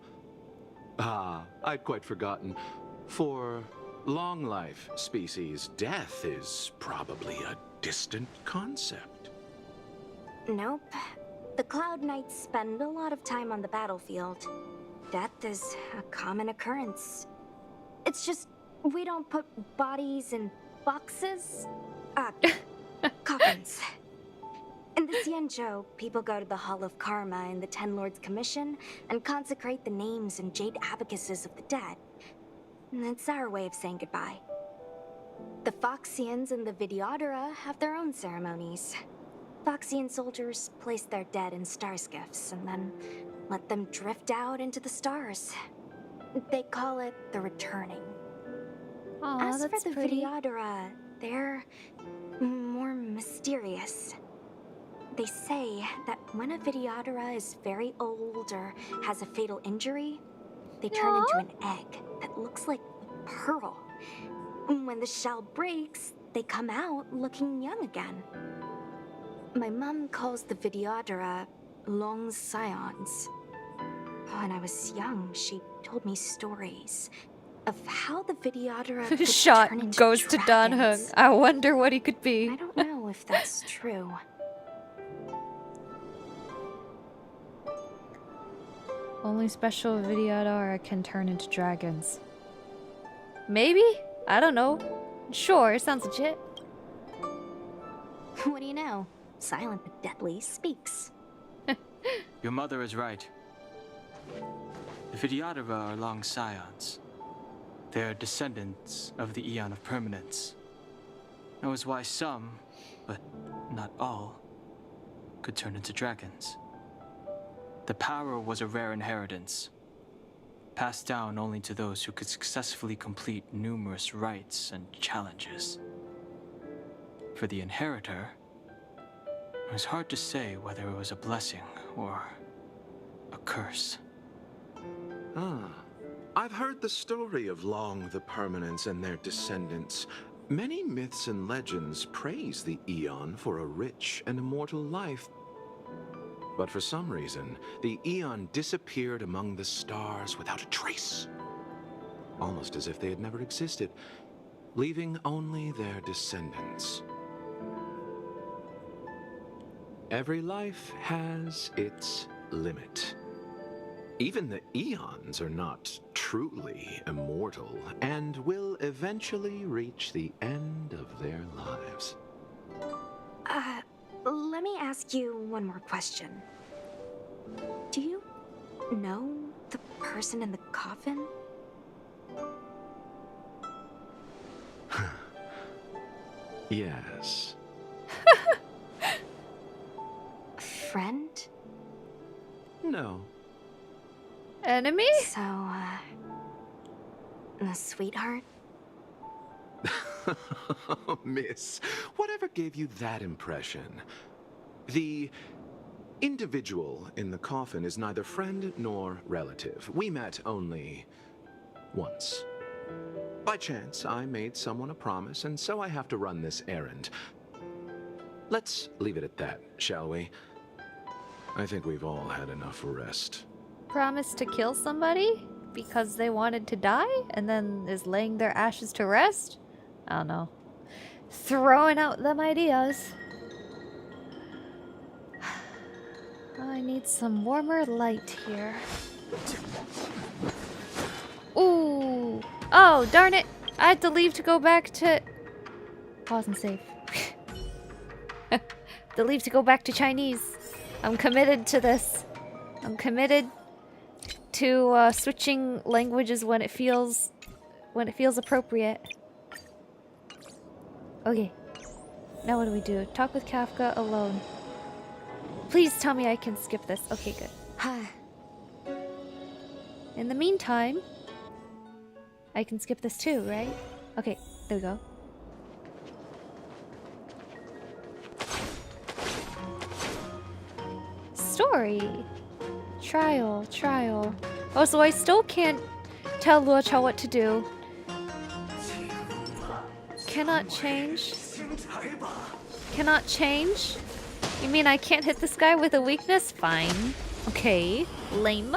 I'd quite forgotten. For long life species, death is probably a distant concept. Nope. The Cloud Knights spend a lot of time on the battlefield. Death is a common occurrence. It's just we don't put bodies in boxes. Coffins. In the Xianzhou, people go to the Hall of Karma in the Ten Lords Commission and consecrate the names and jade abacuses of the dead. It's our way of saying goodbye. The Foxians and the Videodora have their own ceremonies. Foxian soldiers place their dead in star skiffs and then let them drift out into the stars. They call it the returning. Aw, As that's for the pretty. Videodora, they're more mysterious. They say that when a Videodora is very old or has a fatal injury, they turn into an egg that looks like a pearl. When the shell breaks, they come out looking young again. My mom calls the Videodora long scions. When I was young, she told me stories of how the Videodora could Shot turn into goes to Dan Hung. dragons. I wonder what he could be. I don't know if that's true. Only special Videodora can turn into dragons. Maybe? I don't know. Sure, sounds legit. What do you know? Silent but deadly speaks. Your mother is right. The Videodora are long scions. They are descendants of the Eon of Permanence. That was why some, but not all, could turn into dragons. The power was a rare inheritance, passed down only to those who could successfully complete numerous rites and challenges. For the inheritor, it was hard to say whether it was a blessing or a curse. I've heard the story of Long the Permanence and their descendants. Many myths and legends praise the Eon for a rich and immortal life. But for some reason, the Eon disappeared among the stars without a trace. Almost as if they had never existed, leaving only their descendants. Every life has its limit. Even the Eons are not truly immortal and will eventually reach the end of their lives. Let me ask you one more question. Do you know the person in the coffin? Yes. Friend? No. Enemy? So, a sweetheart? Miss, whatever gave you that impression? The individual in the coffin is neither friend nor relative. We met only once. By chance, I made someone a promise, and so I have to run this errand. Let's leave it at that, shall we? I think we've all had enough rest. Promise to kill somebody because they wanted to die and then is laying their ashes to rest? I don't know. Throwing out them ideas. I need some warmer light here. Ooh. Oh, darn it. I had to leave to go back to... Pause and save. To leave to go back to Chinese. I'm committed to this. I'm committed to switching languages when it feels appropriate. Okay. Now what do we do? Talk with Kafka alone. Please tell me I can skip this. Okay, good. In the meantime, I can skip this too, right? Okay, there we go. Story. Trial. Oh, so I still can't tell Luofu what to do. Cannot change? Cannot change? You mean I can't hit this guy with a weakness? Fine. Okay. Lame.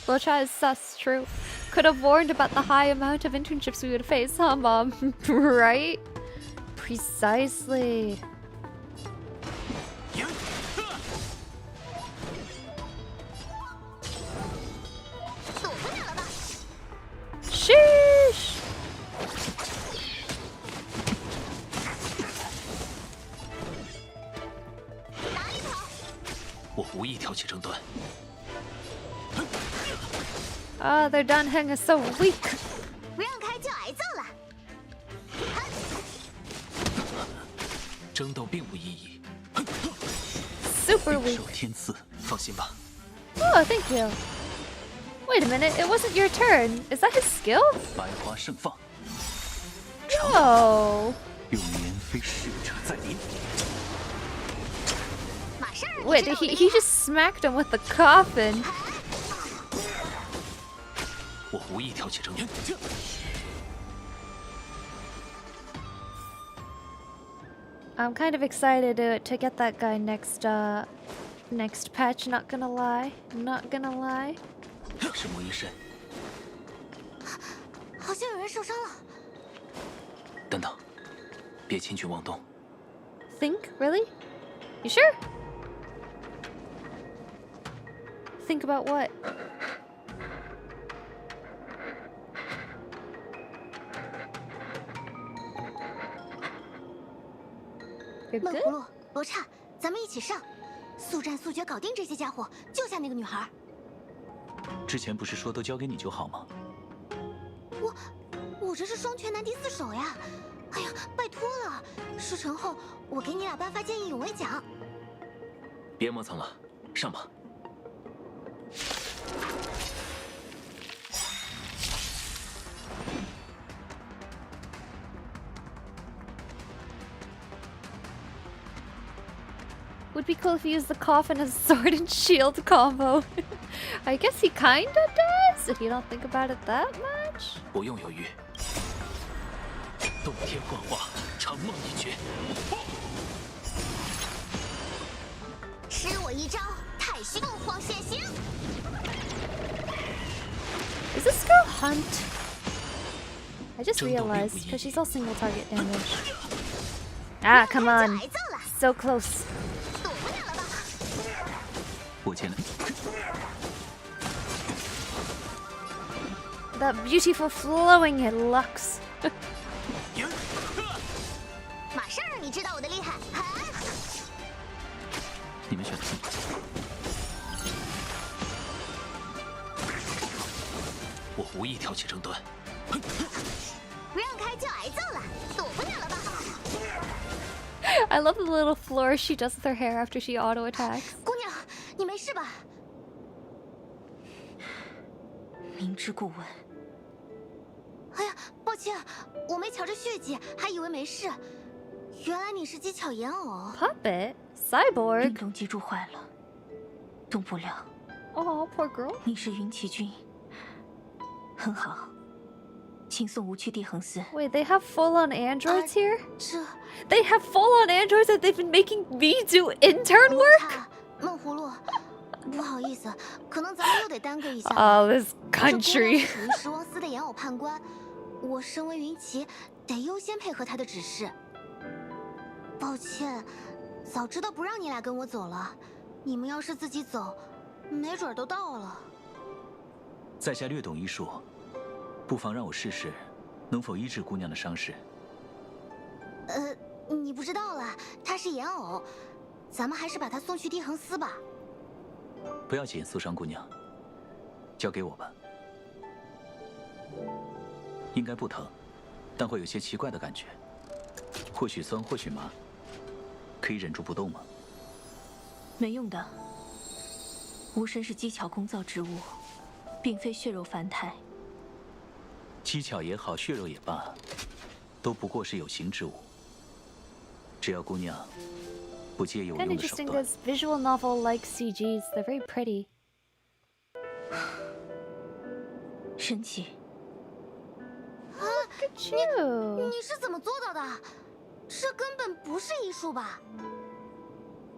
Luofu is sus, true. Could have warned about the high amount of internships we would face, huh, Mom? Right? Precisely. Sheesh! 我无意挑起争端。 Ah, their Danheng is so weak. 不让开就挨揍了。争斗并无意义。 Super weak. 受天赐，放心吧。 Oh, thank you. Wait a minute, it wasn't your turn. Is that his skill? 百花盛放。 Whoa. 用年飞逝者再临。 Wait, he just smacked him with the coffin. 我无意挑起争端。 I'm kind of excited to get that guy next patch, not gonna lie. Not gonna lie. 是魔医生。好像有人受伤了。等等，别轻举妄动。 Think? Really? You sure? Think about what? You're 闷 good? 葫芦，罗刹，咱们一起上，速战速决搞定这些家伙，救下那个女孩。之前不是说都交给你就好吗？我这是双拳难敌四手呀！哎呀，拜托了，事成后我给你俩颁发见义勇为奖。别磨蹭了，上吧。 Would be cool if he used the coffin as sword and shield combo. I guess he kinda does, if you don't think about it that much. 不用犹豫，洞天幻化，长梦一绝。施我一招太虚凤凰现形。 Is this girl Hunt? I just realized, because she's all single target damage. Ah, come on. So close. 我见了。 That beautiful flowing illust. 马上让你知道我的厉害！你们选择。我无意挑起争端。不让开就挨揍了，躲不了了吧？ I love the little flourish she does with her hair after she auto attacks. 姑娘，你没事吧？明知故问。哎呀，抱歉，我没瞧着血迹，还以为没事。原来你是机巧岩偶。Puppet? Cyborg? 运动脊柱坏了，动不了。Oh, poor girl. 你是云奇君，很好，请送无趣地恒寺。 Wait, they have full-on androids here? They have full-on androids that they've been making me do intern work? 闷葫芦，不好意思，可能咱们又得耽搁一下。 Oh, this country. 属于十王司的岩偶判官，我身为云奇，得优先配合他的指示。抱歉，早知道不让你俩跟我走了。你们要是自己走，没准都到了。在下略懂医术，不妨让我试试，能否医治姑娘的伤势。你不知道了，他是岩偶，咱们还是把他送去地恒司吧。不要紧，素伤姑娘，交给我吧。应该不疼，但会有些奇怪的感觉，或许酸，或许麻。可以忍住不动吗？没用的。无身是机巧工造之物，并非血肉凡胎。机巧也好，血肉也罢，都不过是有形之物。只要姑娘不介意我 Kind 用 of 的手 interesting 段。 as visual novel-like CGs. They're very pretty. 神奇。 Look at you. 你是怎么做到的？这根本不是医术吧？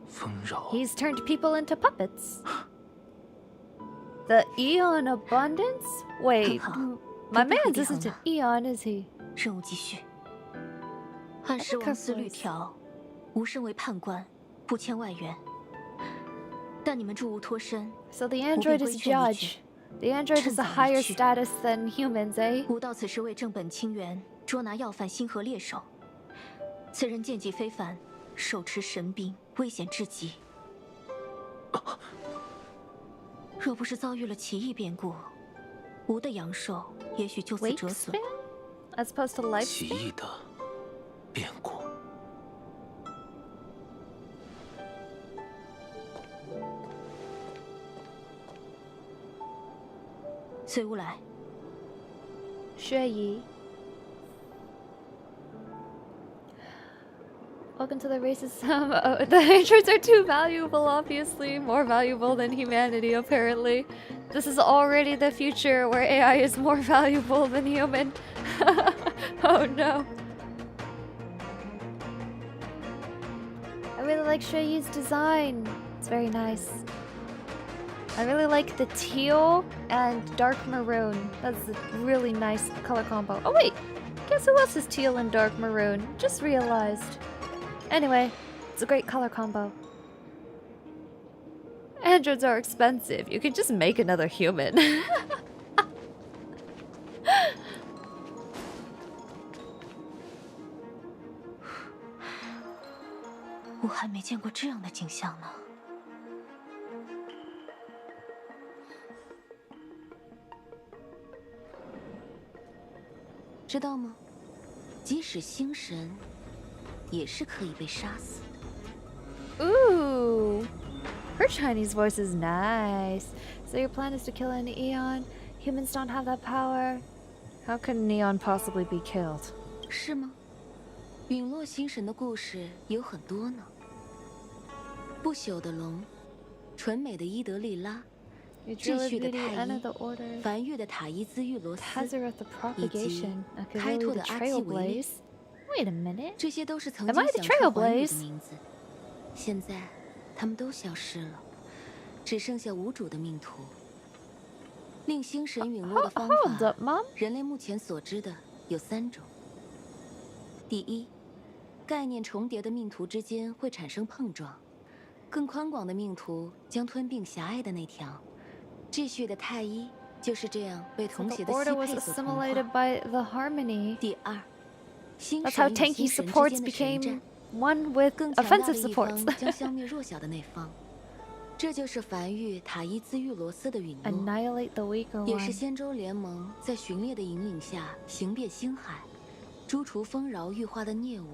丰饶。 He's turned people into puppets. The Eon Abundance? Wait, my man's isn't an Eon, is he? 任务继续。按十王司律条，无身为判官，不迁外援。但你们诸无脱身， So the 我便 android 规 is 劝一 judge. 句 The android is a higher status than humans, eh? 吾到此是为正本清源，捉拿要犯星河猎手。此人剑技非凡，手持神兵，危险至极。若不是遭遇了奇异变故，吾的阳寿也许就此折损。As opposed to life. 奇异的变故。随吾来。薛姨。Welcome to the racism. The androids are too valuable, obviously. More valuable than humanity, apparently. This is already the future where AI is more valuable than human. Oh no. I really like Shui's design. It's very nice. I really like the teal and dark maroon. That's a really nice color combo. Oh wait, guess who else is teal and dark maroon? Just realized. Anyway, it's a great color combo. Androids are expensive. You could just make another human. 我还没见过这样的景象呢。知道吗？即使星神，也是可以被杀死的。Ooh, her Chinese voice is nice. So your plan is to kill an Eon? Humans don't have that power. How could an Eon possibly be killed? 是吗？陨落星神的故事有很多呢。不朽的龙，纯美的伊德利拉，秩序的太一，繁育的塔伊兹玉罗斯，以及开拓的阿基维利。Wait a minute. 这些都是曾经响彻寰宇的名字，现在他们都消失了，只剩下无主的命途。令星神陨落的方法，人类目前所知的有3种。第一，概念重叠的命途之间会产生碰撞，更宽广的命途将吞并狭隘的那条。秩序的太一就是这样被同谐的西配所同化。第二。 That's how tanky supports became one with offensive supports. 将消灭弱小的那方，这就是繁育塔伊兹玉罗斯的陨落， Annihilate the weaker one. 也是仙州联盟在巡猎的引领下行遍星海，诛除丰饶玉化的孽物，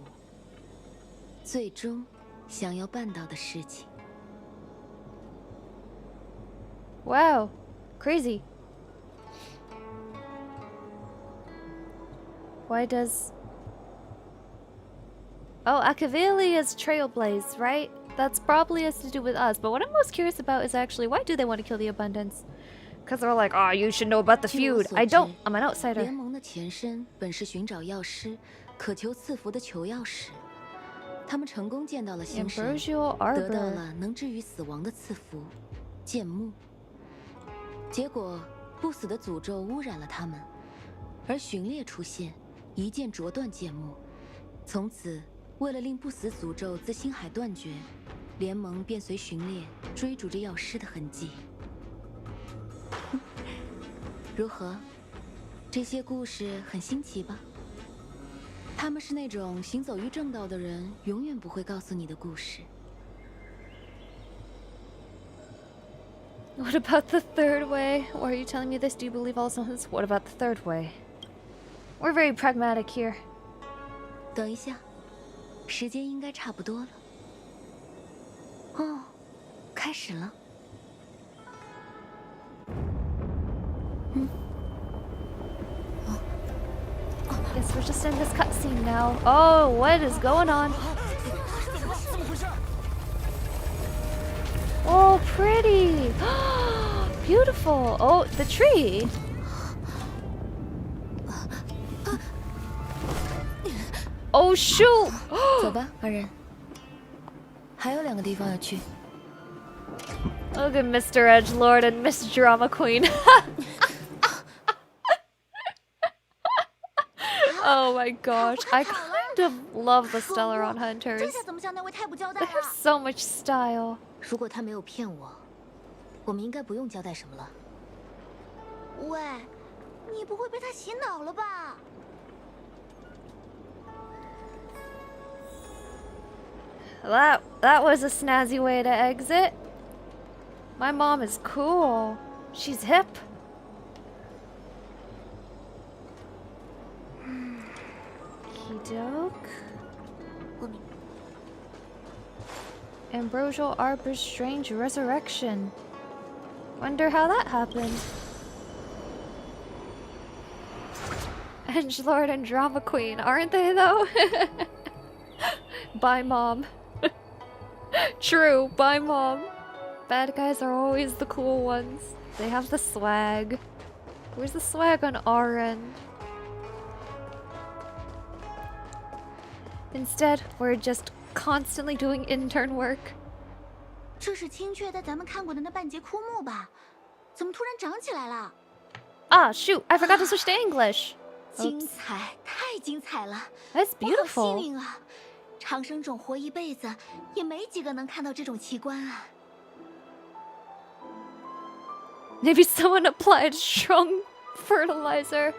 最终想要办到的事情。 Wow, crazy. Why does... Oh, Akavili is Trailblaze, right? That's probably has to do with us, but what I'm most curious about is actually why do they want to kill the Abundance? Because they're like, oh, you should know about the feud. I don't. I'm an outsider. 联盟的前身本是寻找药师，渴求赐福的求药使。他们成功见到了星神，得到了能治愈死亡的赐福——剑木。结果，不死的诅咒污染了他们，而寻猎出现，一剑啄断剑木。从此。 为了令不死诅咒自星海断绝，联盟便随寻猎追逐着药师的痕迹。如何？这些故事很新奇吧？他们是那种行走于正道的人永远不会告诉你的故事。 What about the third way? Why are you telling me this? Do you believe all this? What about the third way? We're very pragmatic here. 等一下。 时间应该差不多了。哦，开始了。Guess we're just in this cutscene now. Oh, what is going on? Oh, pretty. Beautiful. Oh, the tree. Oh shoot! 走吧，二人。还有2个地方要去。Look at Mr. Edgelord and Miss Drama Queen. Oh my gosh, I kind of love the Stellaron Hunters. They have so much style. 如果他没有骗我，我们应该不用交代什么了。喂，你不会被他洗脑了吧？ That was a snazzy way to exit. My mom is cool. She's hip. Okey-doke. Ambrosial Arbor's strange resurrection. Wonder how that happened. Edgelord and Drama Queen, aren't they though? Bye, Mom. True, bye, Mom. Bad guys are always the cool ones. They have the swag. Where's the swag on our end? Instead, we're just constantly doing intern work. 这是青雀带咱们看过的那半截枯木吧？怎么突然长起来了？ Ah, shoot! I forgot to switch to English. 精彩，太精彩了！ That's 我好 beautiful. 幸运啊！长生种活一辈子，也没几个能看到这种奇观啊。 Maybe someone applied strong fertilizer.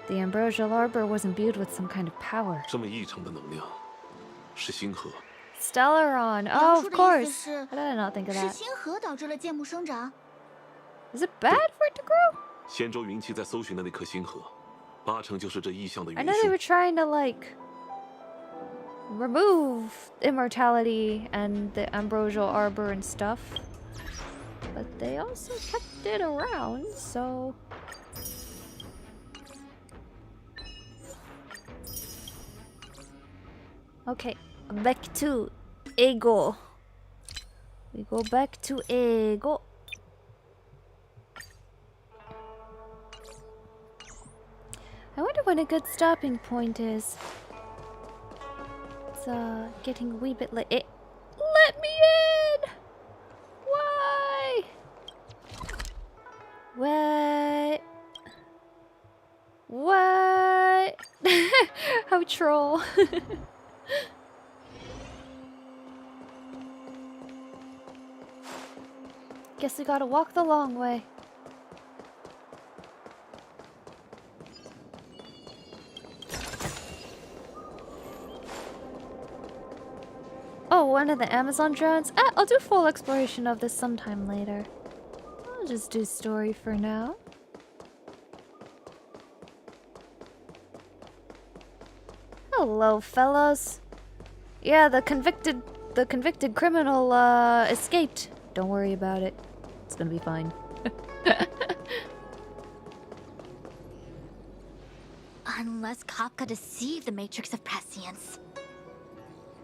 The ambrosial arbor was imbued with some kind of power. 这么异常的能量，是星河。 Stellaron. Oh, of course. How did I not think of 是 that? 星河导致了剑木生长。 Is it bad for it to grow? 仙州云栖在搜寻的那颗星河，8成就是这异象的 I 元 know they 素。 were trying to like remove immortality and the ambrosial arbor and stuff, but they also kept it around, so. Okay, back to Ego. We go back to Ego. I wonder when a good stopping point is. It's getting a wee bit late. Let me in! Why? What? What? How troll. Guess we gotta walk the long way. Oh, one of the Amazon drones? I'll do full exploration of this sometime later. I'll just do story for now. Hello, fellas. Yeah, the convicted criminal escaped. Don't worry about it. It's gonna be fine. Unless Kafka deceived the Matrix of Prescience.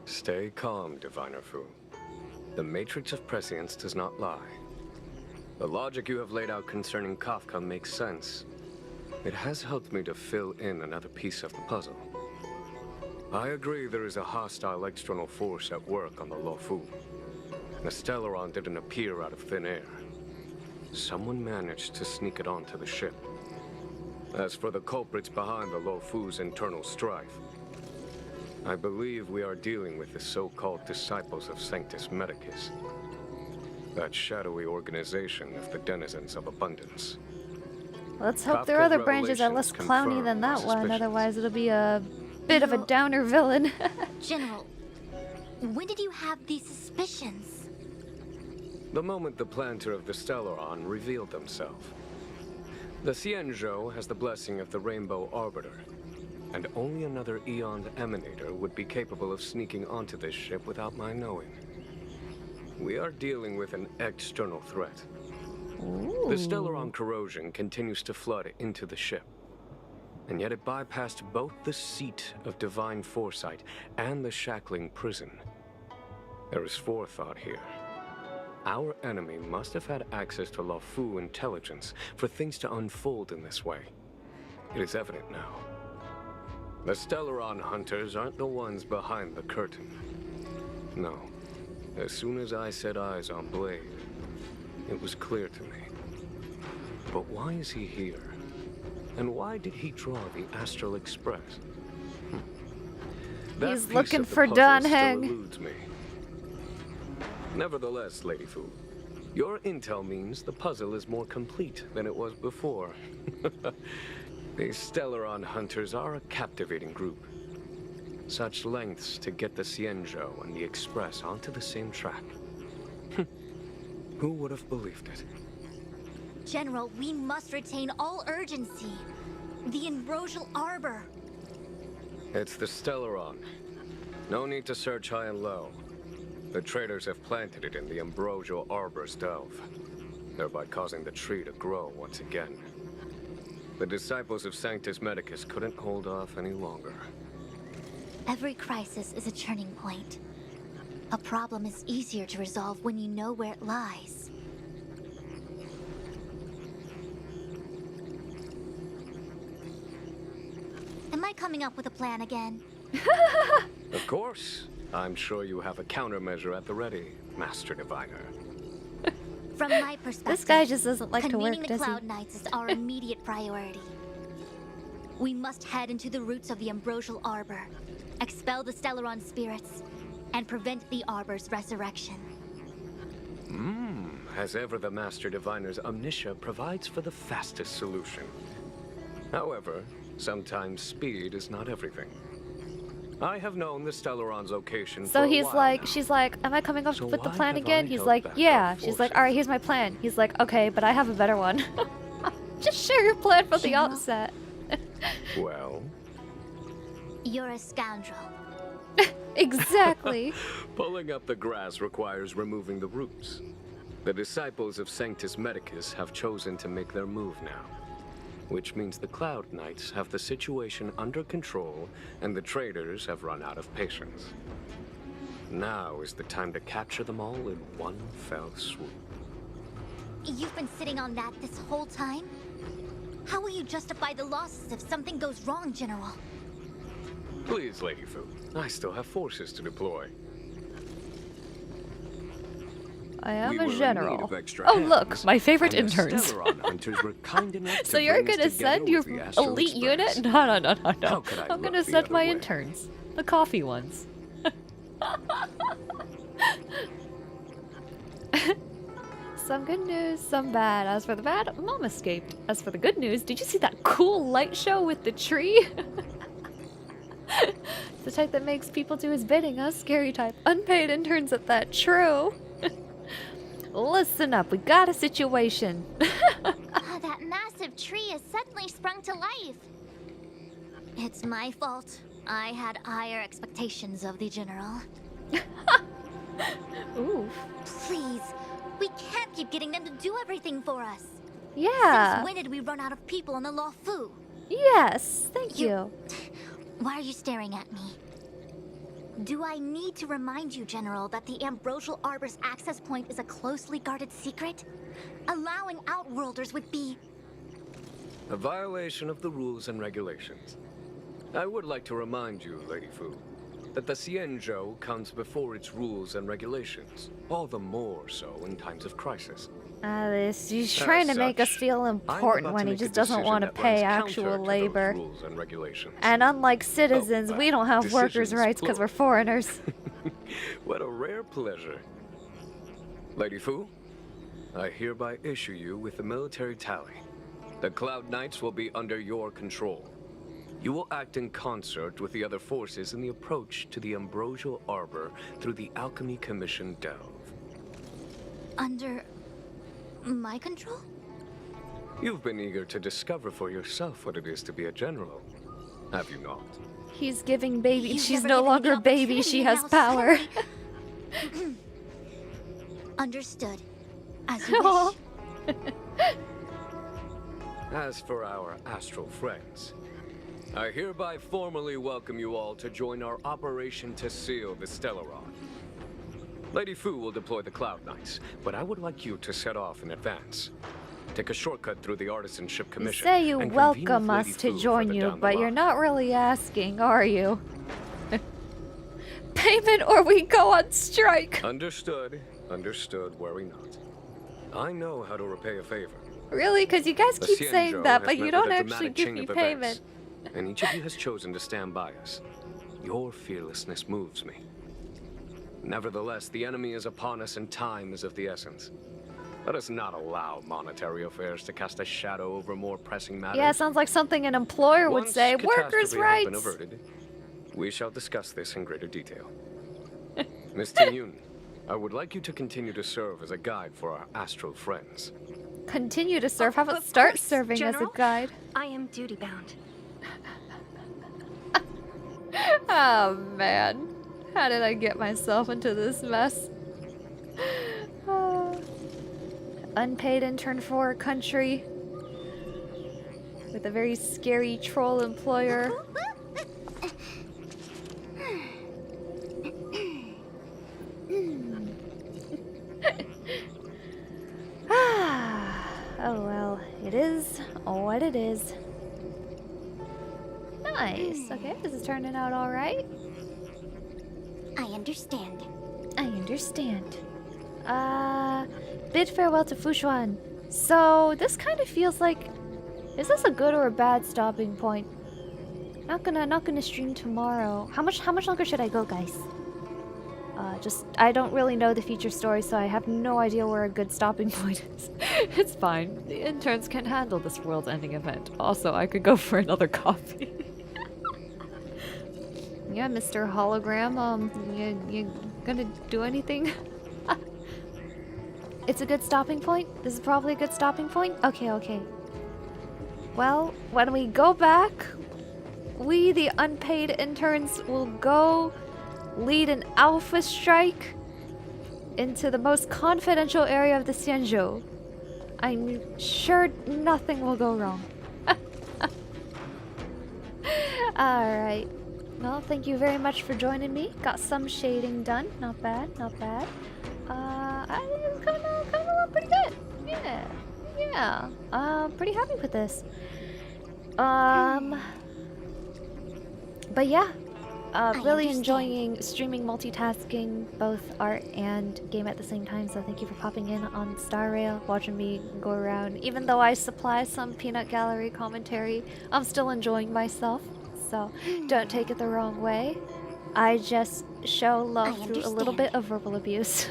Stay calm, Diviner Fu. The Matrix of Prescience does not lie. The logic you have laid out concerning Kafka makes sense. It has helped me to fill in another piece of the puzzle. I agree there is a hostile external force at work on the Luofu. The Stellaron didn't appear out of thin air. Someone managed to sneak it onto the ship. As for the culprits behind the Luofu's internal strife, I believe we are dealing with the so-called disciples of Sanctus Medicus. That shadowy organization of the denizens of abundance. Let's hope their other branches are less clowny than that one, otherwise it'll be a bit of a downer villain. General, when did you have these suspicions? The moment the planter of the Stellaron revealed themselves. The Xianzhou has the blessing of the Rainbow Arbiter, and only another Eon Emanator would be capable of sneaking onto this ship without my knowing. We are dealing with an external threat. Ooh. The Stellaron corrosion continues to flood into the ship, and yet it bypassed both the seat of divine foresight and the shackling prison. There is forethought here. Our enemy must have had access to Luofu intelligence for things to unfold in this way. It is evident now. The Stellaron hunters aren't the ones behind the curtain. No. As soon as I set eyes on Blade, it was clear to me. But why is he here? And why did he draw the Astral Express? That He's piece looking of the for puzzle Dan still Heng. eludes me. Nevertheless, Lady Fu, Your intel means the puzzle is more complete than it was before. The Stellaron hunters are a captivating group. Such lengths to get the Cienjo and the Express onto the same track. Who would have believed it? General, we must retain all urgency. The Ambrosial Arbor. It's the Stellaron. No need to search high and low. The traders have planted it in the Ambrosial Arbor's delve, thereby causing the tree to grow once again. The disciples of Sanctus Medicus couldn't hold off any longer. Every crisis is a turning point. A problem is easier to resolve when you know where it lies. Am I coming up with a plan again? Of course. I'm sure you have a countermeasure at the ready, Master Diviner. From my perspective, This guy just doesn't like to work, convening the does he? Cloud Knights is our immediate priority. We must head into the roots of the Ambrosial Arbor, expel the Stellaron spirits, and prevent the Arbor's resurrection. As ever, the Master Diviner's omniscia provides for the fastest solution. However, sometimes speed is not everything. I have known the Stellaron's location So for a he's while like, now. she's like, am I coming up So with the why plan have again? I He's held like, back yeah. our She's like, all right, here's my plan. He's like, okay, but I have a better one. Just share your plan from the General? outset. Well, You're a scoundrel. Exactly. pulling up the grass requires removing the roots. The disciples of Sanctus Medicus have chosen to make their move now, which means the Cloud Knights have the situation under control and the traders have run out of patience. Now is the time to capture them all in one fell swoop. You've been sitting on that this whole time? How will you justify the losses if something goes wrong, General? Please, Lady Fu, I still have forces to deploy. I am We a were in general. need of extra Oh look, hands, my favorite and the interns. Stellaron hunters were kind enough So to you're bring us gonna together send your with the Astral elite Express. unit? No, no, no, no, How no. could I I'm look gonna the send other my way? interns. The coffee ones. Some good news, some bad. As for the bad, Mom escaped. As for the good news, did you see that cool light show with the tree? It's the type that makes people do his bidding, huh? Scary type. Unpaid interns at that. True. Listen up, we got a situation. That massive tree has suddenly sprung to life. It's my fault. I had higher expectations of the General. Ooh. Please, we can't keep getting them to do everything for us. Yeah. Since when did we run out of people in the Luofu? Yes, thank you. Why are you staring at me? Do I need to remind you, General, that the Ambrosial Arbor's access point is a closely guarded secret? Allowing Outworlders would be... A violation of the rules and regulations. I would like to remind you, Lady Fu, that the Cienjo comes before its rules and regulations, all the more so in times of crisis. He's trying to make us feel important when he just doesn't want to pay actual labor. Rules and regulations. And unlike citizens, we don't have workers' decisions, rights because we're foreigners. What a rare pleasure. Lady Fu, I hereby issue you with the military tally. The Cloud Knights will be under your control. You will act in concert with the other forces in the approach to the Ambrosial Arbor through the Alchemy Commission delve. Under... my control? You've been eager to discover for yourself what it is to be a general, have you not? He's giving baby. You've She's never no given me longer the baby. She has opportunity, power. Understood. As you wish. As for our astral friends, I hereby formally welcome you all to join our operation to seal the Stellaron. Lady Fu will deploy the Cloud Knights, but I would like you to set off in advance. Take a shortcut through the Artisanship You Commission. say you and convene welcome with us Lady to Fu join further you, down the but you're line. not really asking, are you? Payment or we go on strike. Understood. Understood. Worry not. I know how to repay a favor. Really? Because you guys The keep Cienjo saying that, has but you met don't with a actually dramatic give chain me of payment. events, and each of you has chosen to stand by us. Your fearlessness moves me. Nevertheless, the enemy is upon us and time is of the essence. Let us not allow monetary affairs to cast a shadow over more pressing matters. Yeah, sounds like something an employer would Once say. Workers' catastrophe has been rights. averted, we shall discuss this in greater detail. Miss Ting-Yun, I would like you to continue to serve as a guide for our astral friends. Continue to serve? How about start serving General, as a guide? I am duty-bound. Oh man, how did I get myself into this mess? Unpaid intern for a country with a very scary troll employer. Oh well, it is what it is. Nice. Okay, this is turning out all right. I understand. I understand. Bid farewell to Fushuan. So this kind of feels like, is this a good or a bad stopping point? Not gonna stream tomorrow. How much longer should I go, guys? I don't really know the future story, so I have no idea where a good stopping point is. It's fine. The interns can handle this world-ending event. Also, I could go for another coffee. Yeah, Mr. Hologram, you gonna do anything? It's a good stopping point? This is probably a good stopping point? Okay. Well, when we go back, we, the unpaid interns, will go lead an alpha strike into the most confidential area of the Xianzhou. I'm sure nothing will go wrong. Alright. Well, thank you very much for joining me. Got some shading done. Not bad. I think it's coming along pretty good. Yeah. Pretty happy with this. But yeah. Really enjoying streaming, multitasking, both art and game at the same time, so thank you for popping in on Star Rail, watching me go around. Even though I supply some peanut gallery commentary, I'm still enjoying myself, so don't take it the wrong way. I just show love through a little bit of verbal abuse.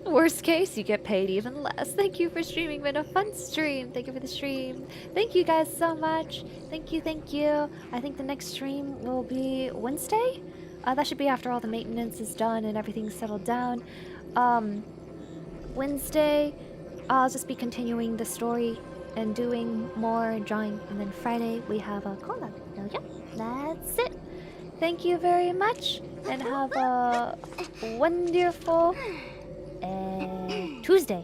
Worst case, you get paid even less. Thank you for streaming. Been a fun stream. Thank you for the stream. Thank you guys so much. Thank you. I think the next stream will be Wednesday. That should be after all the maintenance is done and everything's settled down. Wednesday, I'll just be continuing the story and doing more drawing. And then Friday, we have a collab. So yeah, that's it. Thank you very much. And have a wonderful Tuesday.